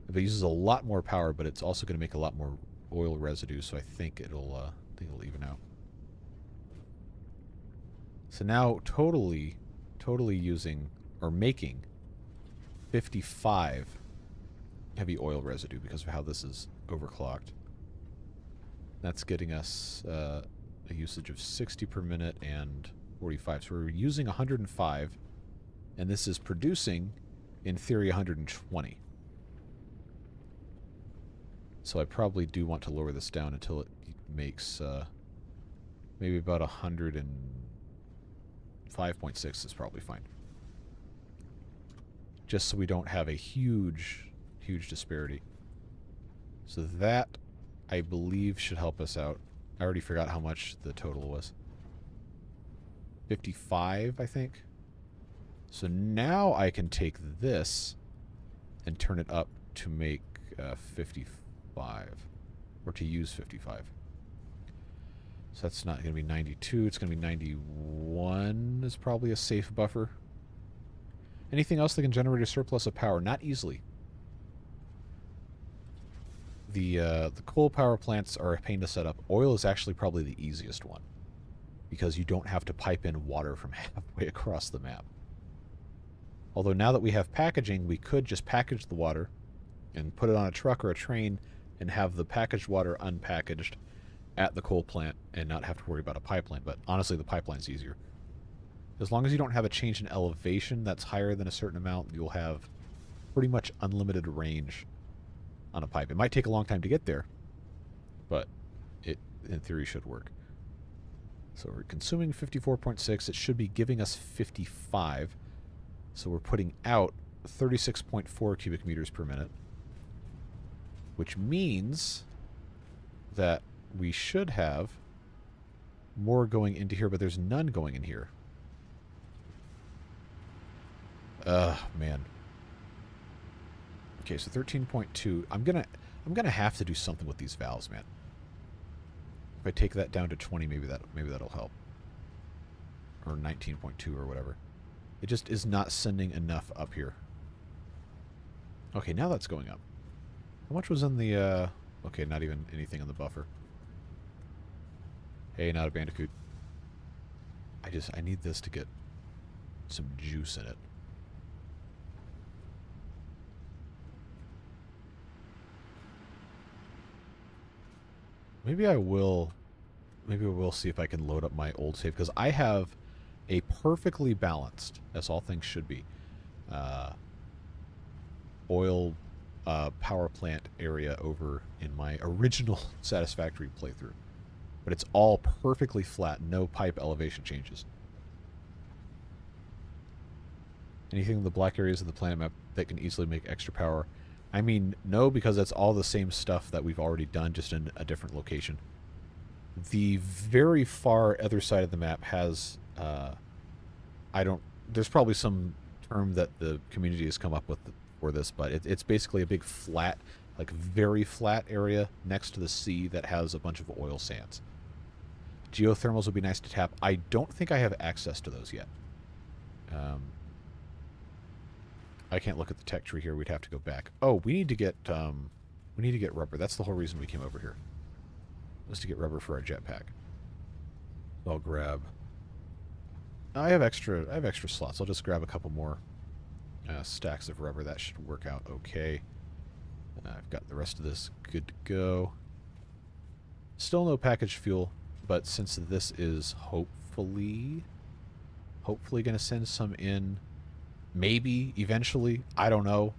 If it uses a lot more power, but it's also going to make a lot more oil residue, so I think it'll even out. So now totally using, or making 55 heavy oil residue because of how this is overclocked. That's getting us a usage of 60 per minute and 45. So we're using 105, and this is producing, in theory, 120. So I probably do want to lower this down until it makes maybe about 105.6 is probably fine. Just so we don't have a huge disparity. So that, I believe, should help us out. I already forgot how much the total was. 55, I think. So now I can take this and turn it up to make 55. Or to use 55. So that's not going to be 92. It's going to be 91 is probably a safe buffer. Anything else that can generate a surplus of power? Not easily. The coal power plants are a pain to set up. Oil is actually probably the easiest one, because you don't have to pipe in water from halfway across the map. Although now that we have packaging, we could just package the water and put it on a truck or a train and have the packaged water unpackaged at the coal plant and not have to worry about a pipeline. But honestly, the pipeline's easier. As long as you don't have a change in elevation that's higher than a certain amount, you'll have pretty much unlimited range on a pipe. It might take a long time to get there, but it, in theory, should work. So we're consuming 54.6. It should be giving us 55. So we're putting out 36.4 cubic meters per minute, which means that we should have more going into here, but there's none going in here. Man. Okay, so 13.2. I'm gonna have to do something with these valves, man. If I take that down to 20, maybe that'll help. Or 19.2 or whatever. It just is not sending enough up here. Okay, now that's going up. How much was in the okay, not even anything in the buffer. Hey, not a bandicoot. I need this to get some juice in it. Maybe I will see if I can load up my old save, because I have a perfectly balanced, as all things should be, oil power plant area over in my original Satisfactory playthrough. But it's all perfectly flat, no pipe elevation changes. Anything in the black areas of the planet map that can easily make extra power? I mean, no, because that's all the same stuff that we've already done, just in a different location. The very far other side of the map has, there's probably some term that the community has come up with for this, but it's basically a big flat, like very flat area next to the sea that has a bunch of oil sands. Geothermals would be nice to tap. I don't think I have access to those yet. I can't look at the tech tree here. We'd have to go back. Oh, we need to get rubber. That's the whole reason we came over here. Was to get rubber for our jetpack. So I'll grab. I have extra slots. I'll just grab a couple more stacks of rubber. That should work out okay. I've got the rest of this good to go. Still no packaged fuel, but since this is hopefully going to send some in, maybe eventually, I don't know.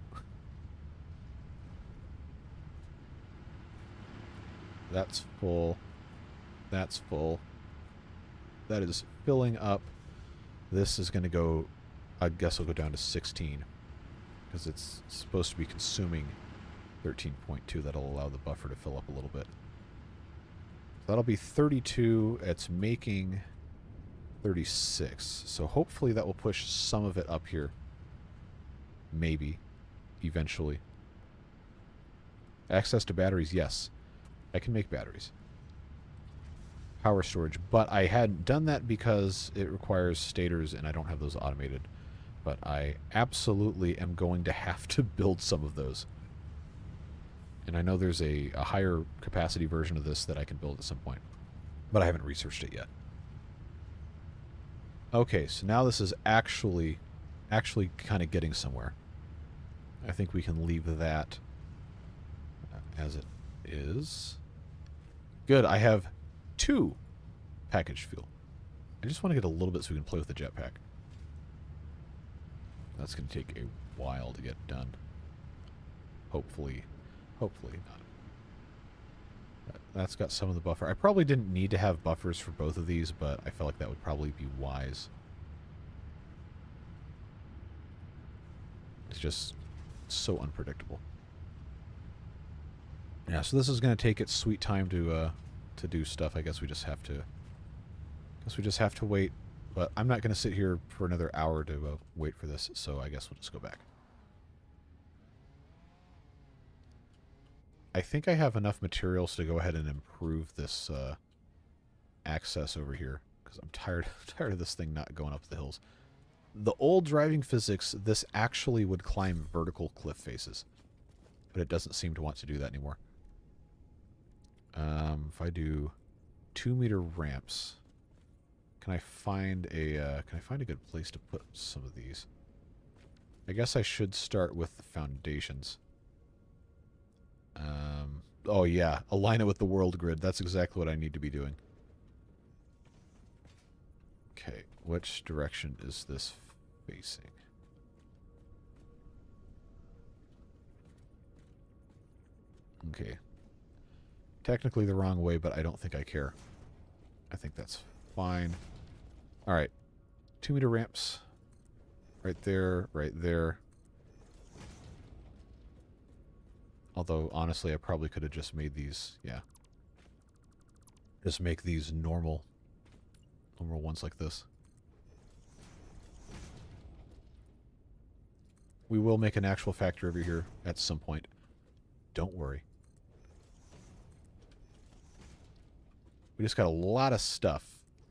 That's full. That's full. That is filling up. This is going to go, I guess it'll go down to 16 because it's supposed to be consuming 13.2. That'll allow the buffer to fill up a little bit. So that'll be 32. It's making 36. So hopefully that will push some of it up here. Maybe. Eventually. Access to batteries, yes. I can make batteries. Power storage, but I hadn't done that because it requires stators and I don't have those automated. But I absolutely am going to have to build some of those. And I know there's a higher capacity version of this that I can build at some point. But I haven't researched it yet. Okay, so now this is actually kind of getting somewhere. I think we can leave that as it is. Good, I have 2 packaged fuel. I just want to get a little bit so we can play with the jetpack. That's going to take a while to get done. Hopefully not. That's got some of the buffer. I probably didn't need to have buffers for both of these, but I felt like that would probably be wise. It's just so unpredictable. Yeah, so this is going to take its sweet time to do stuff. I guess we just have to wait. But I'm not going to sit here for another hour to wait for this, so I guess we'll just go back. I think I have enough materials to go ahead and improve this access over here, because I'm tired of this thing not going up the hills. The old driving physics, this actually would climb vertical cliff faces, but it doesn't seem to want to do that anymore. If I do 2-meter ramps, can I find a good place to put some of these? I guess I should start with the foundations. Oh yeah, align it with the world grid. That's exactly what I need to be doing. Okay, which direction is this facing? Okay. Technically the wrong way, but I don't think I care. I think that's fine. Alright. 2-meter ramps. Right there, right there. Although, honestly, I probably could have just made these, yeah. Just make these normal ones like this. We will make an actual factory over here at some point. Don't worry. We just got a lot of stuff.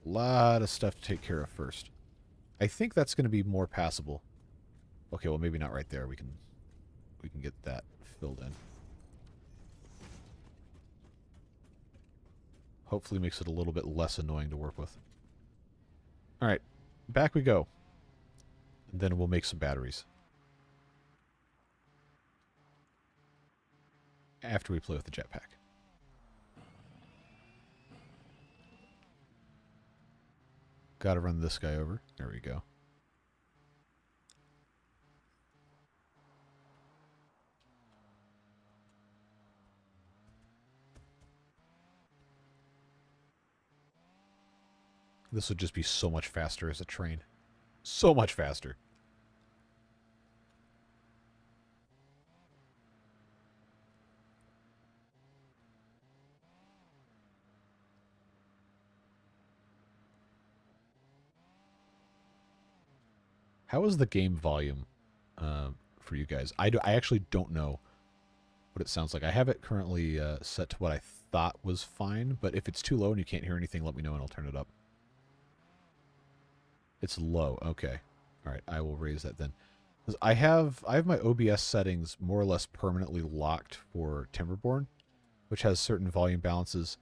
A lot of stuff to take care of first. I think that's going to be more passable. Okay, well, maybe not right there. We can get that filled in. Hopefully makes it a little bit less annoying to work with. Alright, back we go. And then we'll make some batteries. After we play with the jetpack. Gotta run this guy over. There we go. This would just be so much faster as a train. So much faster. How is the game volume for you guys? I actually don't know what it sounds like. I have it currently set to what I thought was fine, but if it's too low and you can't hear anything, let me know and I'll turn it up. It's low. Okay. All right. I will raise that then. I have my OBS settings more or less permanently locked for Timberborn, which has certain volume balances,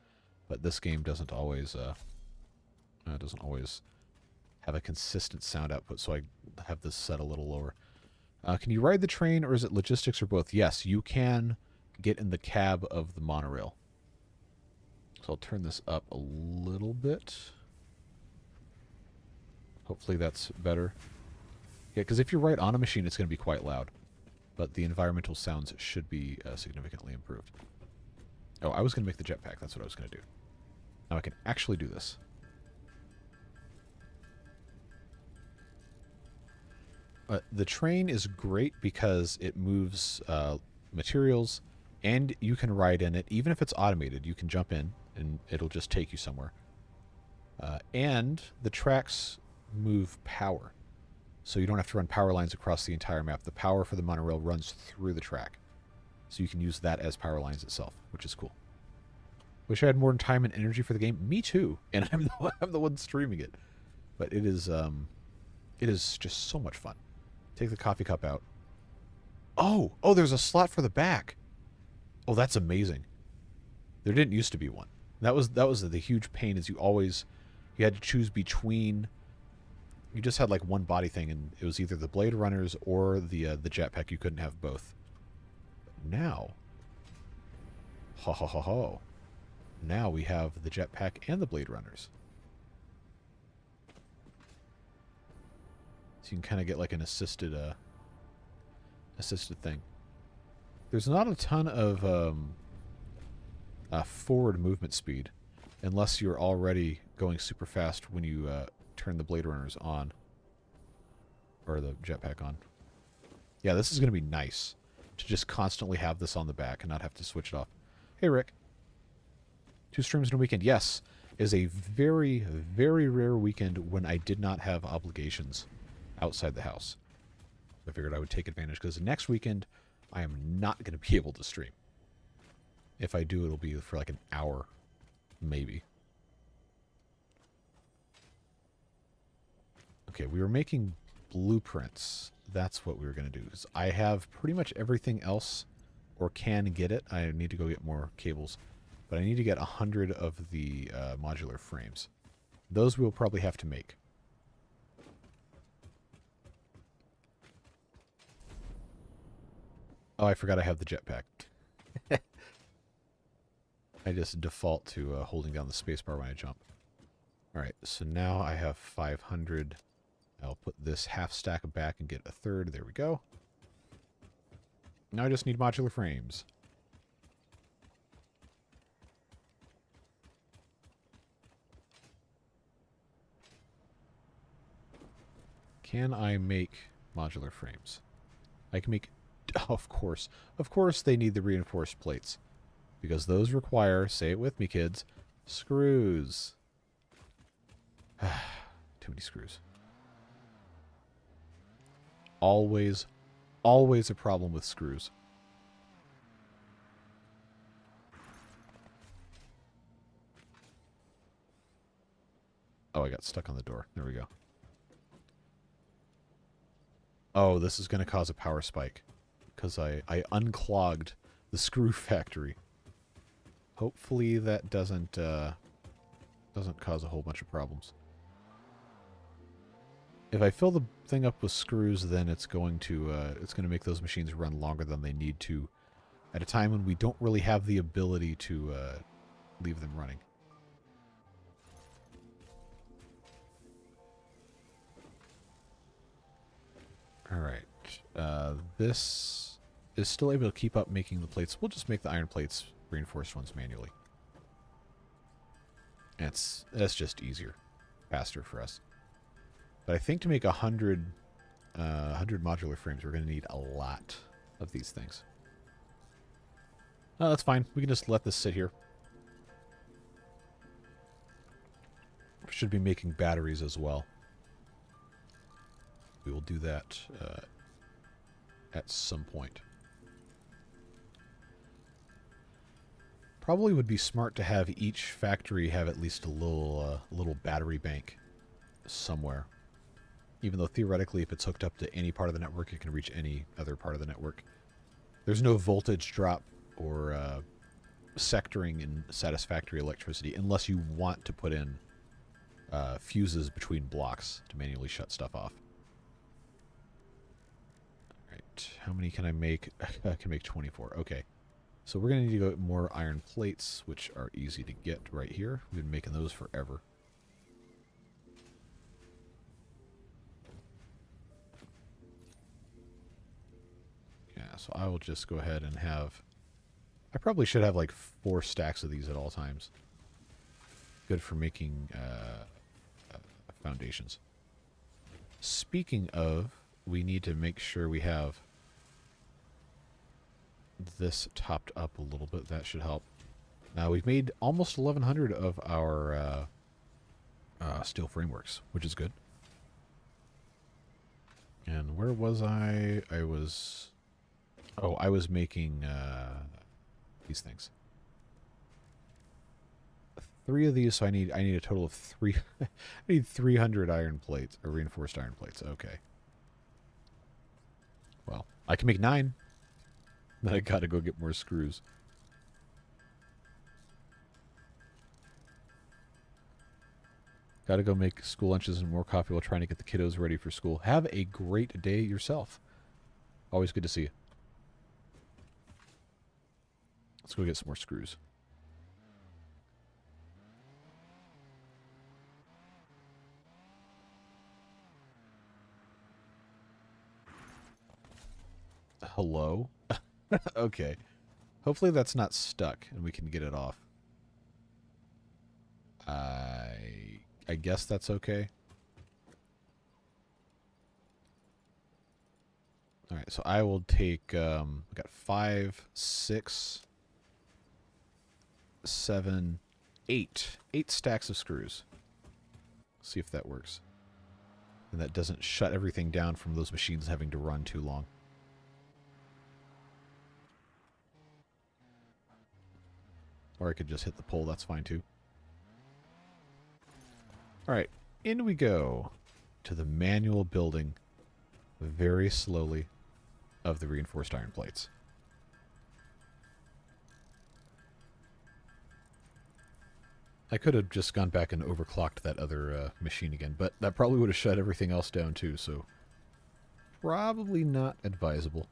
but this game doesn't always have a consistent sound output, so I have this set a little lower. Can you ride the train, or is it logistics, or both? Yes, you can get in the cab of the monorail. So I'll turn this up a little bit. Hopefully that's better. Yeah, because if you're right on a machine, it's going to be quite loud. But the environmental sounds should be significantly improved. Oh, I was going to make the jetpack. That's what I was going to do. Now I can actually do this. The train is great because it moves materials, and you can ride in it. Even if it's automated, you can jump in, and it'll just take you somewhere. And the tracks move power. So you don't have to run power lines across the entire map. The power for the monorail runs through the track. So you can use that as power lines itself, which is cool. Wish I had more time and energy for the game. Me too. And I'm the one streaming it. But it is just so much fun. Take the coffee cup out. Oh, there's a slot for the back. Oh, that's amazing. There didn't used to be one. That was the huge pain, is you had to choose between. You just had like one body thing, and it was either the Blade Runners or the jetpack. You couldn't have both. But now, now we have the jetpack and the Blade Runners. So you can kind of get like an assisted thing. There's not a ton of forward movement speed, unless you're already going super fast when you turn the Blade Runners on, or the jetpack on. Yeah, this is going to be nice to just constantly have this on the back and not have to switch it off. Hey, Rick. 2 streams in a weekend. Yes, is a very, very rare weekend when I did not have obligations outside the house. I figured I would take advantage, because next weekend I am not going to be able to stream. If I do, it'll be for like an hour, maybe. Okay, we were making blueprints. That's what we were going to do. I have pretty much everything else, or can get it. I need to go get more cables. But I need to get 100 of the modular frames. Those we'll probably have to make. Oh, I forgot I have the jetpack. I just default to holding down the spacebar when I jump. Alright, so now I have 500. I'll put this half stack back and get a third. There we go. Now I just need modular frames. Can I make modular frames? I can make... Of course. Of course they need the reinforced plates. Because those require, say it with me, kids, screws. Too many screws. Always a problem with screws. Oh, I got stuck on the door. There we go. Oh, this is going to cause a power spike, because I unclogged the screw factory. Hopefully that doesn't cause a whole bunch of problems. If I fill the thing up with screws, then it's going to make those machines run longer than they need to, at a time when we don't really have the ability to leave them running. Alright. This is still able to keep up making the plates. We'll just make the iron plates, reinforced ones, manually. That's just easier. Faster for us. But I think to make 100 modular frames, we're going to need a lot of these things. Oh, that's fine. We can just let this sit here. Should be making batteries as well. We will do that at some point. Probably would be smart to have each factory have at least a little battery bank somewhere. Even though theoretically, if it's hooked up to any part of the network, it can reach any other part of the network. There's no voltage drop or sectoring in Satisfactory electricity unless you want to put in fuses between blocks to manually shut stuff off. All right, how many can I make? I can make 24. Okay. So we're going to need to go get more iron plates, which are easy to get right here. We've been making those forever. Yeah, so I will just go ahead and have... I probably should have like 4 stacks of these at all times. Good for making foundations. Speaking of, we need to make sure we have this topped up a little bit. That should help. Now we've made almost 1,100 of our steel frameworks, which is good. And where was I? I was making these things. 3 of these, so I need a total of 3. I need 300 iron plates, or reinforced iron plates. Okay. Well, I can make 9. Then I gotta go get more screws. Gotta go make school lunches and more coffee while trying to get the kiddos ready for school. Have a great day yourself. Always good to see you. Let's go get some more screws. Hello? Okay. Hopefully that's not stuck and we can get it off. I guess that's okay. Alright, so I will take, we got 5, 6, 7, 8. 8 stacks of screws. See if that works. And that doesn't shut everything down from those machines having to run too long. Or I could just hit the pole, that's fine too. Alright, in we go to the manual building, very slowly, of the reinforced iron plates. I could have just gone back and overclocked that other machine again, but that probably would have shut everything else down too, so probably not advisable.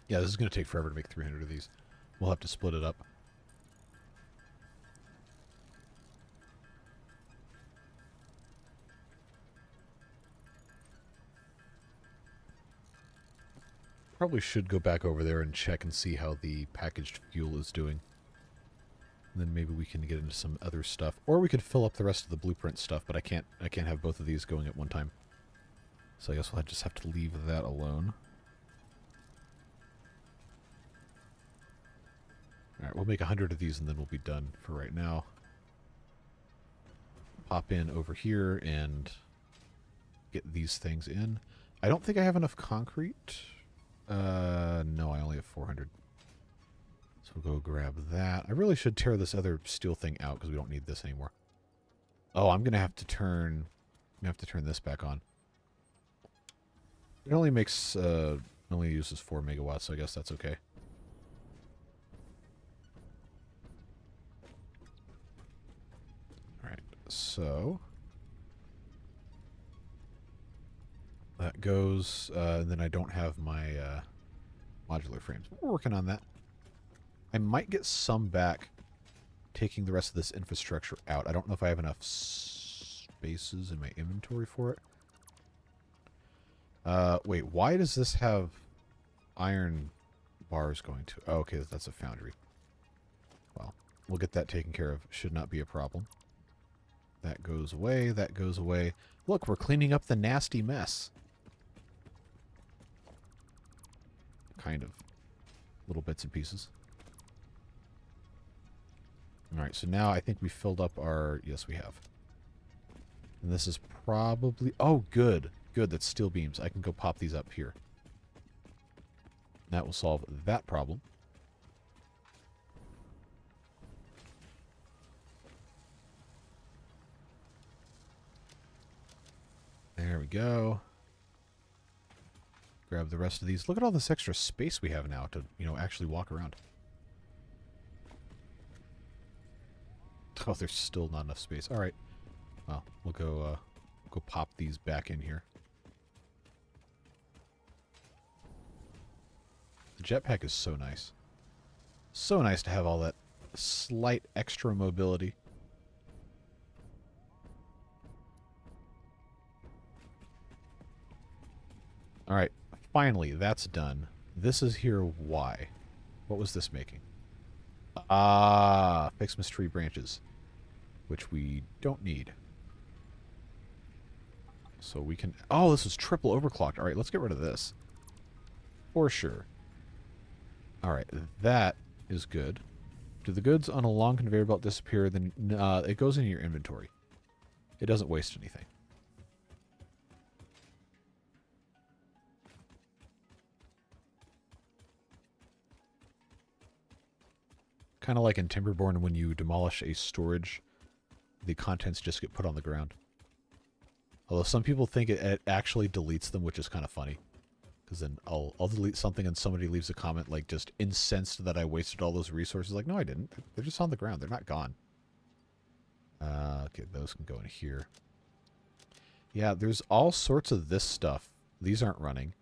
Yeah, this is going to take forever to make 300 of these. We'll have to split it up. Probably should go back over there and check and see how the packaged fuel is doing. And then maybe we can get into some other stuff. Or we could fill up the rest of the blueprint stuff, but I can't have both of these going at one time. So I guess we'll just have to leave that alone. Alright, we'll make 100 of these and then we'll be done for right now. Pop in over here and get these things in. I don't think I have enough concrete. No, I only have 400. So we'll go grab that. I really should tear this other steel thing out because we don't need this anymore. Oh, I'm going to have to turn this back on. It only makes, only uses 4 megawatts, so I guess that's okay. So that goes, and then I don't have my modular frames. We're working on that. I might get some back taking the rest of this infrastructure out. I don't know if I have enough spaces in my inventory for it. Wait, why does this have iron bars going to... Oh, okay, that's a foundry. Well, we'll get that taken care of. Should not be a problem. That goes away. That goes away. Look, we're cleaning up the nasty mess. Kind of. Little bits and pieces. Alright, so now I think we filled up our... Yes, we have. And this is probably... Oh, good. Good, that's steel beams. I can go pop these up here. That will solve that problem. There we go. Grab the rest of these. Look at all this extra space we have now to, you know, actually walk around. Oh, there's still not enough space. All right. Well, we'll go pop these back in here. The jetpack is so nice. So nice to have all that slight extra mobility. All right. Finally, that's done. This is here why. What was this making? Ah, Fixmas tree branches, which we don't need. So we can... Oh, this is triple overclocked. All right, let's get rid of this. For sure. All right, that is good. Do the goods on a long conveyor belt disappear? Then it goes into your inventory. It doesn't waste anything. Kind of like in Timberborn when you demolish a storage, the contents just get put on the ground. Although some people think it actually deletes them, which is kind of funny. Because then I'll delete something and somebody leaves a comment like just incensed that I wasted all those resources. Like, no, I didn't. They're just on the ground. They're not gone. Okay, those can go in here. Yeah, there's all sorts of this stuff. These aren't running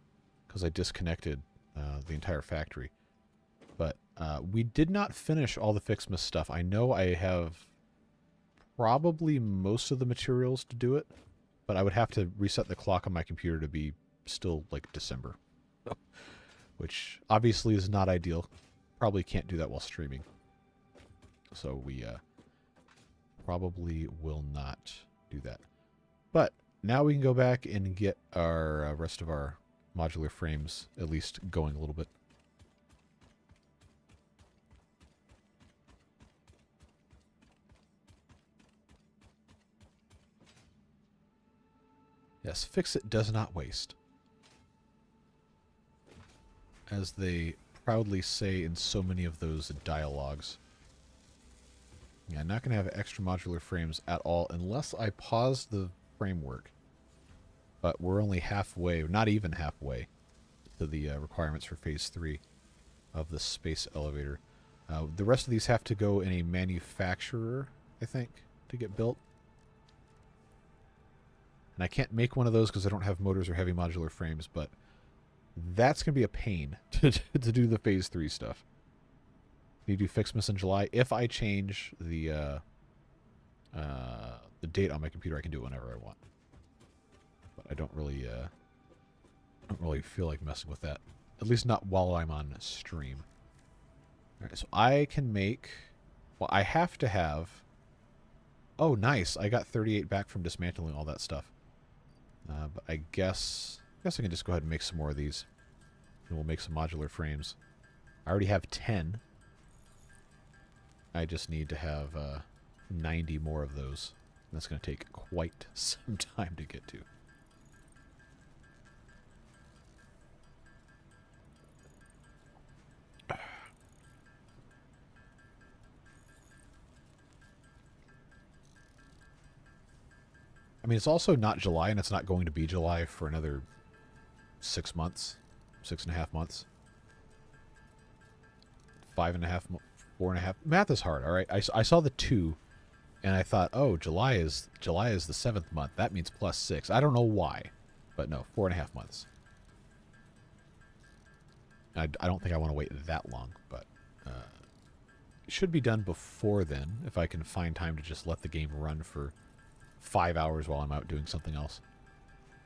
because I disconnected the entire factory. But we did not finish all the Fixmas stuff. I know I have probably most of the materials to do it, but I would have to reset the clock on my computer to be still like December, which obviously is not ideal. Probably can't do that while streaming. So we probably will not do that. But now we can go back and get our rest of our modular frames at least going a little bit. Yes, fix-it does not waste. As they proudly say in so many of those dialogues. Yeah, I'm not going to have extra modular frames at all unless I pause the framework. But we're only halfway, not even halfway, to the requirements for Phase 3 of the space elevator. The rest of these have to go in a manufacturer, I think, to get built. And I can't make one of those because I don't have motors or heavy modular frames, but that's going to be a pain to do the Phase 3 stuff. You do Fixmas in July. If I change the date on my computer, I can do it whenever I want. But I don't really feel like messing with that. At least not while I'm on stream. All right, so I can make... Well, I have to have... Oh, nice. I got 38 back from dismantling all that stuff. But I guess I can just go ahead and make some more of these. And we'll make some modular frames. I already have 10. I just need to have 90 more of those. And that's going to take quite some time to get to. I mean, it's also not July, and it's not going to be July for another 6 months, 6.5 months, 5.5, 4.5. Math is hard. All right, I saw the 2, and I thought, oh, July is the 7th month. That means +6. I don't know why, but no, 4.5 months. I don't think I want to wait that long, but it should be done before then if I can find time to just let the game run for 5 hours while I'm out doing something else.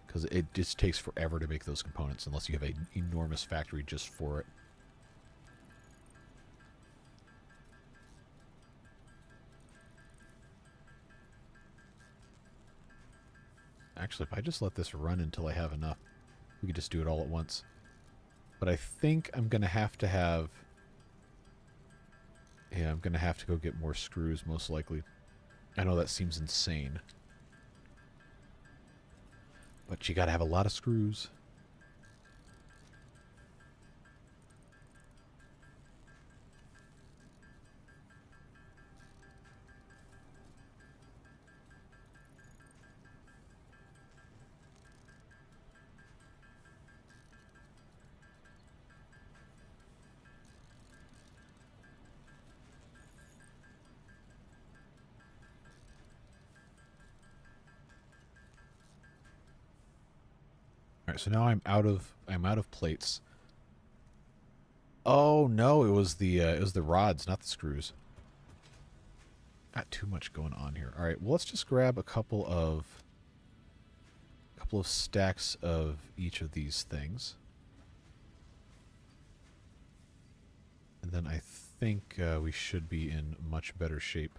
Because it just takes forever to make those components unless you have an enormous factory just for it. Actually, if I just let this run until I have enough, we could just do it all at once. But I think I'm going to have... Yeah, I'm going to have to go get more screws, most likely. I know that seems insane. But you got to have a lot of screws. All right, so now I'm out of plates. Oh no, it was the rods, not the screws. Got too much going on here. All right, well, let's just grab a couple of stacks of each of these things, and then I think we should be in much better shape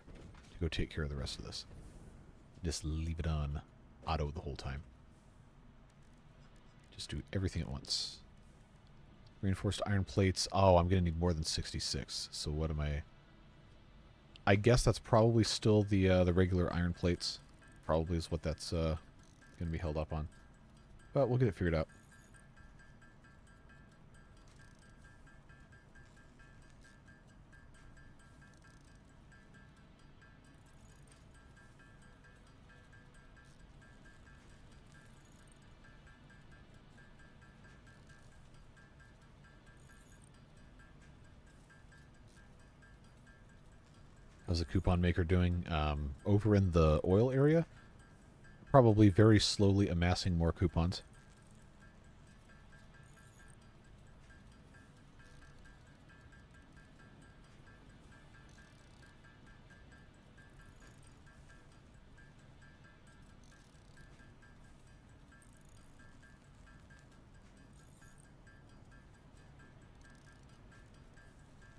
to go take care of the rest of this. Just leave it on auto the whole time. Just do everything at once. Reinforced iron plates. Oh, I'm going to need more than 66. So what am I... I guess that's probably still the regular iron plates. Probably is what that's going to be held up on. But we'll get it figured out. How's the coupon maker doing? Over in the oil area, probably very slowly amassing more coupons.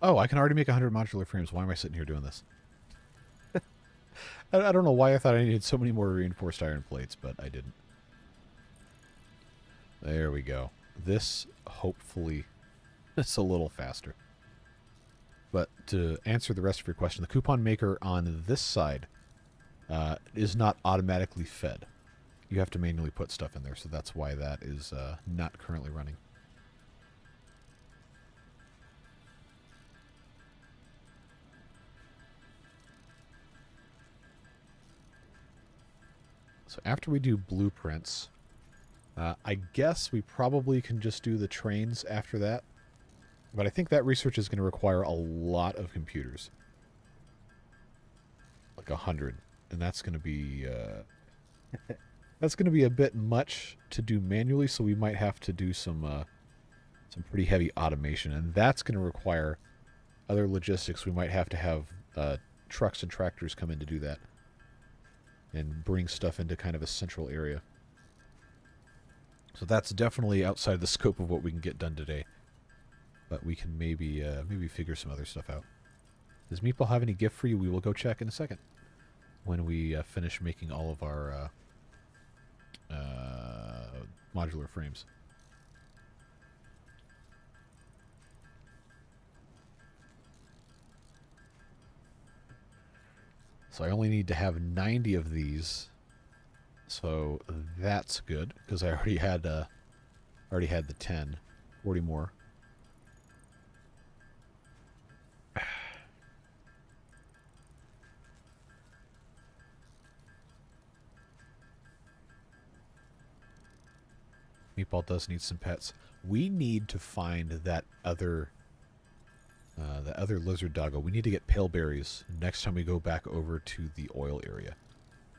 Oh, I can already make 100 modular frames. Why am I sitting here doing this? I don't know why I thought I needed so many more reinforced iron plates, but I didn't. There we go. This, hopefully, is a little faster. But to answer the rest of your question, the coupon maker on this side is not automatically fed. You have to manually put stuff in there, so that's why that is not currently running. So after we do blueprints, I guess we probably can just do the trains after that. But I think that research is going to require a lot of computers. Like 100. And that's going to be... that's going to be a bit much to do manually, so we might have to do some pretty heavy automation. And that's going to require other logistics. We might have to have trucks and tractors come in to do that. And bring stuff into kind of a central area. So that's definitely outside the scope of what we can get done today. But we can maybe figure some other stuff out. Does Meatball have any gift for you? We will go check in a second. When we finish making all of our modular frames. So I only need to have 90 of these, so that's good because I already had the 10, 40 more. Meatball does need some pets. We need to find that other lizard doggo. We need to get pale berries next time we go back over to the oil area.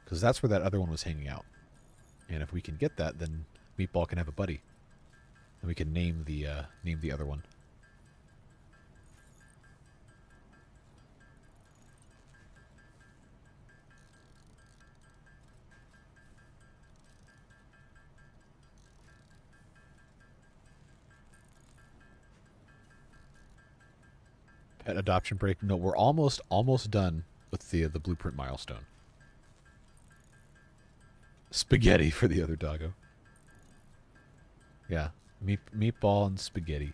Because that's where that other one was hanging out. And if we can get that, then Meatball can have a buddy. And we can name the other one. At adoption break? No, we're almost done with the blueprint milestone. Spaghetti for the other doggo. Yeah, meatball and spaghetti.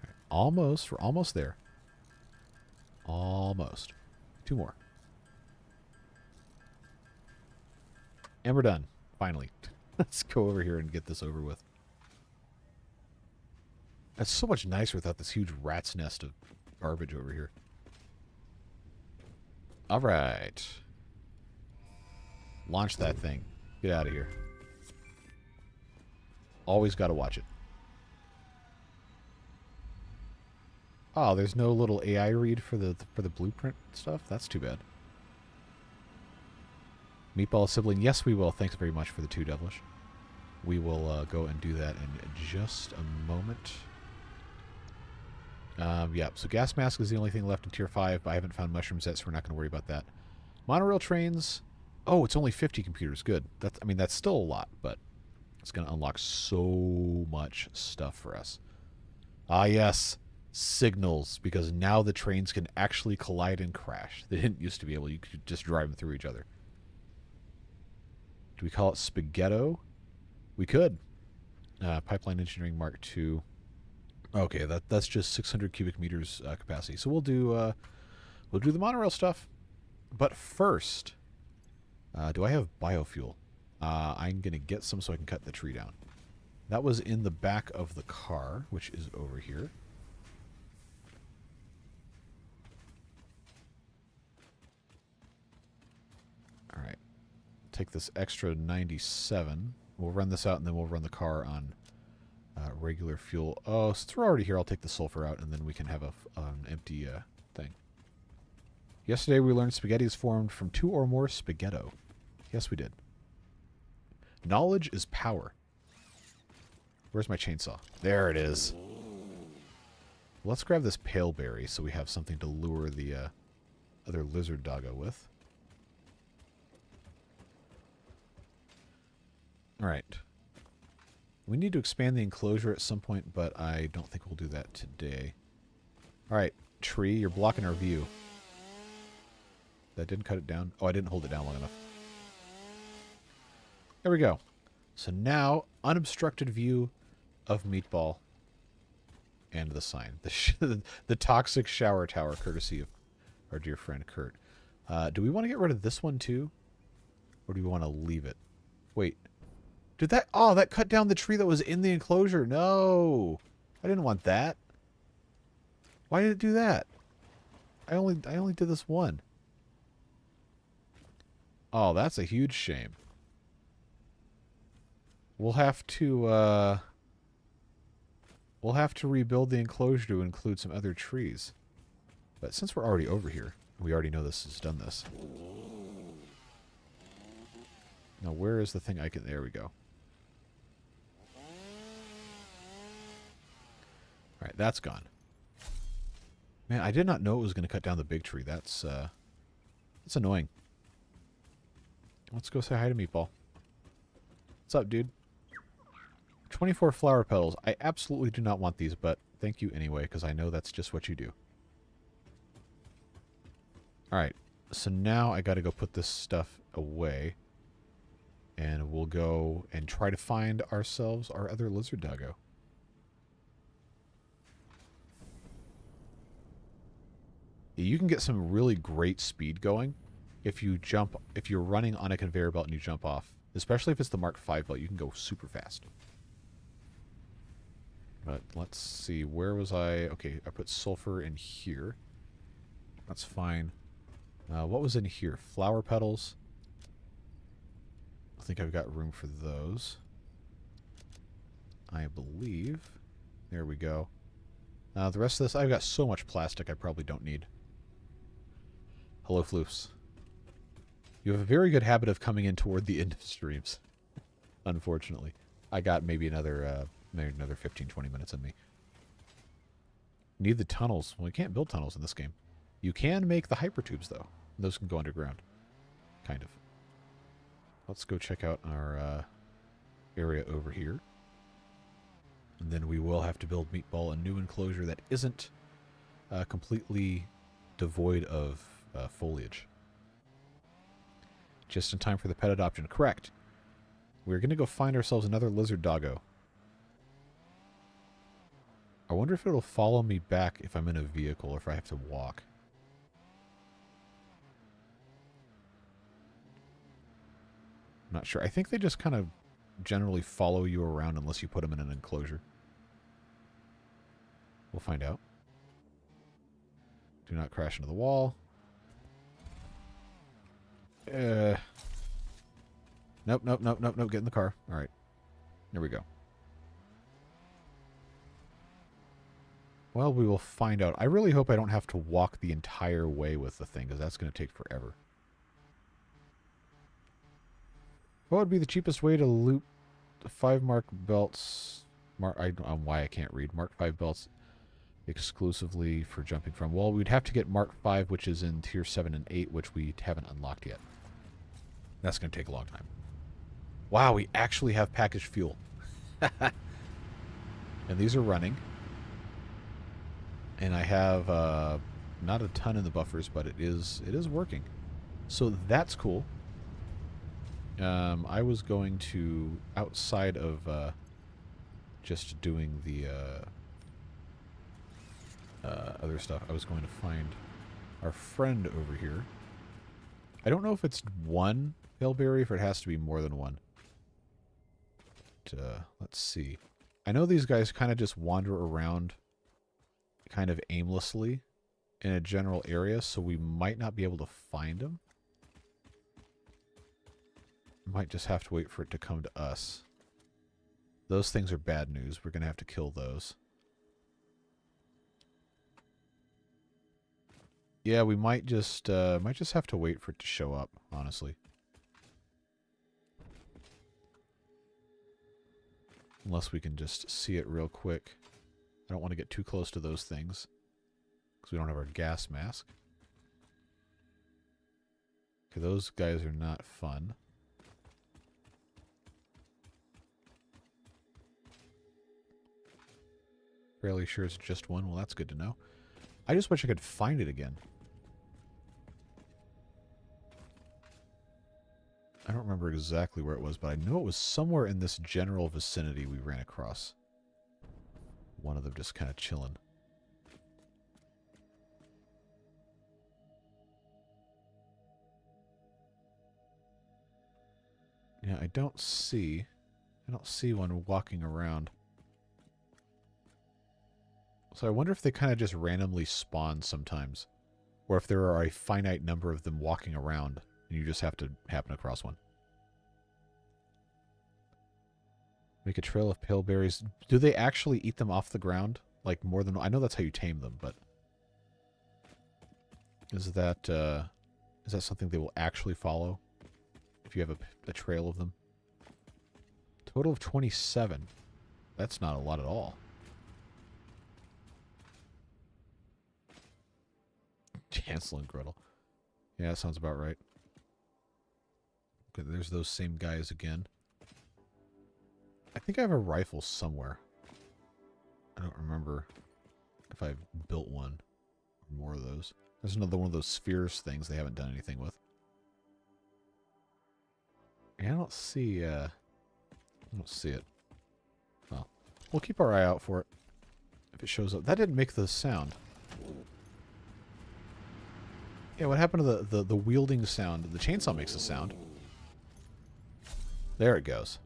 Right, almost, we're almost there. Almost. 2 more. And we're done. Finally. Let's go over here and get this over with. That's so much nicer without this huge rat's nest of garbage over here. All right. Launch that thing. Get out of here. Always got to watch it. Oh, there's no little AI read for the blueprint stuff? That's too bad. Meatball sibling. Yes, we will. Thanks very much for the 2, Devilish. We will go and do that in just a moment. Yeah, so gas mask is the only thing left in tier 5, but I haven't found mushrooms yet, so we're not going to worry about that. Monorail trains. Oh, it's only 50 computers. Good. I mean, that's still a lot, but it's going to unlock so much stuff for us. Ah, yes. Signals, because now the trains can actually collide and crash. They didn't used to be able. You could just drive them through each other. Do we call it Spaghetto? We could. Pipeline Engineering Mark II. Okay, that's just 600 cubic meters capacity. So we'll do the monorail stuff. But first, do I have biofuel? I'm gonna get some so I can cut the tree down. That was in the back of the car, which is over here. All right, take this extra 97. We'll run this out, and then we'll run the car on regular fuel. Oh, since we're already here, I'll take the sulfur out, and then we can have an empty thing. Yesterday, we learned spaghetti is formed from 2 or more spaghetto. Yes, we did. Knowledge is power. Where's my chainsaw? There it is. Let's grab this pale berry so we have something to lure the other lizard doggo with. All right. We need to expand the enclosure at some point, but I don't think we'll do that today. All right, tree, you're blocking our view. That didn't cut it down. Oh, I didn't hold it down long enough. There we go. So now, unobstructed view of Meatball and the sign. The toxic shower tower, courtesy of our dear friend Kurt. Do we want to get rid of this one too? Or do we want to leave it? Wait. Did that... Oh, that cut down the tree that was in the enclosure. No. I didn't want that. Why did it do that? I only did this one. Oh, that's a huge shame. We'll have to rebuild the enclosure to include some other trees. But since we're already over here, we already know this has done this. Now, where is the thing I can... There we go. Alright, that's gone. Man, I did not know it was going to cut down the big tree. That's annoying. Let's go say hi to Meatball. What's up, dude? 24 flower petals. I absolutely do not want these, but thank you anyway, because I know that's just what you do. Alright, so now I got to go put this stuff away. And we'll go and try to find ourselves our other lizard doggo. You can get some really great speed going if you're running on a conveyor belt and you jump off. Especially if it's the Mark V belt, you can go super fast. But let's see, where was I? Okay, I put sulfur in here. That's fine. What was in here? Flower petals. I think I've got room for those. I believe. There we go. The rest of this, I've got so much plastic I probably don't need. Hello, Floofs. You have a very good habit of coming in toward the end of streams. Unfortunately. I got maybe another 15, 20 minutes in me. Need the tunnels. Well, you can't build tunnels in this game. You can make the hypertubes, though. Those can go underground. Kind of. Let's go check out our area over here. And then we will have to build Meatball a new enclosure that isn't completely devoid of foliage. Just in time for the pet adoption. Correct. We're going to go find ourselves another lizard doggo. I wonder if it'll follow me back if I'm in a vehicle or if I have to walk. I'm not sure. I think they just kind of generally follow you around unless you put them in an enclosure. We'll find out. Do not crash into the wall. Nope, nope, nope, nope, nope. Get in the car. All right. There we go. Well, we will find out. I really hope I don't have to walk the entire way with the thing, because that's going to take forever. What would be the cheapest way to loot the 5 mark belts? I don't know why I can't read. Mark 5 belts exclusively for jumping from. Well, we'd have to get Mark 5, which is in Tier 7 and 8, which we haven't unlocked yet. That's going to take a long time. Wow, we actually have packaged fuel. And these are running. And I have not a ton in the buffers, but it is working. So that's cool. I was going to, outside of just doing the other stuff, I was going to find our friend over here. I don't know if it's one Paleberry, if it has to be more than one. But, let's see. I know these guys kind of just wander around kind of aimlessly in a general area, so we might not be able to find them. Might just have to wait for it to come to us. Those things are bad news. We're going to have to kill those. Yeah, we might just have to wait for it to show up, honestly. Unless we can just see it real quick. I don't want to get too close to those things, because we don't have our gas mask. Okay, those guys are not fun. Fairly sure it's just one. Well, that's good to know. I just wish I could find it again. I don't remember exactly where it was, but I know it was somewhere in this general vicinity we ran across. One of them just kind of chilling. Yeah, I don't see one walking around. So I wonder if they kind of just randomly spawn sometimes. Or if there are a finite number of them walking around, and you just have to happen across one. Make a trail of pale berries. Do they actually eat them off the ground? Like more than... I know that's how you tame them, but... Is that something they will actually follow? If you have a trail of them? Total of 27. That's not a lot at all. Hansel and Gretel. Yeah, that sounds about right. Okay, there's those same guys again. I think I have a rifle somewhere. I don't remember if I've built one or more of those. There's another one of those spheres things they haven't done anything with. Yeah, I don't see it. Well, we'll keep our eye out for it if it shows up. That didn't make the sound. Yeah, what happened to the wielding sound? The chainsaw makes a sound. There it goes.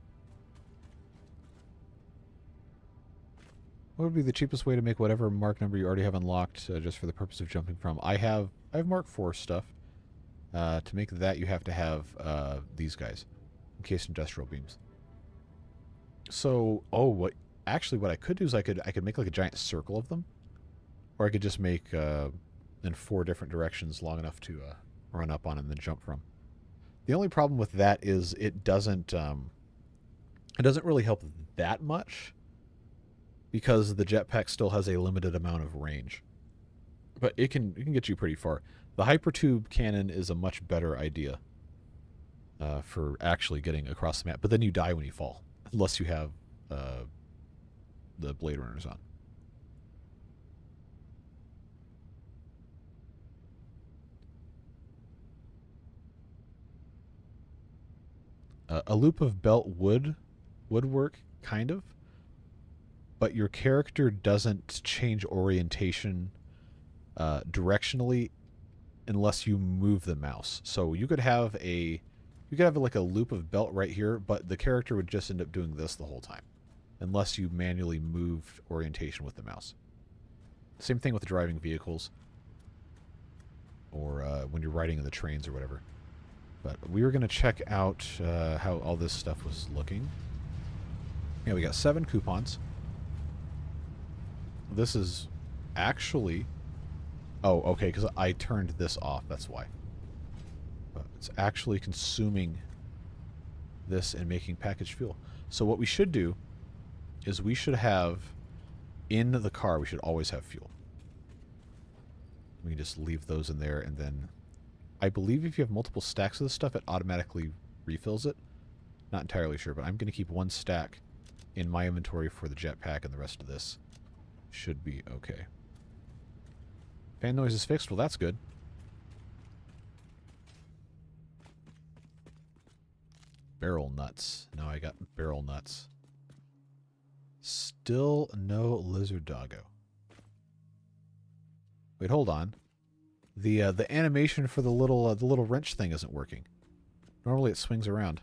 What would be the cheapest way to make whatever mark number you already have unlocked just for the purpose of jumping from? I have Mark 4 stuff. To make that, you have to have these guys. Encased industrial beams. So, what I could do is I could make like a giant circle of them. Or I could just make... in 4 different directions long enough to run up on and then jump from. The only problem with that is it doesn't really help that much because the jetpack still has a limited amount of range. But it can get you pretty far. The hypertube cannon is a much better idea for actually getting across the map. But then you die when you fall, unless you have the Blade Runner's on. A loop of belt would work, kind of, but your character doesn't change orientation directionally unless you move the mouse. So you could have like a loop of belt right here, but the character would just end up doing this the whole time, unless you manually moved orientation with the mouse. Same thing with driving vehicles, or when you're riding in the trains or whatever. But we were going to check out how all this stuff was looking. Yeah, we got 7 coupons. This is actually... Oh, okay, because I turned this off, that's why. But it's actually consuming this and making packaged fuel. So what we should do is we should have, in the car, we should always have fuel. We can just leave those in there, and then... I believe if you have multiple stacks of this stuff, it automatically refills it. Not entirely sure, but I'm going to keep 1 stack in my inventory for the jetpack, and the rest of this should be okay. Fan noise is fixed. Well, that's good. Barrel nuts. No, I got barrel nuts. Still no lizard doggo. Wait, hold on. The animation for the little wrench thing isn't working. Normally it swings around.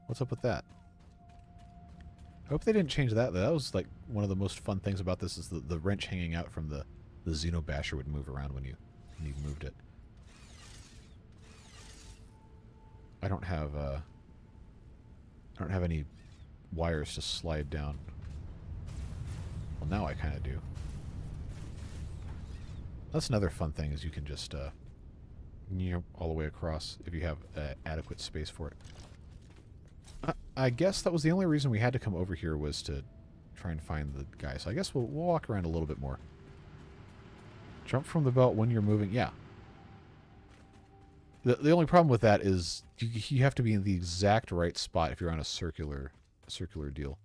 What's up with that? I hope they didn't change that. That was like one of the most fun things about this, is the wrench hanging out from the Xenobasher would move around when you moved it. I don't have any wires to slide down. Well, now I kind of do. That's another fun thing, is you can just all the way across if you have adequate space for it. I guess that was the only reason we had to come over here, was to try and find the guy. So I guess we'll walk around a little bit more. Jump from the belt when you're moving. Yeah. The only problem with that is you have to be in the exact right spot if you're on a circular deal.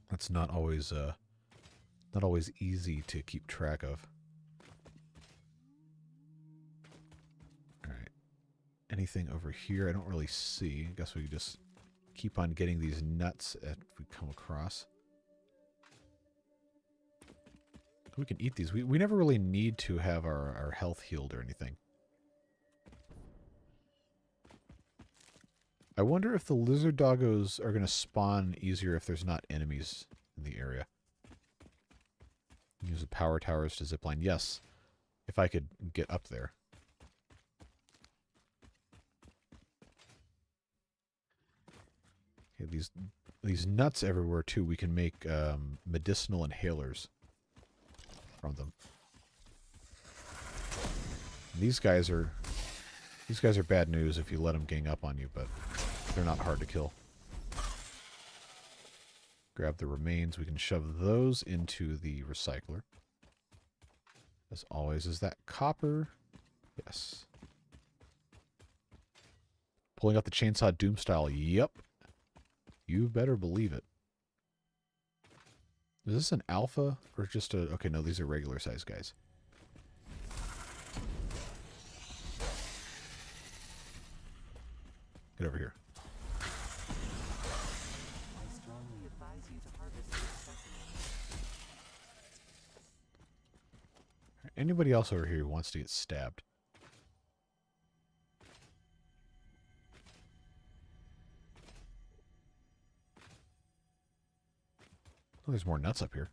That's not always easy to keep track of. All right. Anything over here? I don't really see. I guess we could just keep on getting these nuts if we come across. We can eat these. We never really need to have our health healed or anything. I wonder if the lizard doggos are going to spawn easier if there's not enemies in the area. Use the power towers to zipline. Yes, if I could get up there. Okay, these nuts everywhere too. We can make medicinal inhalers from them. These guys are bad news if you let them gang up on you, but they're not hard to kill. Grab the remains. We can shove those into the recycler. As always, is that copper? Yes. Pulling out the chainsaw doom style. Yep. You better believe it. Is this an alpha or just a... Okay, no, these are regular size guys. Get over here. Anybody else over here who wants to get stabbed? Oh, there's more nuts up here.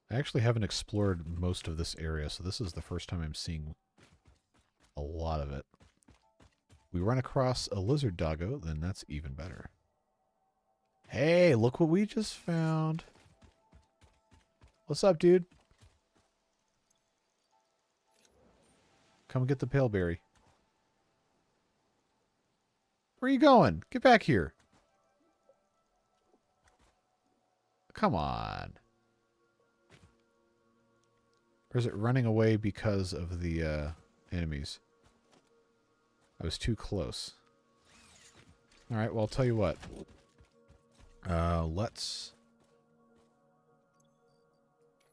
I actually haven't explored most of this area, so this is the first time I'm seeing a lot of it. We run across a lizard doggo, then that's even better. Hey, look what we just found. What's up, dude? Come get the paleberry. Where are you going? Get back here. Come on. Or is it running away because of the enemies? I was too close. Alright, well, I'll tell you what.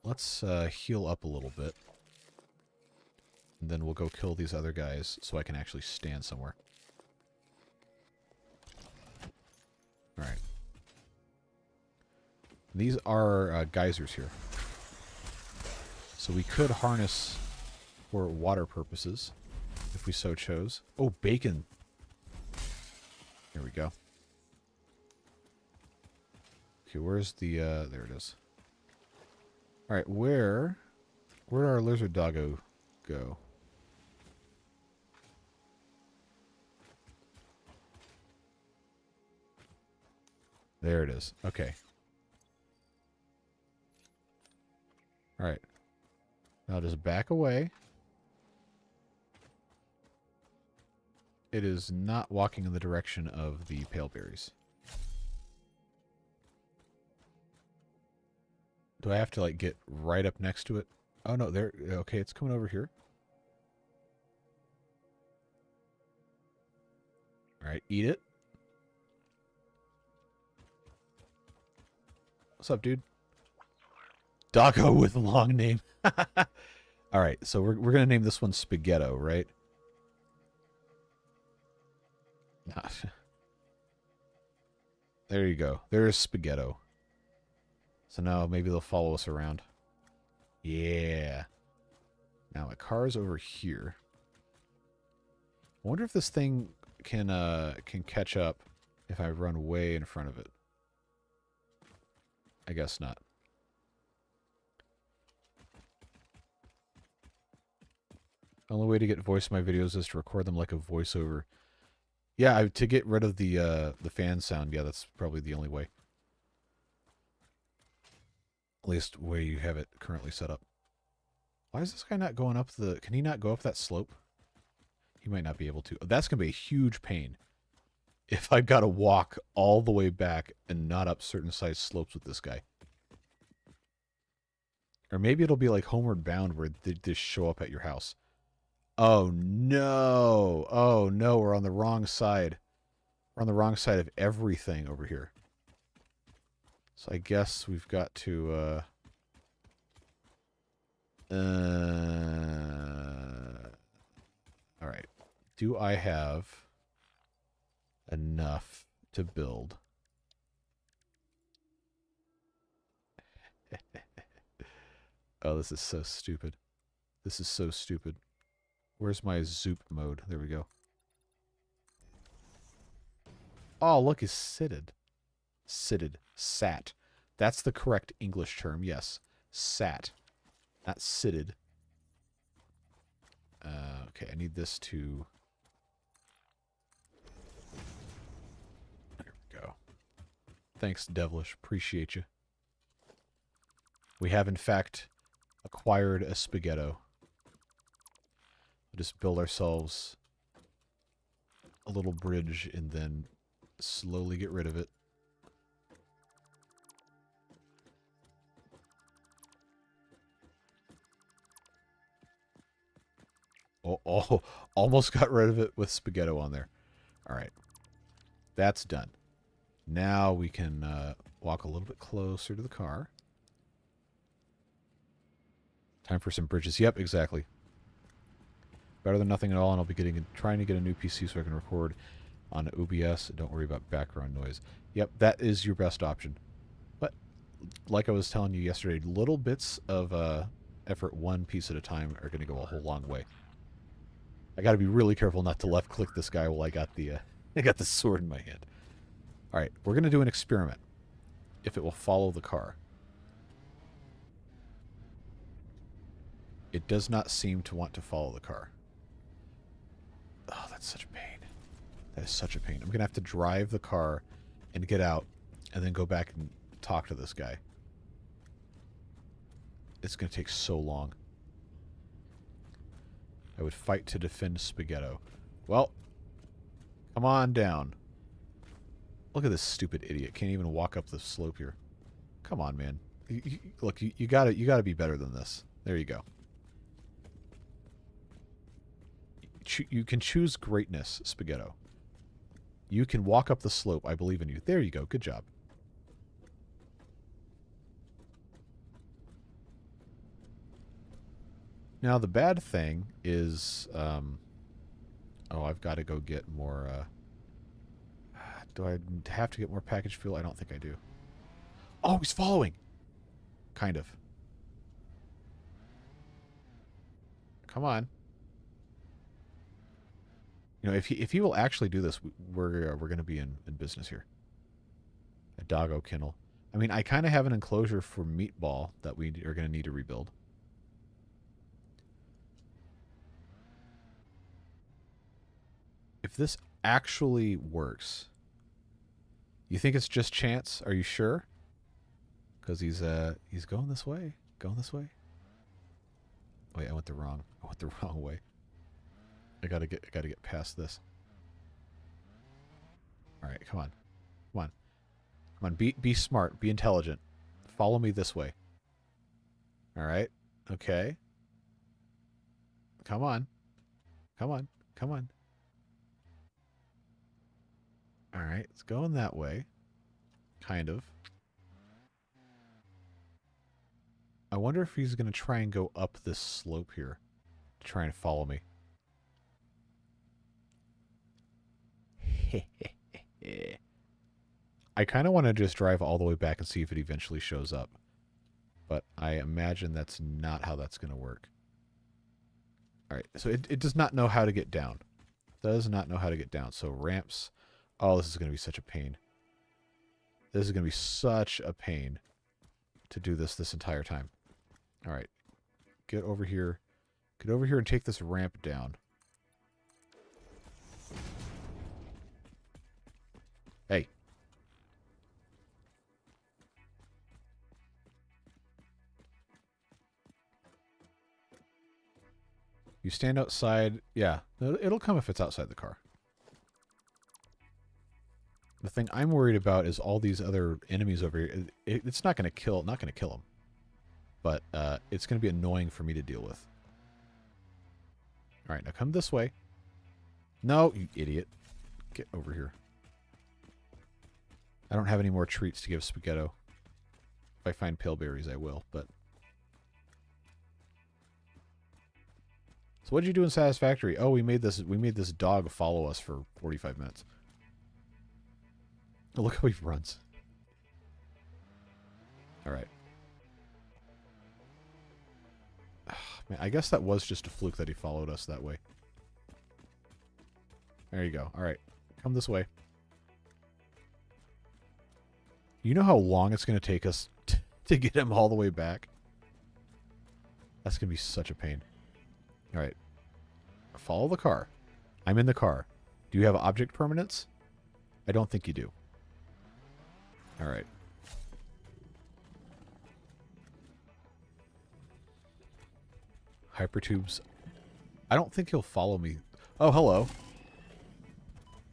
Let's heal up a little bit. And then we'll go kill these other guys so I can actually stand somewhere. Alright. These are geysers here. So we could harness for water purposes if we so chose. Oh, bacon. Here we go. Okay, where's the, there it is. Alright, where'd our lizard doggo go? There it is. Okay. Alright. Now just back away. It is not walking in the direction of the pale berries. Do I have to, like, get right up next to it? Oh, no, there... Okay, it's coming over here. Alright, eat it. What's up, dude? Doggo with a long name. Alright, so we're going to name this one Spaghetto, right? There you go. There's Spaghetto. So now maybe they'll follow us around. Yeah. Now my car's over here. I wonder if this thing can catch up if I run way in front of it. I guess not. The only way to get voice in my videos is to record them like a voiceover. Yeah, to get rid of the fan sound, yeah, that's probably the only way. At least where you have it currently set up. Why is this guy not going up the... Can he not go up that slope? He might not be able to. That's going to be a huge pain. If I've got to walk all the way back and not up certain size slopes with this guy. Or maybe it'll be like Homeward Bound where they just show up at your house. Oh no! Oh no, we're on the wrong side. We're on the wrong side of everything over here. So I guess we've got to, alright. Do I have enough to build? Oh, this is so stupid. This is so stupid. Where's my zoop mode? There we go. Oh, look, it's sitted. Sitted. Sat. That's the correct English term, yes. Sat. Not sitted. Okay, I need this to... There we go. Thanks, Devilish. Appreciate you. We have, in fact, acquired a Spaghetto. We'll just build ourselves a little bridge and then slowly get rid of it. Oh, almost got rid of it with Spaghetto on there. Alright. That's done. Now we can walk a little bit closer to the car. Time for some bridges. Yep, exactly. Better than nothing at all, and I'll be trying to get a new PC so I can record on OBS. Don't worry about background noise. Yep, that is your best option. But, like I was telling you yesterday, little bits of effort one piece at a time are going to go a whole long way. I got to be really careful not to left-click this guy while I got the sword in my hand. All right, we're going to do an experiment. If it will follow the car. It does not seem to want to follow the car. Oh, that's such a pain. That is such a pain. I'm going to have to drive the car and get out and then go back and talk to this guy. It's going to take so long. I would fight to defend Spaghetto. Well, come on down. Look at this stupid idiot. Can't even walk up the slope here. Come on, man. Look, you gotta be better than this. There you go. you can choose greatness, Spaghetto. You can walk up the slope. I believe in you. There you go. Good job. Now, the bad thing is... oh, I've got to go get more... do I have to get more package fuel? I don't think I do. Oh, he's following! Kind of. Come on. You know, if he will actually do this, we're going to be in business here. A doggo kennel. I mean, I kind of have an enclosure for Meatball that we are going to need to rebuild. If this actually works, you think it's just chance? Are you sure? Because he's going this way. Going this way. Wait, I went the wrong way. I gotta get past this. All right, come on, come on, come on. Be smart. Be intelligent. Follow me this way. All right. Okay. Come on. Come on. Come on. All right, it's going that way. Kind of. I wonder if he's going to try and go up this slope here to try and follow me. I kind of want to just drive all the way back and see if it eventually shows up. But I imagine that's not how that's going to work. All right, so it does not know how to get down. Does not know how to get down. So ramps. Oh, this is going to be such a pain. This is going to be such a pain to do this entire time. All right. Get over here. Get over here and take this ramp down. Hey. You stand outside. Yeah, it'll come if it's outside the car. The thing I'm worried about is all these other enemies over here. It's not going to kill them. But it's going to be annoying for me to deal with. All right, now come this way. No, you idiot. Get over here. I don't have any more treats to give Spaghetto. If I find pale berries, I will, but... So what did you do in Satisfactory? Oh, we made this dog follow us for 45 minutes. Oh, look how he runs. All right. Man, I guess that was just a fluke that he followed us that way. There you go. All right. Come this way. You know how long it's going to take us to get him all the way back? That's going to be such a pain. All right. Follow the car. I'm in the car. Do you have object permanence? I don't think you do. All right. Hypertubes. I don't think he'll follow me. Oh, hello.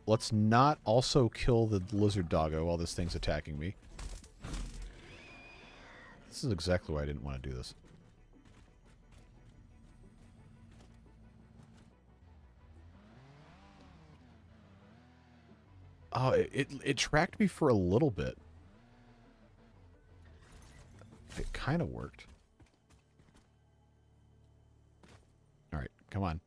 Let's not also kill the lizard doggo while this thing's attacking me. This is exactly why I didn't want to do this. Oh, it tracked me for a little bit. It kind of worked. All right, come on.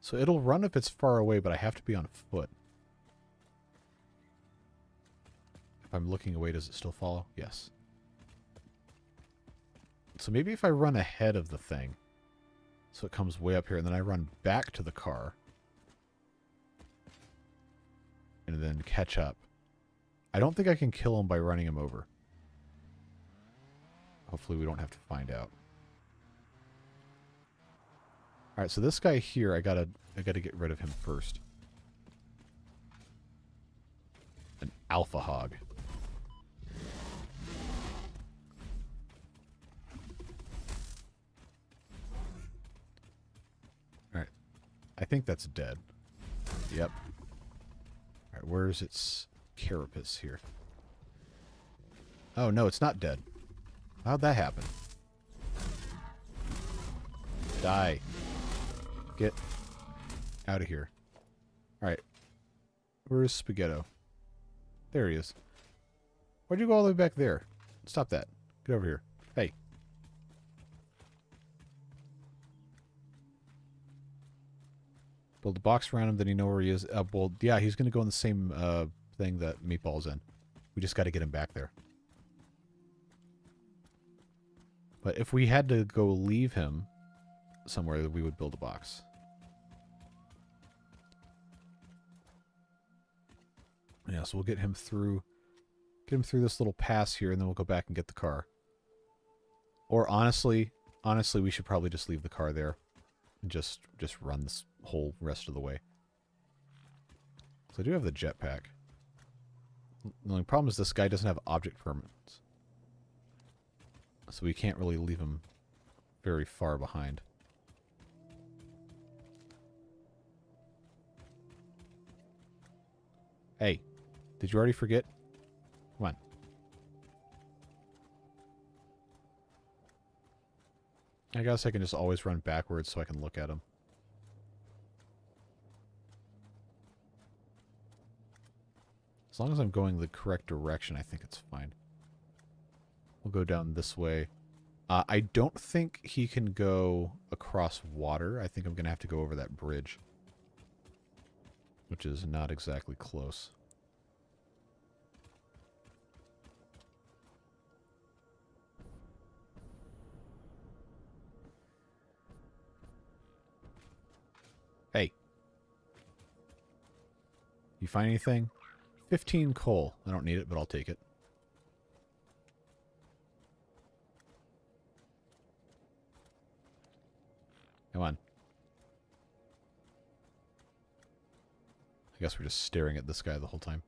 So it'll run if it's far away, but I have to be on foot. If I'm looking away, does it still follow? Yes. So maybe if I run ahead of the thing, so it comes way up here, and then I run back to the car, and then catch up. I don't think I can kill him by running him over. Hopefully we don't have to find out. All right, so this guy here, I gotta get rid of him first. An alpha hog. think that's dead. Yep. Alright, where's its carapace here? Oh, no, it's not dead. How'd that happen? Die. Get out of here. Alright. Where's Spaghetto? There he is. Why'd you go all the way back there? Stop that. Get over here. Hey. Build a box around him, then you know where he is. Well, yeah, he's going to go in the same thing that Meatball's in. We just got to get him back there. But if we had to go leave him somewhere, we would build a box. Yeah, so we'll get him through this little pass here, and then we'll go back and get the car. Or honestly, we should probably just leave the car there and just run this whole rest of the way. So I do have the jetpack. The only problem is this guy doesn't have object permanence. So we can't really leave him very far behind. Hey, did you already forget? Come on. I guess I can just always run backwards so I can look at him. As long as I'm going the correct direction, I think it's fine. We'll go down this way. I don't think he can go across water. I think I'm going to have to go over that bridge, which is not exactly close. Hey. You find anything? 15 coal. I don't need it, but I'll take it. Come on. I guess we're just staring at this guy the whole time.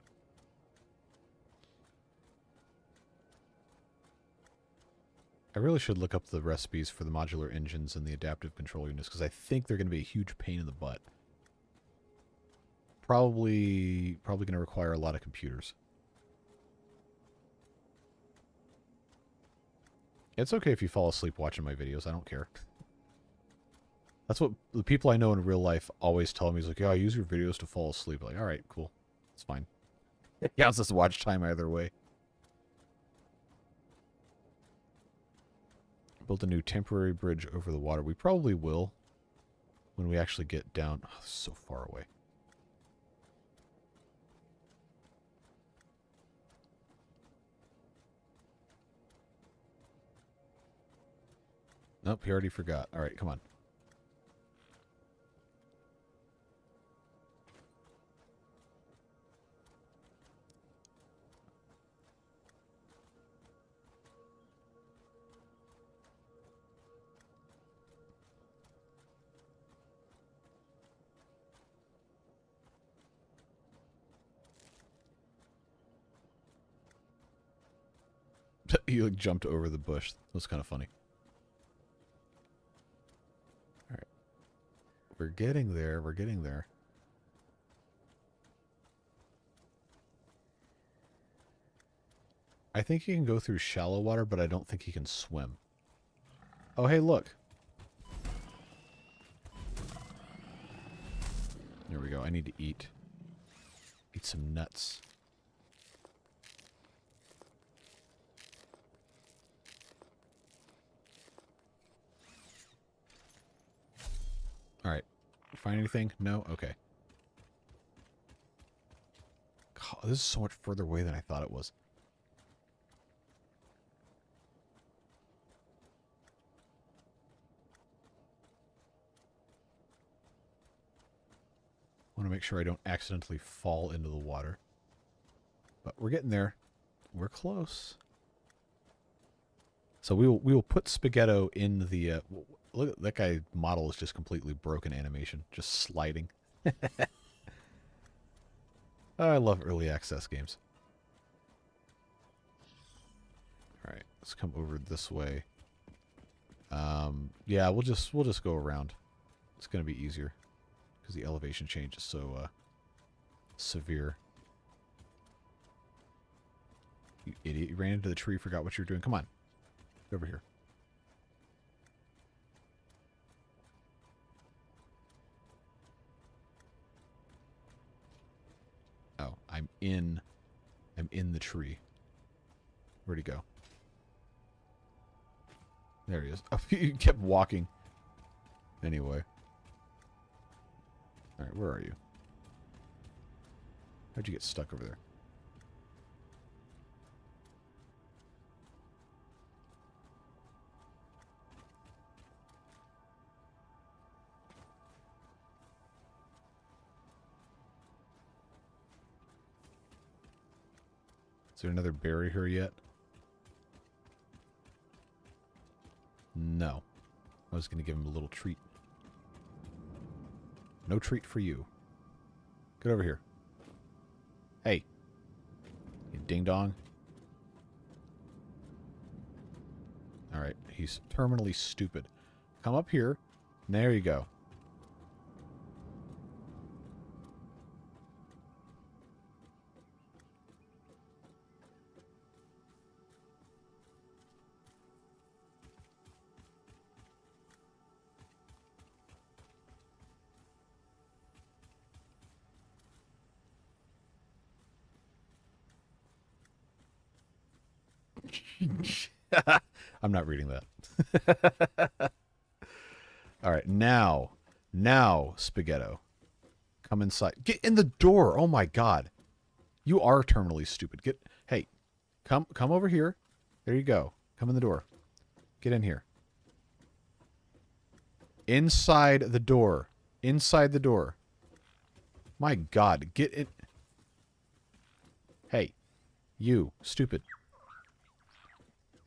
I really should look up the recipes for the modular engines and the adaptive control units, because I think they're going to be a huge pain in the butt. Probably going to require a lot of computers. It's okay if you fall asleep watching my videos. I don't care. That's what the people I know in real life always tell me. Is like, yeah, I use your videos to fall asleep. Like, all right, cool. It's fine. It counts as watch time either way. Built a new temporary bridge over the water. We probably will when we actually get down. Oh, this is so far away. Nope, he already forgot. All right, come on. He like jumped over the bush. That was kind of funny. All right. We're getting there. We're getting there. I think he can go through shallow water, but I don't think he can swim. Oh, hey, look. There we go. I need to eat. Eat some nuts. Alright. Find anything? No? Okay. God, this is so much further away than I thought it was. I want to make sure I don't accidentally fall into the water. But we're getting there. We're close. So we will put Spaghetto in the... look at that guy model is just completely broken animation. Just sliding. I love early access games. Alright, let's come over this way. Yeah, we'll just go around. It's gonna be easier. because the elevation change is so severe. You idiot. You ran into the tree, forgot what you were doing. Come on. Get over here. Oh, I'm in the tree. Where'd he go? There he is. Oh, you kept walking. Anyway. Alright, where are you? How'd you get stuck over there? Is there another berry here yet? No. I was going to give him a little treat. No treat for you. Get over here. Hey. You ding-dong. Alright, he's terminally stupid. Come up here. There you go. I'm not reading that. All right, now, Spaghetto, come inside. Get in the door. Oh my God, you are terminally stupid. Hey, come over here. There you go. Come in the door. Get in here. Inside the door. Inside the door. My God, get in. Hey, you stupid.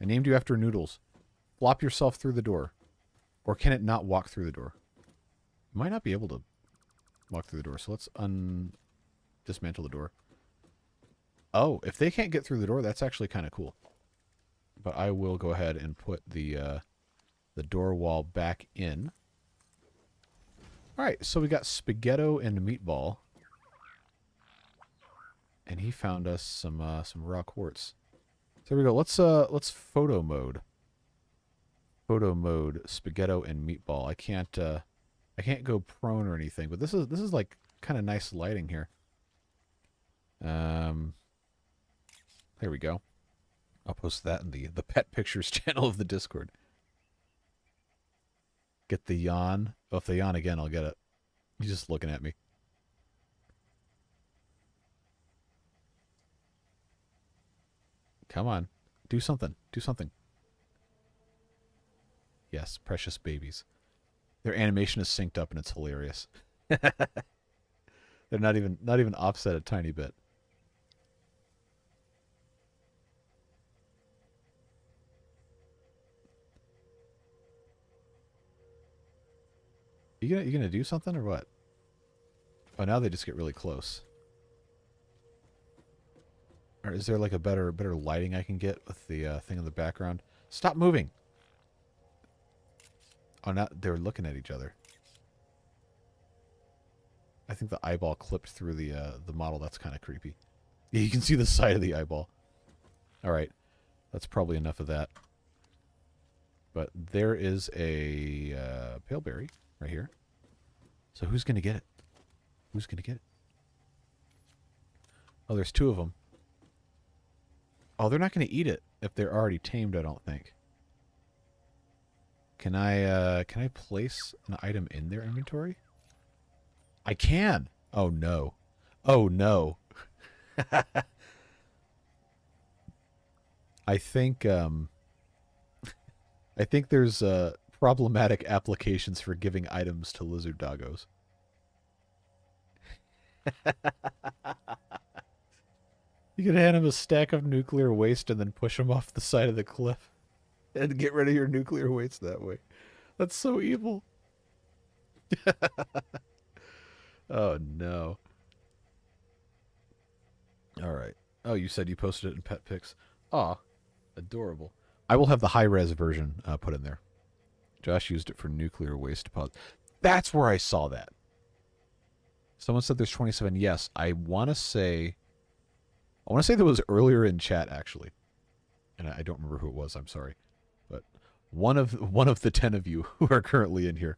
I named you after noodles. Flop yourself through the door. Or can it not walk through the door? It might not be able to walk through the door, so let's dismantle the door. Oh, if they can't get through the door, that's actually kind of cool. But I will go ahead and put the door wall back in. Alright, so we got Spaghetto and Meatball. And he found us some raw quartz. So there we go. Let's photo mode. Photo mode Spaghetto and Meatball. I can't go prone or anything, but this is like kind of nice lighting here. There we go. I'll post that in the pet pictures channel of the Discord. Get the yawn. Oh, if they yawn again, I'll get it. He's just looking at me. Come on. Do something. Do something. Yes, precious babies. Their animation is synced up and it's hilarious. They're not even offset a tiny bit. You gonna do something or what? Oh, now they just get really close. Or is there like a better lighting I can get with the thing in the background? Stop moving! Oh, now they're looking at each other. I think the eyeball clipped through the model. That's kind of creepy. Yeah, you can see the side of the eyeball. All right, that's probably enough of that. But there is a pale berry right here. So who's gonna get it? Who's gonna get it? Oh, there's two of them. Oh, they're not gonna eat it if they're already tamed, I don't think. Can I place an item in their inventory? I can. Oh no. Oh no. I think there's problematic applications for giving items to lizard doggos. You can hand him a stack of nuclear waste and then push him off the side of the cliff and get rid of your nuclear waste that way. That's so evil. Oh, no. All right. Oh, you said you posted it in pet pics. Aw, adorable. I will have the high-res version put in there. Josh used it for nuclear waste deposit. That's where I saw that. Someone said there's 27. Yes, I want to say there was earlier in chat actually, and I don't remember who it was. I'm sorry, but one of the 10 of you who are currently in here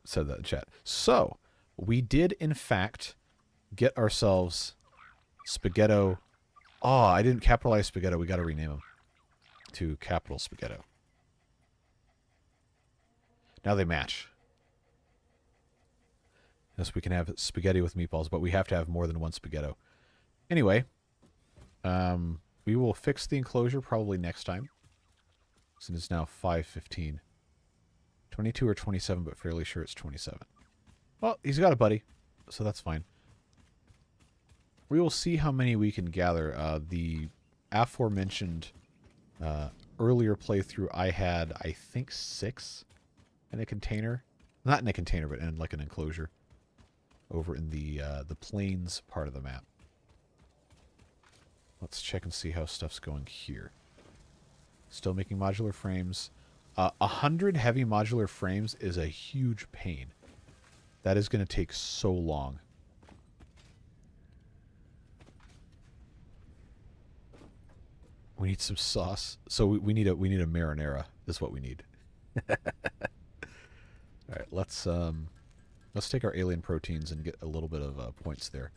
said that in chat. So we did in fact get ourselves Spaghetto. Oh, I didn't capitalize Spaghetto. We got to rename him to capital Spaghetto. Now they match. Yes, we can have spaghetti with meatballs, but we have to have more than one Spaghetto. Anyway, we will fix the enclosure probably next time. Since it's now 5:15. 22 or 27, but fairly sure it's 27. Well, he's got a buddy, so that's fine. We will see how many we can gather. The aforementioned earlier playthrough, I had, I think, 6 in a container. Not in a container, but in like an enclosure. Over in the plains part of the map. Let's check and see how stuff's going here. Still making modular frames. 100 heavy modular frames is a huge pain. That is going to take so long. We need some sauce. So we need a marinara is what we need. All right, let's take our alien proteins and get a little bit of points there.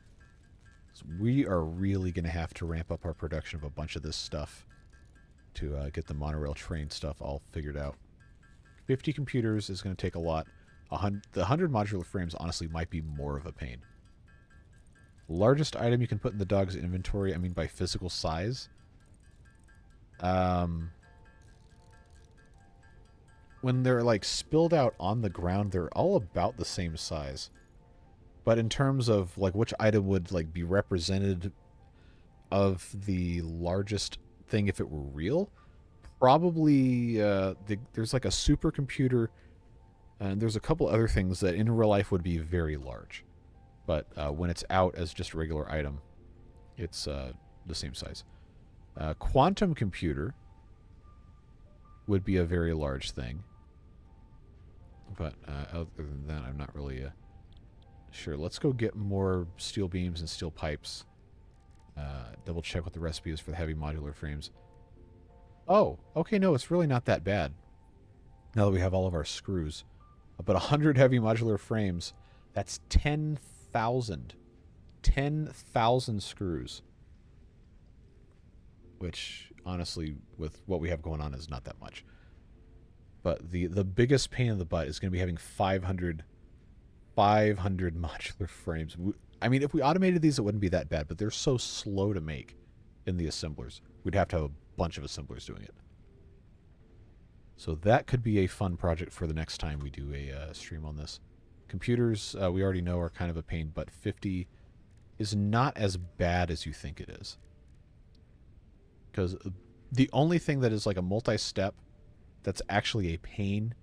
So we are really going to have to ramp up our production of a bunch of this stuff to get the monorail train stuff all figured out. 50 computers is going to take a lot. The 100 modular frames honestly might be more of a pain. Largest item you can put in the dog's inventory, I mean by physical size. When they're like spilled out on the ground, they're all about the same size. But in terms of like which item would like be represented of the largest thing if it were real, probably there's like a supercomputer, and there's a couple other things that in real life would be very large. But when it's out as just a regular item, it's the same size. Quantum computer would be a very large thing. But other than that, I'm not really sure. Let's go get more steel beams and steel pipes. Double check what the recipe is for the heavy modular frames. Oh, okay, no, it's really not that bad. Now that we have all of our screws. But 100 heavy modular frames, that's 10,000. 10,000 screws. Which, honestly, with what we have going on is not that much. But the biggest pain in the butt is going to be having 500 modular frames. I mean, if we automated these, it wouldn't be that bad, but they're so slow to make in the assemblers. We'd have to have a bunch of assemblers doing it. So that could be a fun project for the next time we do a stream on this. Computers, we already know, are kind of a pain, but 50 is not as bad as you think it is. Because the only thing that is like a multi-step that's actually a pain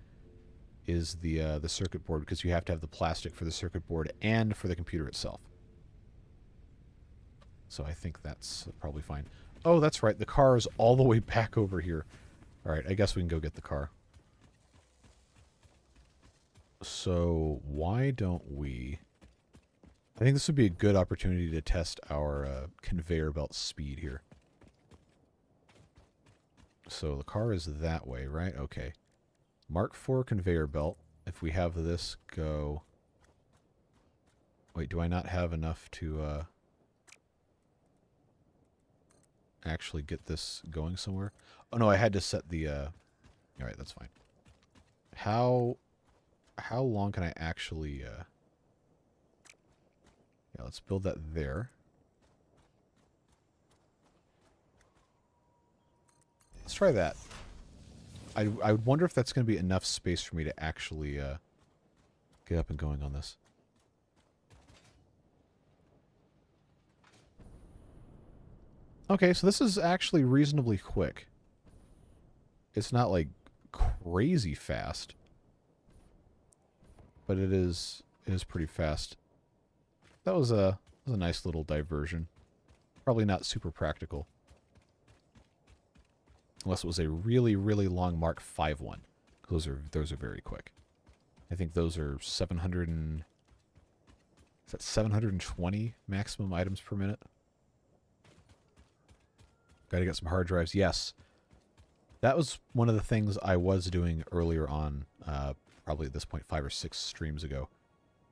is the circuit board, because you have to have the plastic for the circuit board and for the computer itself. So I think that's probably fine. Oh, that's right. The car is all the way back over here. All right, I guess we can go get the car. So why don't we... I think this would be a good opportunity to test our conveyor belt speed here. So the car is that way, right? Okay. Mark 4 conveyor belt. If we have this go... Wait, do I not have enough to actually get this going somewhere? Oh no, I had to set the... Alright, that's fine. How long can I actually... Yeah, let's build that there. Let's try that. I would wonder if that's going to be enough space for me to actually get up and going on this. Okay, so this is actually reasonably quick. It's not like crazy fast, but it is pretty fast. That was a nice little diversion. Probably not super practical. Unless it was a really, really long Mark 5 one. Those are very quick. I think those are 700 and... Is that 720 maximum items per minute? Gotta get some hard drives. Yes. That was one of the things I was doing earlier on, probably at this point 5 or 6 streams ago,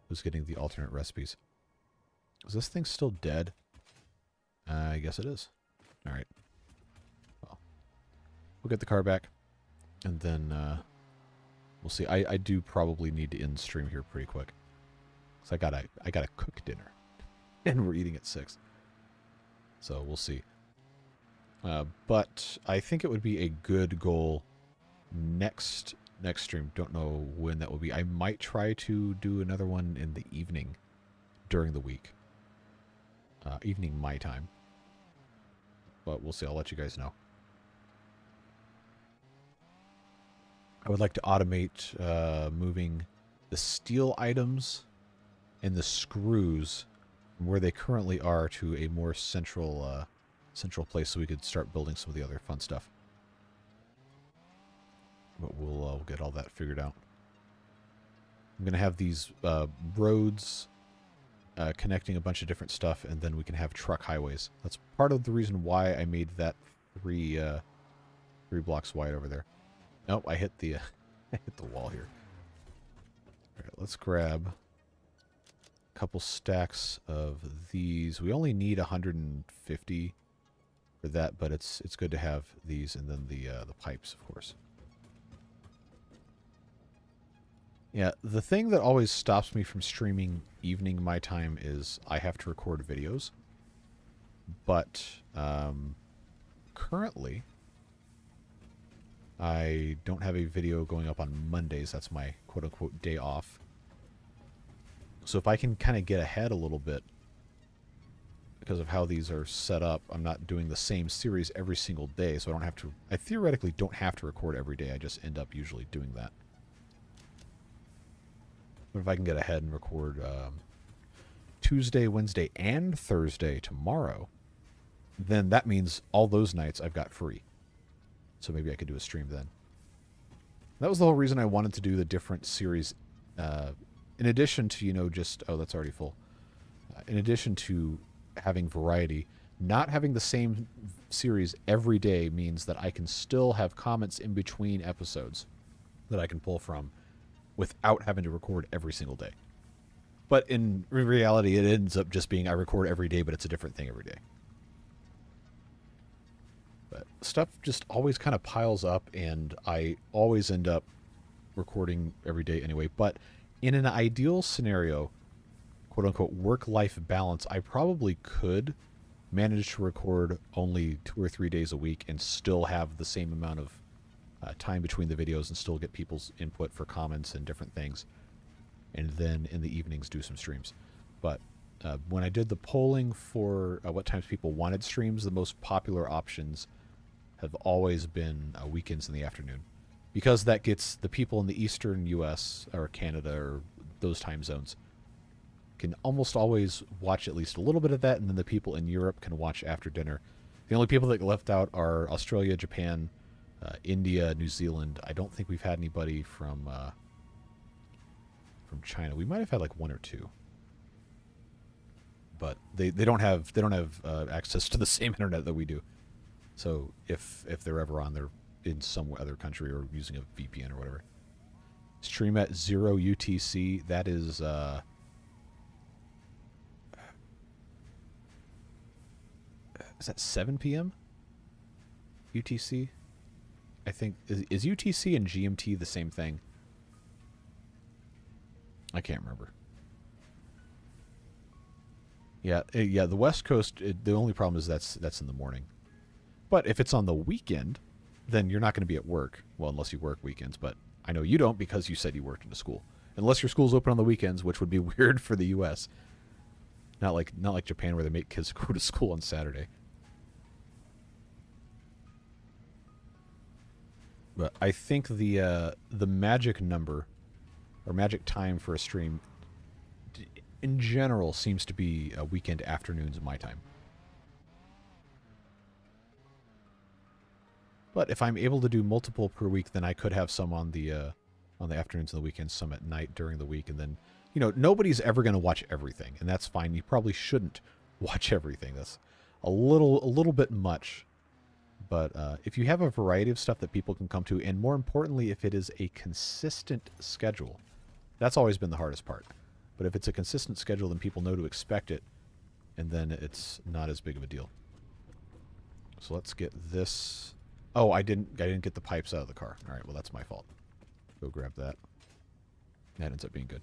was getting the alternate recipes. Is this thing still dead? I guess it is. Alright. Well, we'll get the car back, and then we'll see. I do probably need to end stream here pretty quick. So I gotta cook dinner. And we're eating at 6. So we'll see. But I think it would be a good goal next stream. Don't know when that will be. I might try to do another one in the evening during the week. Evening my time. But we'll see. I'll let you guys know. I would like to automate moving the steel items and the screws from where they currently are to a more central place so we could start building some of the other fun stuff. But we'll get all that figured out. I'm going to have these roads connecting a bunch of different stuff, and then we can have truck highways. That's part of the reason why I made that three blocks wide over there. Nope, I hit the I hit the wall here. All right, let's grab a couple stacks of these. We only need 150 for that, but it's good to have these, and then the pipes, of course. Yeah, the thing that always stops me from streaming evening my time is I have to record videos. But currently, I don't have a video going up on Mondays. That's my quote-unquote day off. So if I can kind of get ahead a little bit, because of how these are set up, I'm not doing the same series every single day, so I don't have to... I theoretically don't have to record every day. I just end up usually doing that. But if I can get ahead and record Tuesday, Wednesday, and Thursday tomorrow, then that means all those nights I've got free. So maybe I could do a stream then. That was the whole reason I wanted to do the different series. In addition to, you know, just... Oh, that's already full. In addition to having variety, not having the same series every day means that I can still have comments in between episodes that I can pull from without having to record every single day. But in reality, it ends up just being I record every day, but it's a different thing every day. But stuff just always kind of piles up, and I always end up recording every day anyway. But in an ideal scenario, quote-unquote work-life balance, I probably could manage to record only 2 or 3 days a week and still have the same amount of time between the videos and still get people's input for comments and different things. And then in the evenings do some streams. But when I did the polling for what times people wanted streams, the most popular options have always been weekends in the afternoon. Because that gets the people in the eastern U.S. or Canada or those time zones can almost always watch at least a little bit of that, and then the people in Europe can watch after dinner. The only people that get left out are Australia, Japan, India, New Zealand. I don't think we've had anybody from China. We might have had like 1 or 2, but they don't have access to the same internet that we do. So if they're ever on, they're in some other country or using a VPN or whatever. Stream at 0 UTC. That is that 7 p.m. UTC? I think is UTC and GMT the same thing? I can't remember. Yeah, the West Coast, the only problem is that's in the morning. But if it's on the weekend, then you're not going to be at work. Well, unless you work weekends, but I know you don't because you said you worked in a school. Unless your school's open on the weekends, which would be weird for the US. Not like Japan where they make kids go to school on Saturday. But I think the magic number or magic time for a stream in general seems to be weekend afternoons at my time. But if I'm able to do multiple per week, then I could have some on the on the afternoons and the weekends, some at night during the week, and then, you know, nobody's ever going to watch everything, and that's fine. You probably shouldn't watch everything. That's a little bit much. But if you have a variety of stuff that people can come to, and more importantly, if it is a consistent schedule, that's always been the hardest part. But if it's a consistent schedule, then people know to expect it, and then it's not as big of a deal. So let's get this. Oh, I didn't get the pipes out of the car. All right, well, that's my fault. Go grab that. That ends up being good.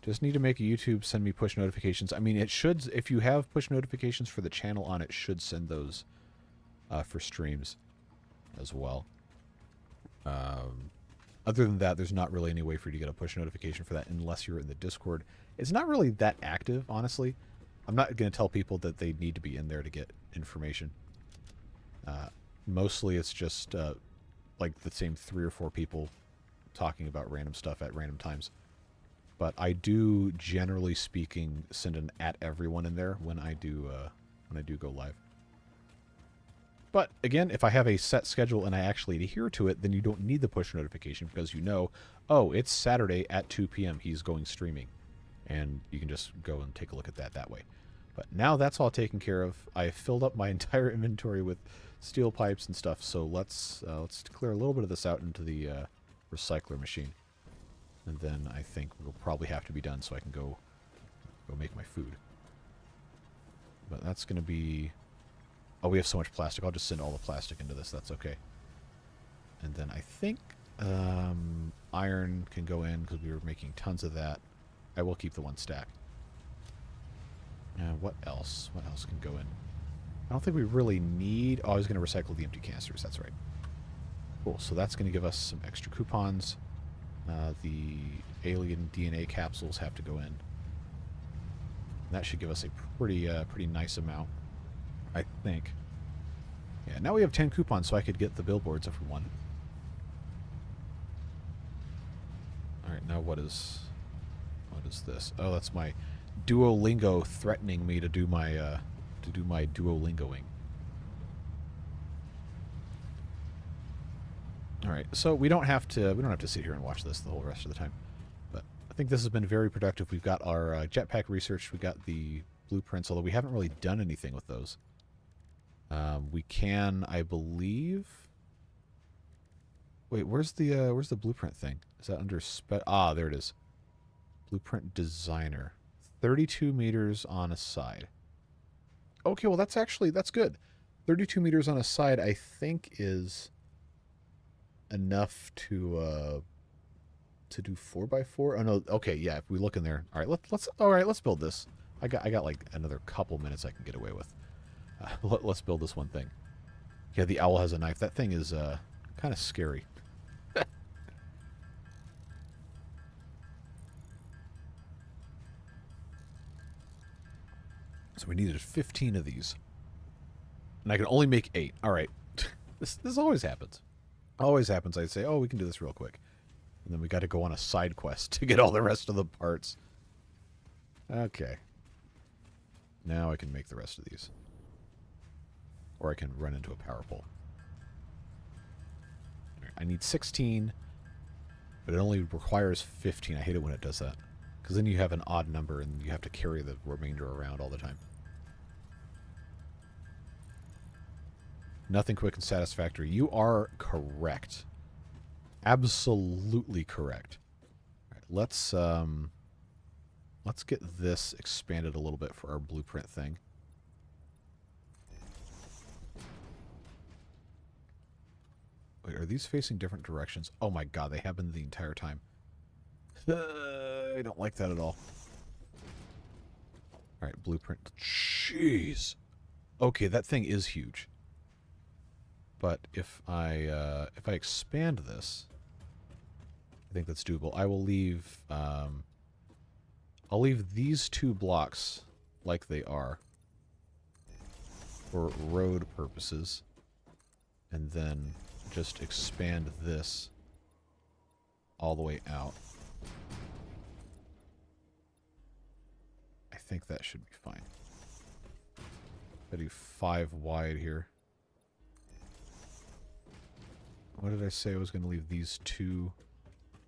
Just need to make a YouTube send me push notifications. I mean, it should, if you have push notifications for the channel on, it should send those for streams as well. Other than that, there's not really any way for you to get a push notification for that unless you're in the Discord. It's not really that active, honestly. I'm not going to tell people that they need to be in there to get information. Mostly it's just like the same 3 or 4 people talking about random stuff at random times. But I do, generally speaking, send an at everyone in there when I do go live. But again, if I have a set schedule and I actually adhere to it, then you don't need the push notification because you know, oh, it's Saturday at 2 p.m. He's going streaming. And you can just go and take a look at that way. But now that's all taken care of. I filled up my entire inventory with steel pipes and stuff. So let's clear a little bit of this out into the recycler machine. And then I think we'll probably have to be done so I can go make my food. But that's going to be... Oh, we have so much plastic. I'll just send all the plastic into this. That's okay. And then I think iron can go in because we were making tons of that. I will keep the 1 stack. What else? What else can go in? I don't think we really need... Oh, I was going to recycle the empty canisters. That's right. Cool. So that's going to give us some extra coupons. The alien DNA capsules have to go in. That should give us a pretty nice amount, I think. Yeah, now we have 10 coupons, so I could get the billboards if we want. Alright, now what is this? Oh, that's my Duolingo threatening me to do my Duolingoing. Alright, so we don't have to sit here and watch this the whole rest of the time. But I think this has been very productive. We've got our jetpack research, we got the blueprints, although we haven't really done anything with those. We can, I believe... Wait, where's the blueprint thing? Is that under there it is. Blueprint designer. 32 meters on a side. Okay, well that's good. 32 meters on a side, I think, is enough to do 4x4. Oh no, okay, yeah. If we look in there, all right, let's build this. I got like another couple minutes I can get away with. Let's build this one thing. Yeah, the owl has a knife. That thing is kind of scary. So we needed 15 of these. And I can only make 8. All right. This always happens. Always happens. I'd say, oh, we can do this real quick. And then we got to go on a side quest to get all the rest of the parts. Okay. Now I can make the rest of these. Or I can run into a power pole. Right, I need 16, but it only requires 15. I hate it when it does that. Because then you have an odd number and you have to carry the remainder around all the time. Nothing quick and satisfactory. You are correct. Absolutely correct. All right, let's get this expanded a little bit for our blueprint thing. Wait, are these facing different directions? Oh my god, they have been the entire time. I don't like that at all. Alright, blueprint. Jeez. Okay, that thing is huge. But if I expand this, I think that's doable. I will leave I'll leave these 2 blocks like they are for road purposes, and then just expand this all the way out. I think that should be fine. I do 5 wide here. What did I say? I was going to leave these 2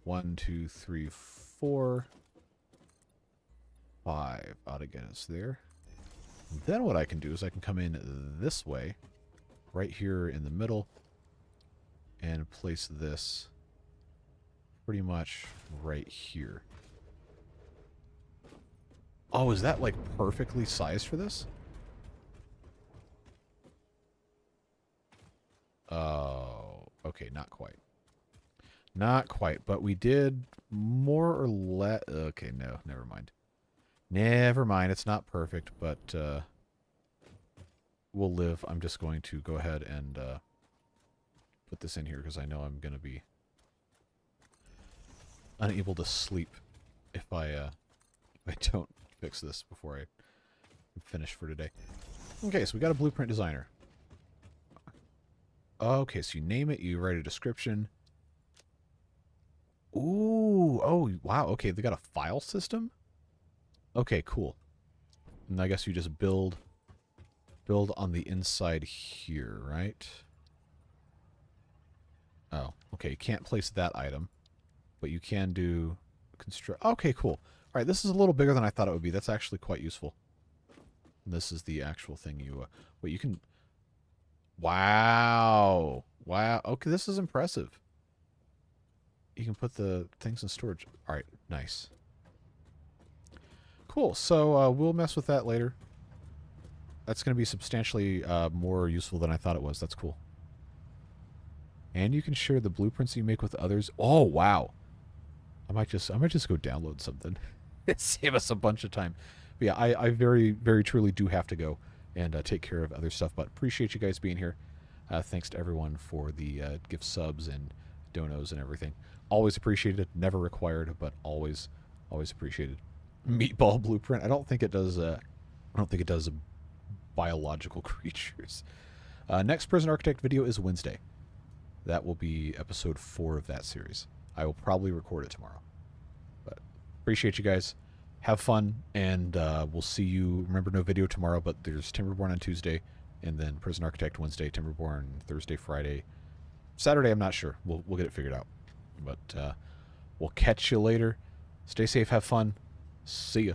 1, 2, 3, 4, 5 ought to get us there. And then what I can do is I can come in this way, right here in the middle, and place this pretty much right here. Oh, is that like perfectly sized for this? Oh, okay, not quite. Not quite, but we did more or less. Okay, no, never mind. Never mind, it's not perfect, but we'll live. I'm just going to go ahead and put this in here because I know I'm going to be unable to sleep if I don't fix this before I finish for today. Okay, so we got a blueprint designer. Okay, so you name it, you write a description. Ooh, oh, wow, okay, they got a file system? Okay, cool. And I guess you just build on the inside here, right? Oh, okay, you can't place that item, but you can do construct. Okay, cool. All right, this is a little bigger than I thought it would be. That's actually quite useful. And this is the actual thing you, wait, you can, wow. Wow, okay, this is impressive. You can put the things in storage. All right, nice. Cool, so we'll mess with that later. That's going to be substantially more useful than I thought it was. That's cool. And you can share the blueprints you make with others. Oh, wow. I might just go download something. Save us a bunch of time. But yeah, I very, very truly do have to go and take care of other stuff. But appreciate you guys being here. Thanks to everyone for the gift subs and donos and everything. Always appreciated. Never required, but always, always appreciated. Meatball blueprint. I don't think it does. I don't think it does biological creatures. Next Prison Architect video is Wednesday. That will be episode 4 of that series. I will probably record it tomorrow. But appreciate you guys. Have fun, and we'll see you. Remember, no video tomorrow, but there's Timberborn on Tuesday, and then Prison Architect Wednesday, Timberborn Thursday, Friday, Saturday. I'm not sure. We'll get it figured out. But we'll catch you later. Stay safe. Have fun. See ya.